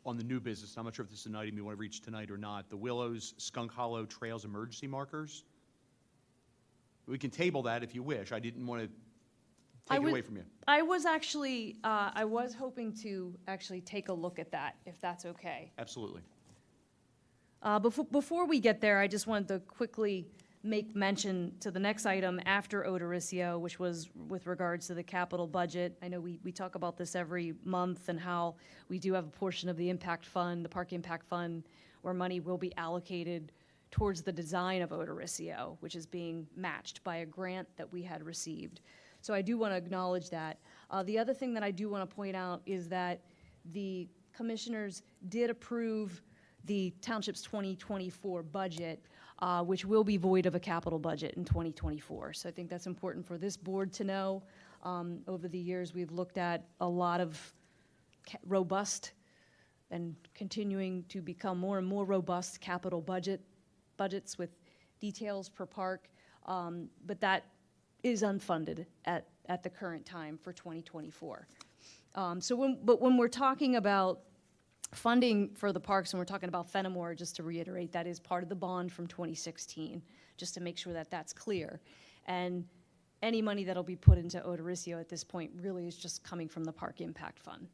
on the new business, I'm not sure if this is an item you want to reach tonight or not, the Willows Skunk Hollow Trails emergency markers. We can table that if you wish. I didn't want to take it away from you. I was actually, I was hoping to actually take a look at that, if that's okay. Absolutely. Before we get there, I just wanted to quickly make mention to the next item after Odoriccio, which was with regards to the capital budget. I know we talk about this every month and how we do have a portion of the impact fund, the park impact fund, where money will be allocated towards the design of Odoriccio, which is being matched by a grant that we had received. So I do want to acknowledge that. The other thing that I do want to point out is that the commissioners did approve the township's 2024 budget, which will be void of a capital budget in 2024. So I think that's important for this board to know. Over the years, we've looked at a lot of robust and continuing to become more and more robust capital budgets with details per park, but that is unfunded at the current time for 2024. So when we're talking about funding for the parks, and we're talking about Fenimore, just to reiterate, that is part of the bond from 2016, just to make sure that that's clear. And any money that'll be put into Odoriccio at this point really is just coming from the Park Impact Fund.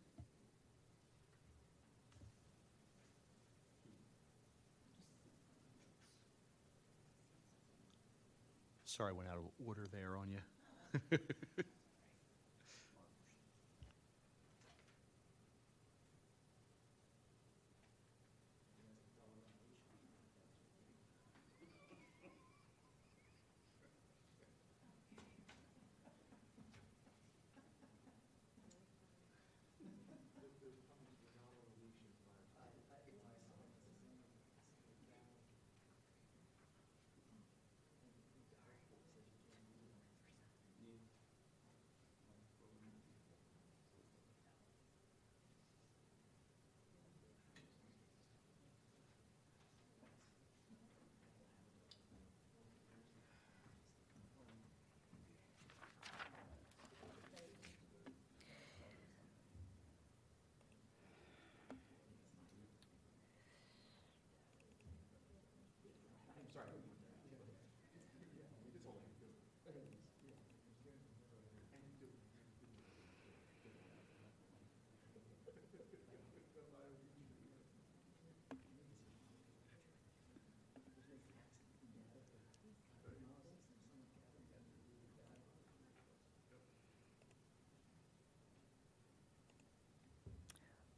Sorry, I went out of order there on you.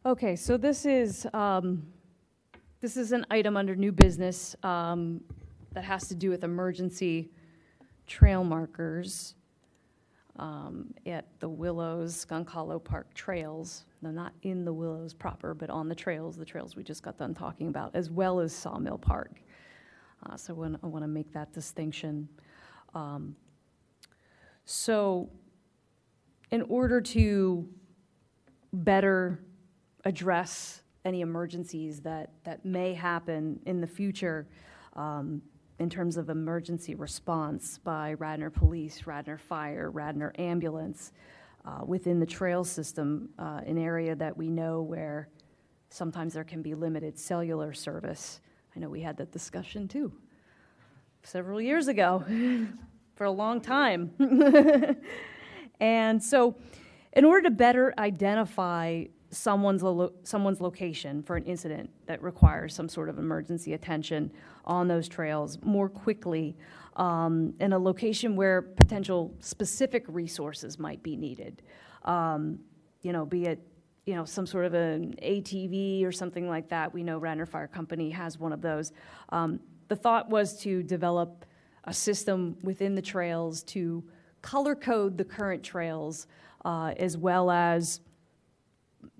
Okay, so this is an item under new business that has to do with emergency trail markers at the Willows Skunk Hollow Park trails. No, not in the Willows proper, but on the trails we just got done talking about, as well as Sawmill Park. So I want to make that distinction. So in order to better address any emergencies that may happen in the future, in terms of emergency response by Radnor Police, Radnor Fire, Radnor Ambulance, within the trail system, an area that we know where sometimes there can be limited cellular service. I know we had that discussion too, several years ago, for a long time. And so in order to better identify someone's location for an incident that requires some sort of emergency attention on those trails more quickly, in a location where potential specific resources might be needed, be it some sort of an ATV or something like that. We know Radnor Fire Company has one of those. The thought was to develop a system within the trails to color code the current trails, as well as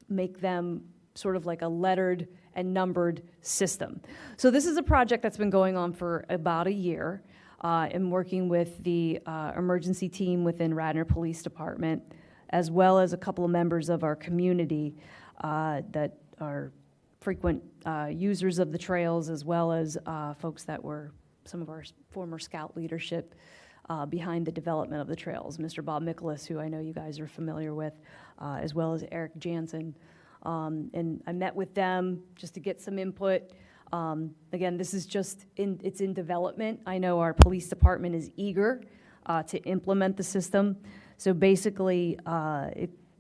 make them sort of like a lettered and numbered system. So this is a project that's been going on for about a year, and working with the emergency team within Radnor Police Department, as well as a couple of members of our community that are frequent users of the trails, as well as folks that were some of our former Scout leadership behind the development of the trails. Mr. Bob Nicholas, who I know you guys are familiar with, as well as Eric Jansen. And I met with them just to get some input. Again, this is just it's in development. I know our police department is eager to implement the system. So basically,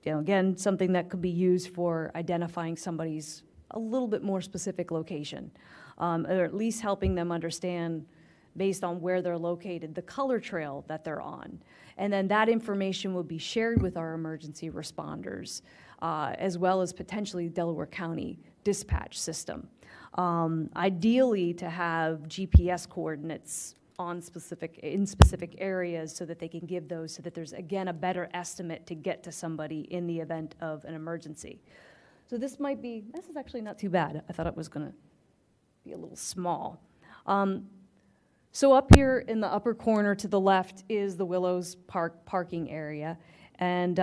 again, something that could be used for identifying somebody's a little bit more specific location, or at least helping them understand, based on where they're located, the color trail that they're on. And then that information will be shared with our emergency responders, as well as potentially Delaware County dispatch system. Ideally, to have GPS coordinates in specific areas so that they can give those, so that there's, again, a better estimate to get to somebody in the event of an emergency. So this is actually not too bad. I thought it was gonna be a little small. So up here in the upper corner to the left is the Willows Park parking area. And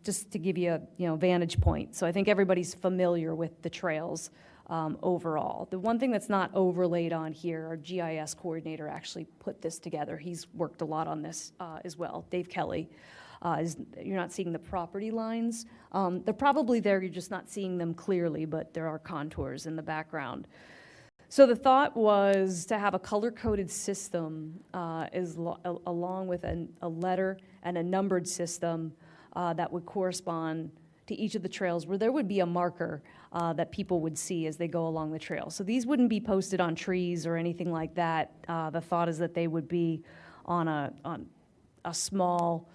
just to give you a vantage point, so I think everybody's familiar with the trails overall. The one thing that's not overlaid on here, our GIS coordinator actually put this together. He's worked a lot on this as well. Dave Kelly. You're not seeing the property lines. They're probably there, you're just not seeing them clearly, but there are contours in the background. So the thought was to have a color-coded system along with a letter and a numbered system that would correspond to each of the trails, where there would be a marker that people would see as they go along the trail. So these wouldn't be posted on trees or anything like that. The thought is that they would be on a small,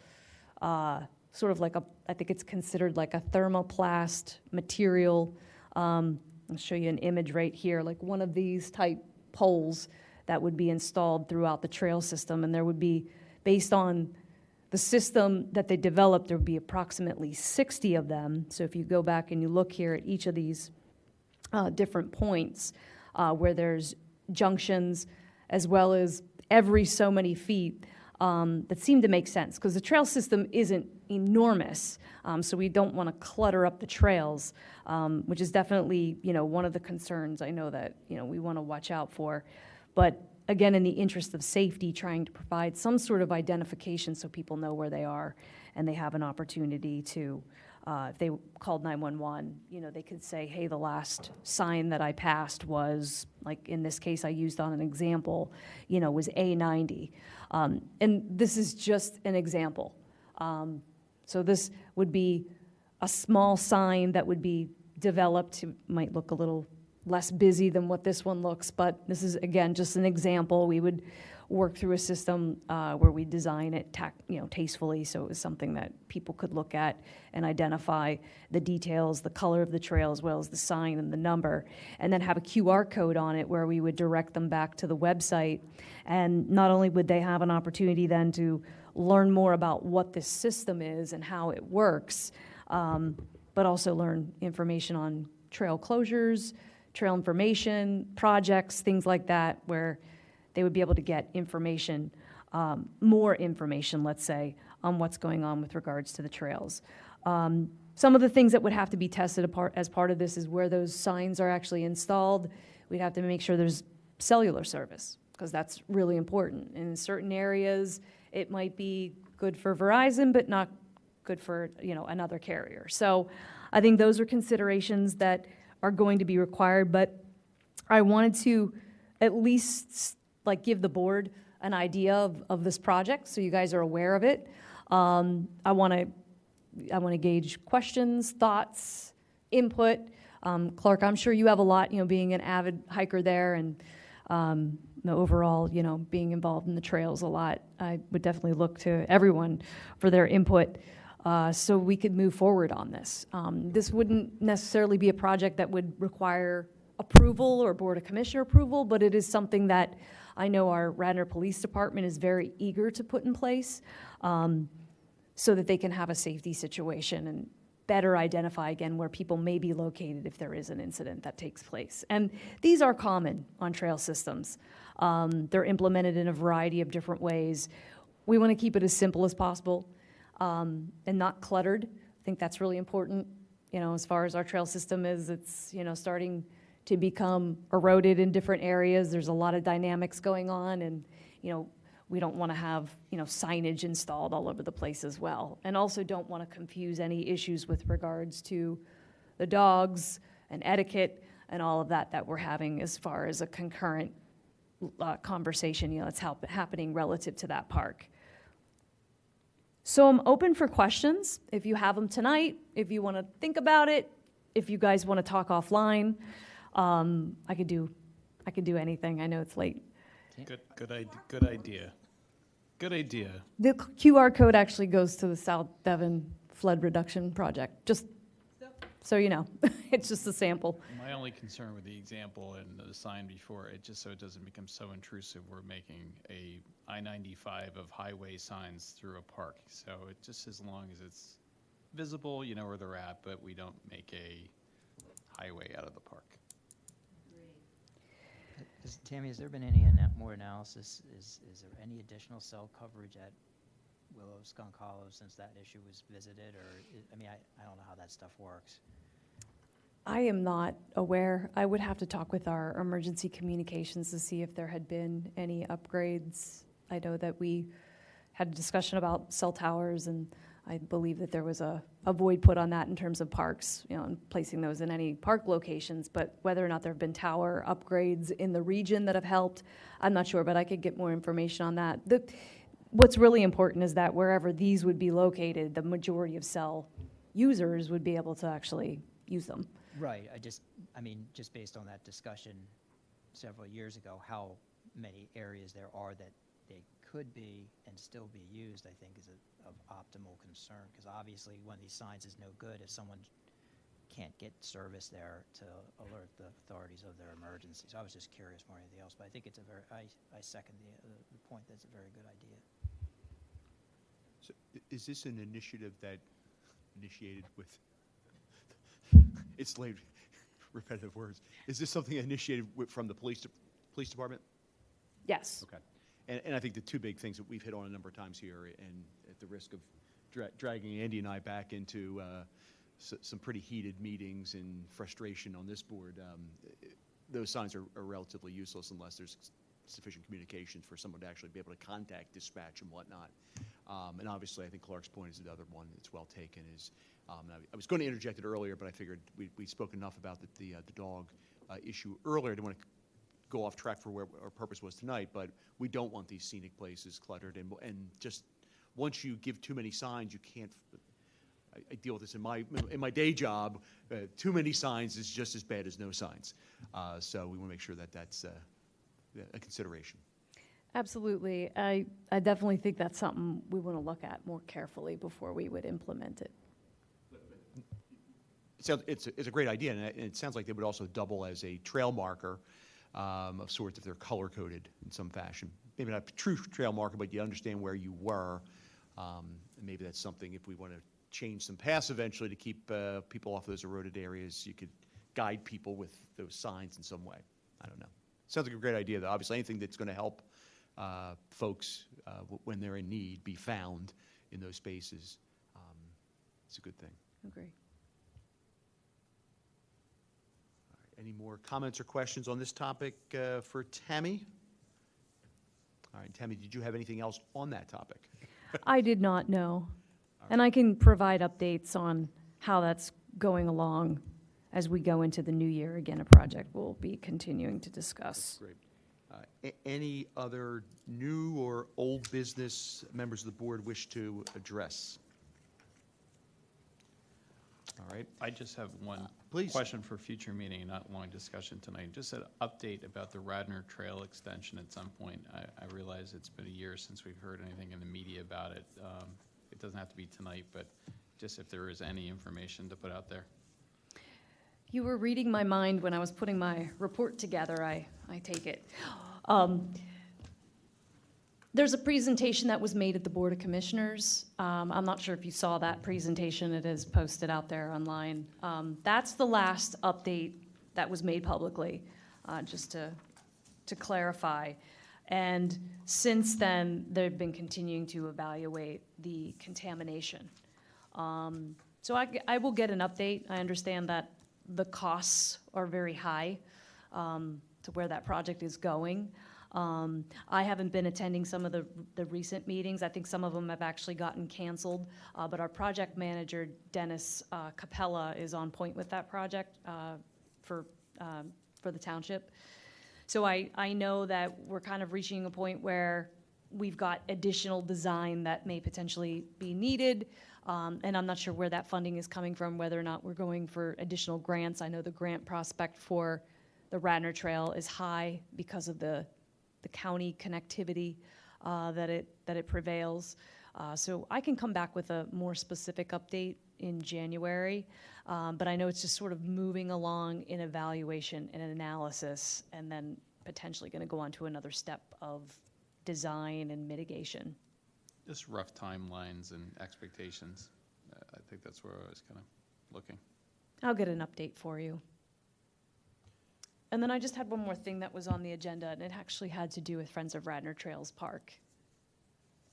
sort of like I think it's considered like a thermoplast material. I'll show you an image right here, like one of these type poles that would be installed throughout the trail system. And there would be, based on the system that they developed, there would be approximately 60 of them. So if you go back and you look here at each of these different points where there's junctions, as well as every so many feet, that seem to make sense, because the trail system isn't enormous, so we don't want to clutter up the trails, which is definitely, one of the concerns I know that, we want to watch out for. But again, in the interest of safety, trying to provide some sort of identification so people know where they are and they have an opportunity to, if they called 911, they could say, hey, the last sign that I passed was, like in this case I used on an example, was A90. And this is just an example. So this would be a small sign that would be developed. It might look a little less busy than what this one looks, but this is, again, just an example. We would work through a system where we design it tastefully, so it was something that people could look at and identify the details, the color of the trail, as well as the sign and the number, and then have a QR code on it where we would direct them back to the website. And not only would they have an opportunity then to learn more about what this system is and how it works, but also learn information on trail closures, trail information, projects, things like that, where they would be able to get information, more information, let's say, on what's going on with regards to the trails. Some of the things that would have to be tested apart as part of this is where those signs are actually installed. We'd have to make sure there's cellular service, because that's really important. In certain areas, it might be good for Verizon, but not good for, another carrier. So I think those are considerations that are going to be required, but I wanted to at least give the board an idea of this project so you guys are aware of it. I want to gauge questions, thoughts, input. Clark, I'm sure you have a lot, being an avid hiker there and overall, being involved in the trails a lot. I would definitely look to everyone for their input so we could move forward on this. This wouldn't necessarily be a project that would require approval or Board of Commissioner approval, but it is something that I know our Radnor Police Department is very eager to put in place so that they can have a safety situation and better identify, again, where people may be located if there is an incident that takes place. And these are common on trail systems. They're implemented in a variety of different ways. We want to keep it as simple as possible and not cluttered. I think that's really important. As far as our trail system is, it's, starting to become eroded in different areas. There's a lot of dynamics going on, and, we don't want to have, signage installed all over the place as well. And also don't want to confuse any issues with regards to the dogs and etiquette and all of that we're having as far as a concurrent conversation, that's happening relative to that park. So I'm open for questions. If you have them tonight, if you want to think about it, if you guys want to talk offline, I could do anything. I know it's late. Good idea. Good idea. The QR code actually goes to the South Devon Flood Reduction Project, just so you know. It's just a sample. My only concern with the example and the sign before, it just so it doesn't become so intrusive, we're making a I-95 of highway signs through a park. So it just, as long as it's visible, you know where they're at, but we don't make a highway out of the park. Tammy, has there been any more analysis? Is there any additional cell coverage at Willow Skunk Hollow since that issue was visited? Or, I don't know how that stuff works. I am not aware. I would have to talk with our emergency communications to see if there had been any upgrades. I know that we had a discussion about cell towers, and I believe that there was a void put on that in terms of parks, and placing those in any park locations. But whether or not there have been tower upgrades in the region that have helped, I'm not sure, but I could get more information on that. What's really important is that wherever these would be located, the majority of cell users would be able to actually use them. Right. just based on that discussion several years ago, how many areas there are that they could be and still be used, I think is of optimal concern, because obviously one of these signs is no good if someone can't get service there to alert the authorities of their emergency. So I was just curious more than anything else, but I think it's I second the point. That's a very good idea. So is this an initiative that initiated with, it's late, repetitive words. Is this something initiated from the police department? Yes. Okay. And I think the two big things that we've hit on a number of times here, and at the risk of dragging Andy and I back into some pretty heated meetings and frustration on this board, those signs are relatively useless unless there's sufficient communication for someone to actually be able to contact dispatch and whatnot. And obviously, I think Clark's point is the other one that's well taken is, I was going to interject it earlier, but I figured we spoke enough about the dog issue earlier. I didn't want to go off track for where our purpose was tonight, but we don't want these scenic places cluttered, and just once you give too many signs, you can't. I deal with this in my day job. Too many signs is just as bad as no signs. So we want to make sure that that's a consideration. Absolutely. I definitely think that's something we want to look at more carefully before we would implement it. So it's a great idea, and it sounds like they would also double as a trail marker of sorts if they're color-coded in some fashion. Maybe not a true trail marker, but you understand where you were. And maybe that's something, if we want to change some paths eventually to keep people off those eroded areas, you could guide people with those signs in some way. I don't know. Sounds like a great idea, though. Obviously, anything that's going to help folks when they're in need be found in those spaces, it's a good thing. Agree. All right, any more comments or questions on this topic for Tammy? All right, Tammy, did you have anything else on that topic? I did not know. And I can provide updates on how that's going along as we go into the new year. Again, a project we'll be continuing to discuss. Great. Any other new or old business members of the board wish to address? All right. I just have one please. question for future meeting, not long discussion tonight. Just an update about the Radnor Trail extension at some point. I realize it's been a year since we've heard anything in the media about it. It doesn't have to be tonight, but just if there is any information to put out there. You were reading my mind when I was putting my report together, I take it. There's a presentation that was made at the Board of Commissioners. I'm not sure if you saw that presentation. It is posted out there online. That's the last update that was made publicly, just to clarify. And since then, they've been continuing to evaluate the contamination. So I will get an update. I understand that the costs are very high to where that project is going. I haven't been attending some of the recent meetings. I think some of them have actually gotten canceled. But our project manager, Dennis Capella, is on point with that project for the township. So I know that we're kind of reaching a point where we've got additional design that may potentially be needed. And I'm not sure where that funding is coming from, whether or not we're going for additional grants. I know the grant prospect for the Radnor Trail is high because of the county connectivity that it prevails. So I can come back with a more specific update in January, but I know it's just sort of moving along in evaluation and analysis, and then potentially going to go on to another step of design and mitigation. Just rough timelines and expectations. I think that's where I was kind of looking. I'll get an update for you. And then I just had one more thing that was on the agenda, and it actually had to do with Friends of Radnor Trails Park.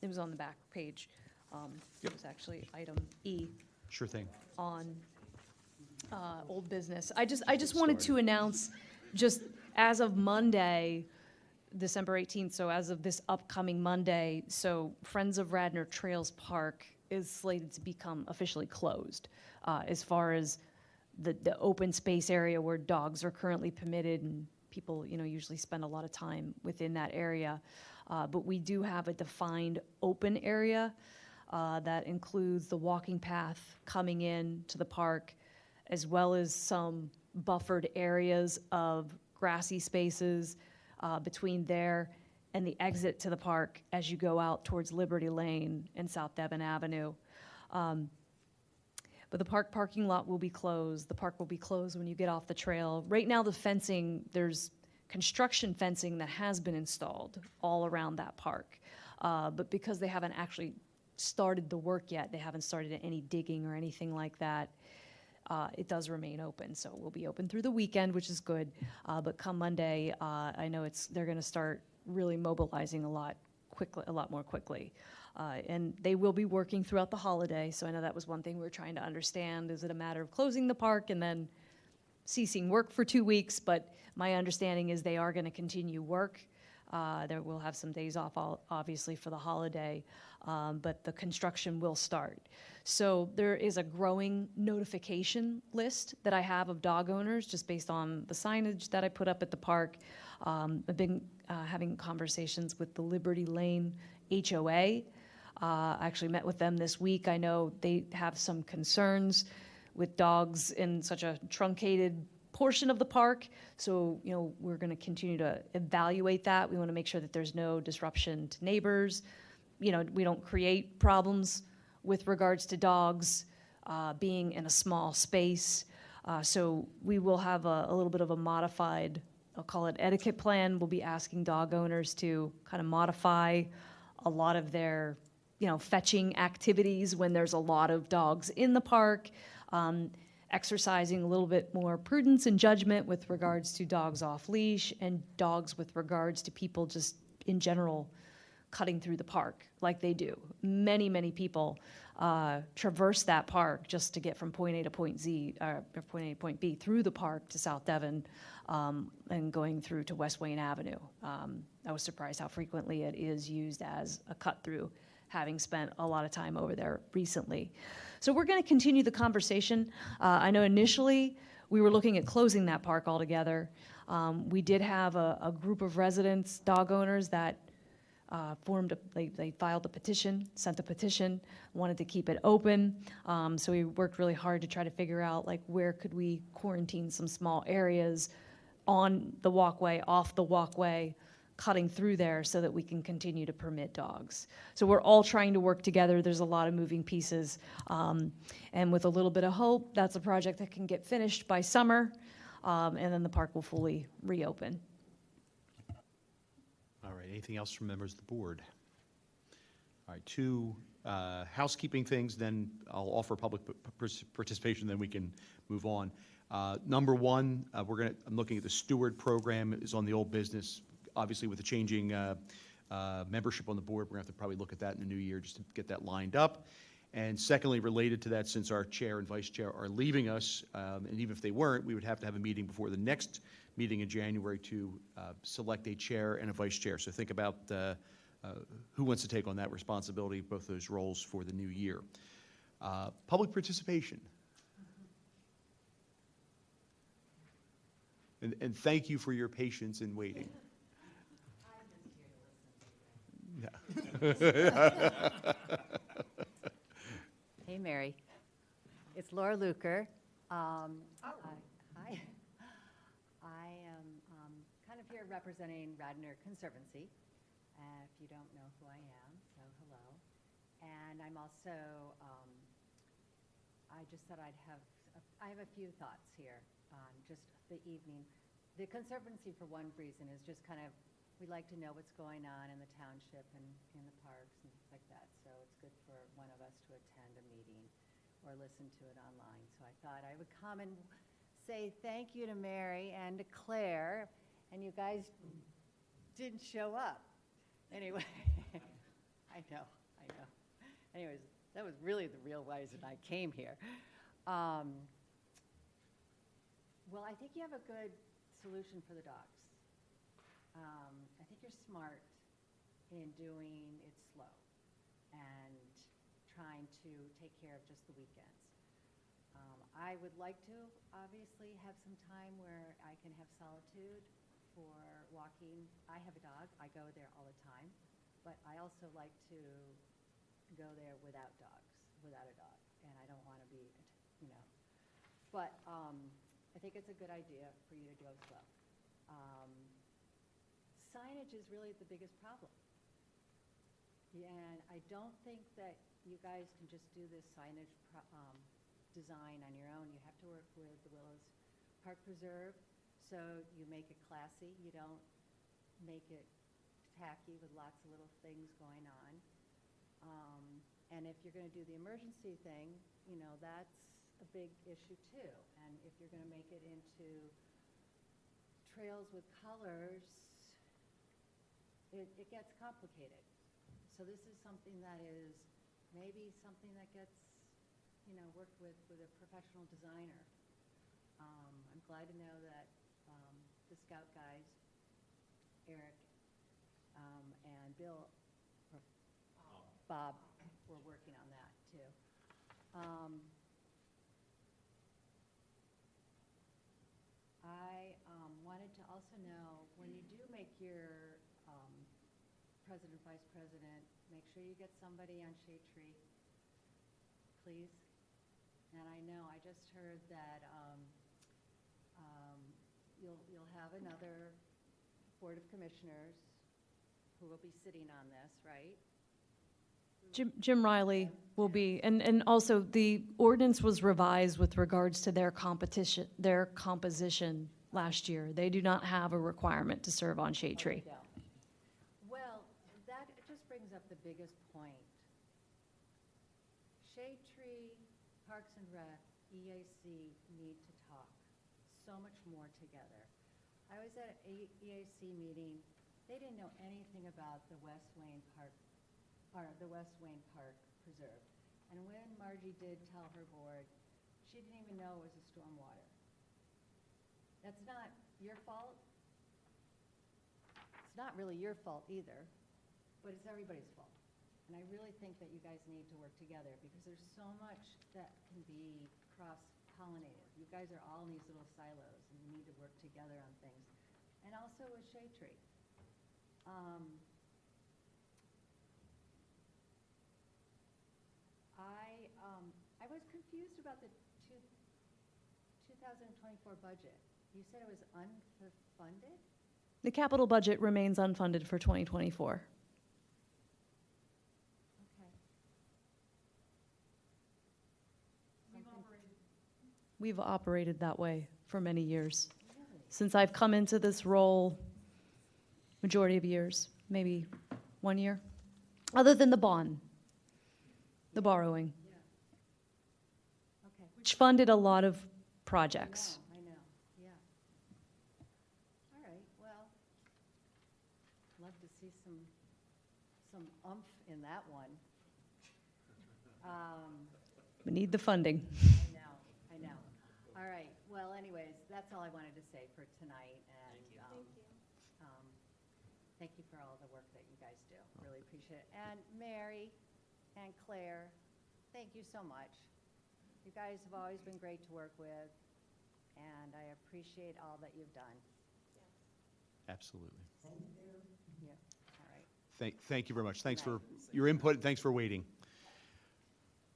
It was on the back page. It was actually item E. Sure thing. On old business. I just wanted to announce, just as of Monday, December 18th, so as of this upcoming Monday, so Friends of Radnor Trails Park is slated to become officially closed as far as the open space area where dogs are currently permitted, and people, usually spend a lot of time within that area. But we do have a defined open area that includes the walking path coming in to the park, as well as some buffered areas of grassy spaces between there and the exit to the park as you go out towards Liberty Lane and South Devon Avenue. But the park parking lot will be closed. The park will be closed when you get off the trail. Right now, the fencing, there's construction fencing that has been installed all around that park. But because they haven't actually started the work yet, they haven't started any digging or anything like that, it does remain open. So we'll be open through the weekend, which is good. But come Monday, I know they're going to start really mobilizing a lot more quickly. And they will be working throughout the holiday. So I know that was one thing we were trying to understand. Is it a matter of closing the park and then ceasing work for 2 weeks? But my understanding is they are going to continue work. There will have some days off, obviously, for the holiday, but the construction will start. So there is a growing notification list that I have of dog owners, just based on the signage that I put up at the park. I've been having conversations with the Liberty Lane HOA. I actually met with them this week. I know they have some concerns with dogs in such a truncated portion of the park. So, we're going to continue to evaluate that. We want to make sure that there's no disruption to neighbors. We don't create problems with regards to dogs being in a small space. So we will have a little bit of a modified, I'll call it etiquette plan. We'll be asking dog owners to kind of modify a lot of their, fetching activities when there's a lot of dogs in the park. exercising a little bit more prudence and judgment with regards to dogs off leash and dogs with regards to people just in general cutting through the park like they do. Many, many people traverse that park just to get from point A to point Z, or point A to point B, through the park to South Devon and going through to West Wayne Avenue. I was surprised how frequently it is used as a cut through, having spent a lot of time over there recently. So we're going to continue the conversation. I know initially we were looking at closing that park altogether. We did have a group of residents, dog owners, that they filed a petition, sent a petition, wanted to keep it open. So we worked really hard to try to figure out like where could we quarantine some small areas on the walkway, off the walkway, cutting through there so that we can continue to permit dogs. So we're all trying to work together. There's a lot of moving pieces. And with a little bit of hope, that's a project that can get finished by summer, and then the park will fully reopen. All right, anything else from members of the board? All right, two housekeeping things, then I'll offer public participation, then we can move on. Number one, I'm looking at the steward program is on the old business. Obviously, with the changing membership on the board, we're going to have to probably look at that in the new year just to get that lined up. And secondly, related to that, since our chair and vice chair are leaving us, and even if they weren't, we would have to have a meeting before the next meeting in January to select a chair and a vice chair. So think about who wants to take on that responsibility, both those roles for the new year. Public participation. And thank you for your patience in waiting. Hey, Mary. It's Laura Luker. Hi. I am kind of here representing Radnor Conservancy, if you don't know who I am, so hello. And I'm also, I just thought I have a few thoughts here on just the evening. The Conservancy, for one reason, is just kind of, we like to know what's going on in the township and in the parks and things like that. So it's good for one of us to attend a meeting or listen to it online. So I thought I would come and say thank you to Mary and to Claire, and you guys didn't show up. Anyway, I know. Anyways, that was really the real reason I came here. Well, I think you have a good solution for the dogs. I think you're smart in doing it slow and trying to take care of just the weekends. I would like to obviously have some time where I can have solitude for walking. I have a dog. I go there all the time, but I also like to go there without a dog, and I don't want to be, But I think it's a good idea for you to go slow. Signage is really the biggest problem. And I don't think that you guys can just do this signage design on your own. You have to work with the Willows Park Preserve, so you make it classy. You don't make it tacky with lots of little things going on. And if you're going to do the emergency thing, that's a big issue too. And if you're going to make it into trails with colors, it gets complicated. So this is something that is maybe something that gets, worked with a professional designer. I'm glad to know that the Scout guys, Eric and Bill, Bob, were working on that too. I wanted to also know, when you do make your president, vice president, make sure you get somebody on Shade Tree, please. And I know, I just heard that you'll have another Board of Commissioners who will be sitting on this, right? Jim Riley will be, and also the ordinance was revised with regards to their composition last year. They do not have a requirement to serve on Shade Tree. Well, that just brings up the biggest point. Shade Tree, Parks and Rec EAC need to talk so much more together. I was at a EAC meeting. They didn't know anything about the West Wayne Park, or the West Wayne Park Preserve. And when Margie did tell her board, she didn't even know it was a stormwater. That's not your fault. It's not really your fault either, but it's everybody's fault. And I really think that you guys need to work together because there's so much that can be cross-pollinated. You guys are all in these little silos and you need to work together on things. And also with Shade Tree. I was confused about the 2024 budget. You said it was unfunded? The capital budget remains unfunded for 2024. Okay. We've operated that way for many years. Since I've come into this role, majority of years, maybe 1 year, other than the bond, the borrowing, Okay. which funded a lot of projects. I know, yeah. All right, well, love to see some oomph in that one. We need the funding. I know. All right, well, anyways, that's all I wanted to say for tonight, and, thank you for all the work that you guys do. Really appreciate it. And Mary and Claire, thank you so much. You guys have always been great to work with, and I appreciate all that you've done. Absolutely. Yeah, all right. Thank you very much. Thanks for your input, and thanks for waiting.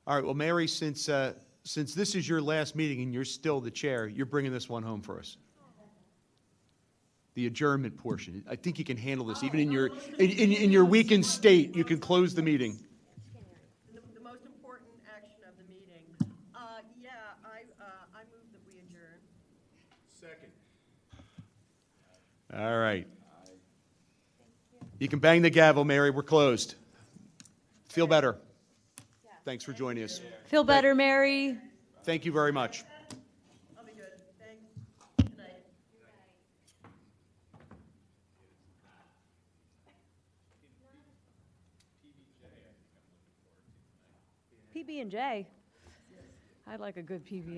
All right, well, Mary, since this is your last meeting and you're still the chair, you're bringing this one the adjournment portion. I think you can handle this, even in your weakened state, you can close the meeting. The most important action of the meeting. I move that we adjourn. Second. All right. You can bang the gavel, Mary. We're closed. Feel better. Thanks for joining us. Feel better, Mary. Thank you very much. I'll be good. Thanks. Good night. PB&J. I like a good PB&J.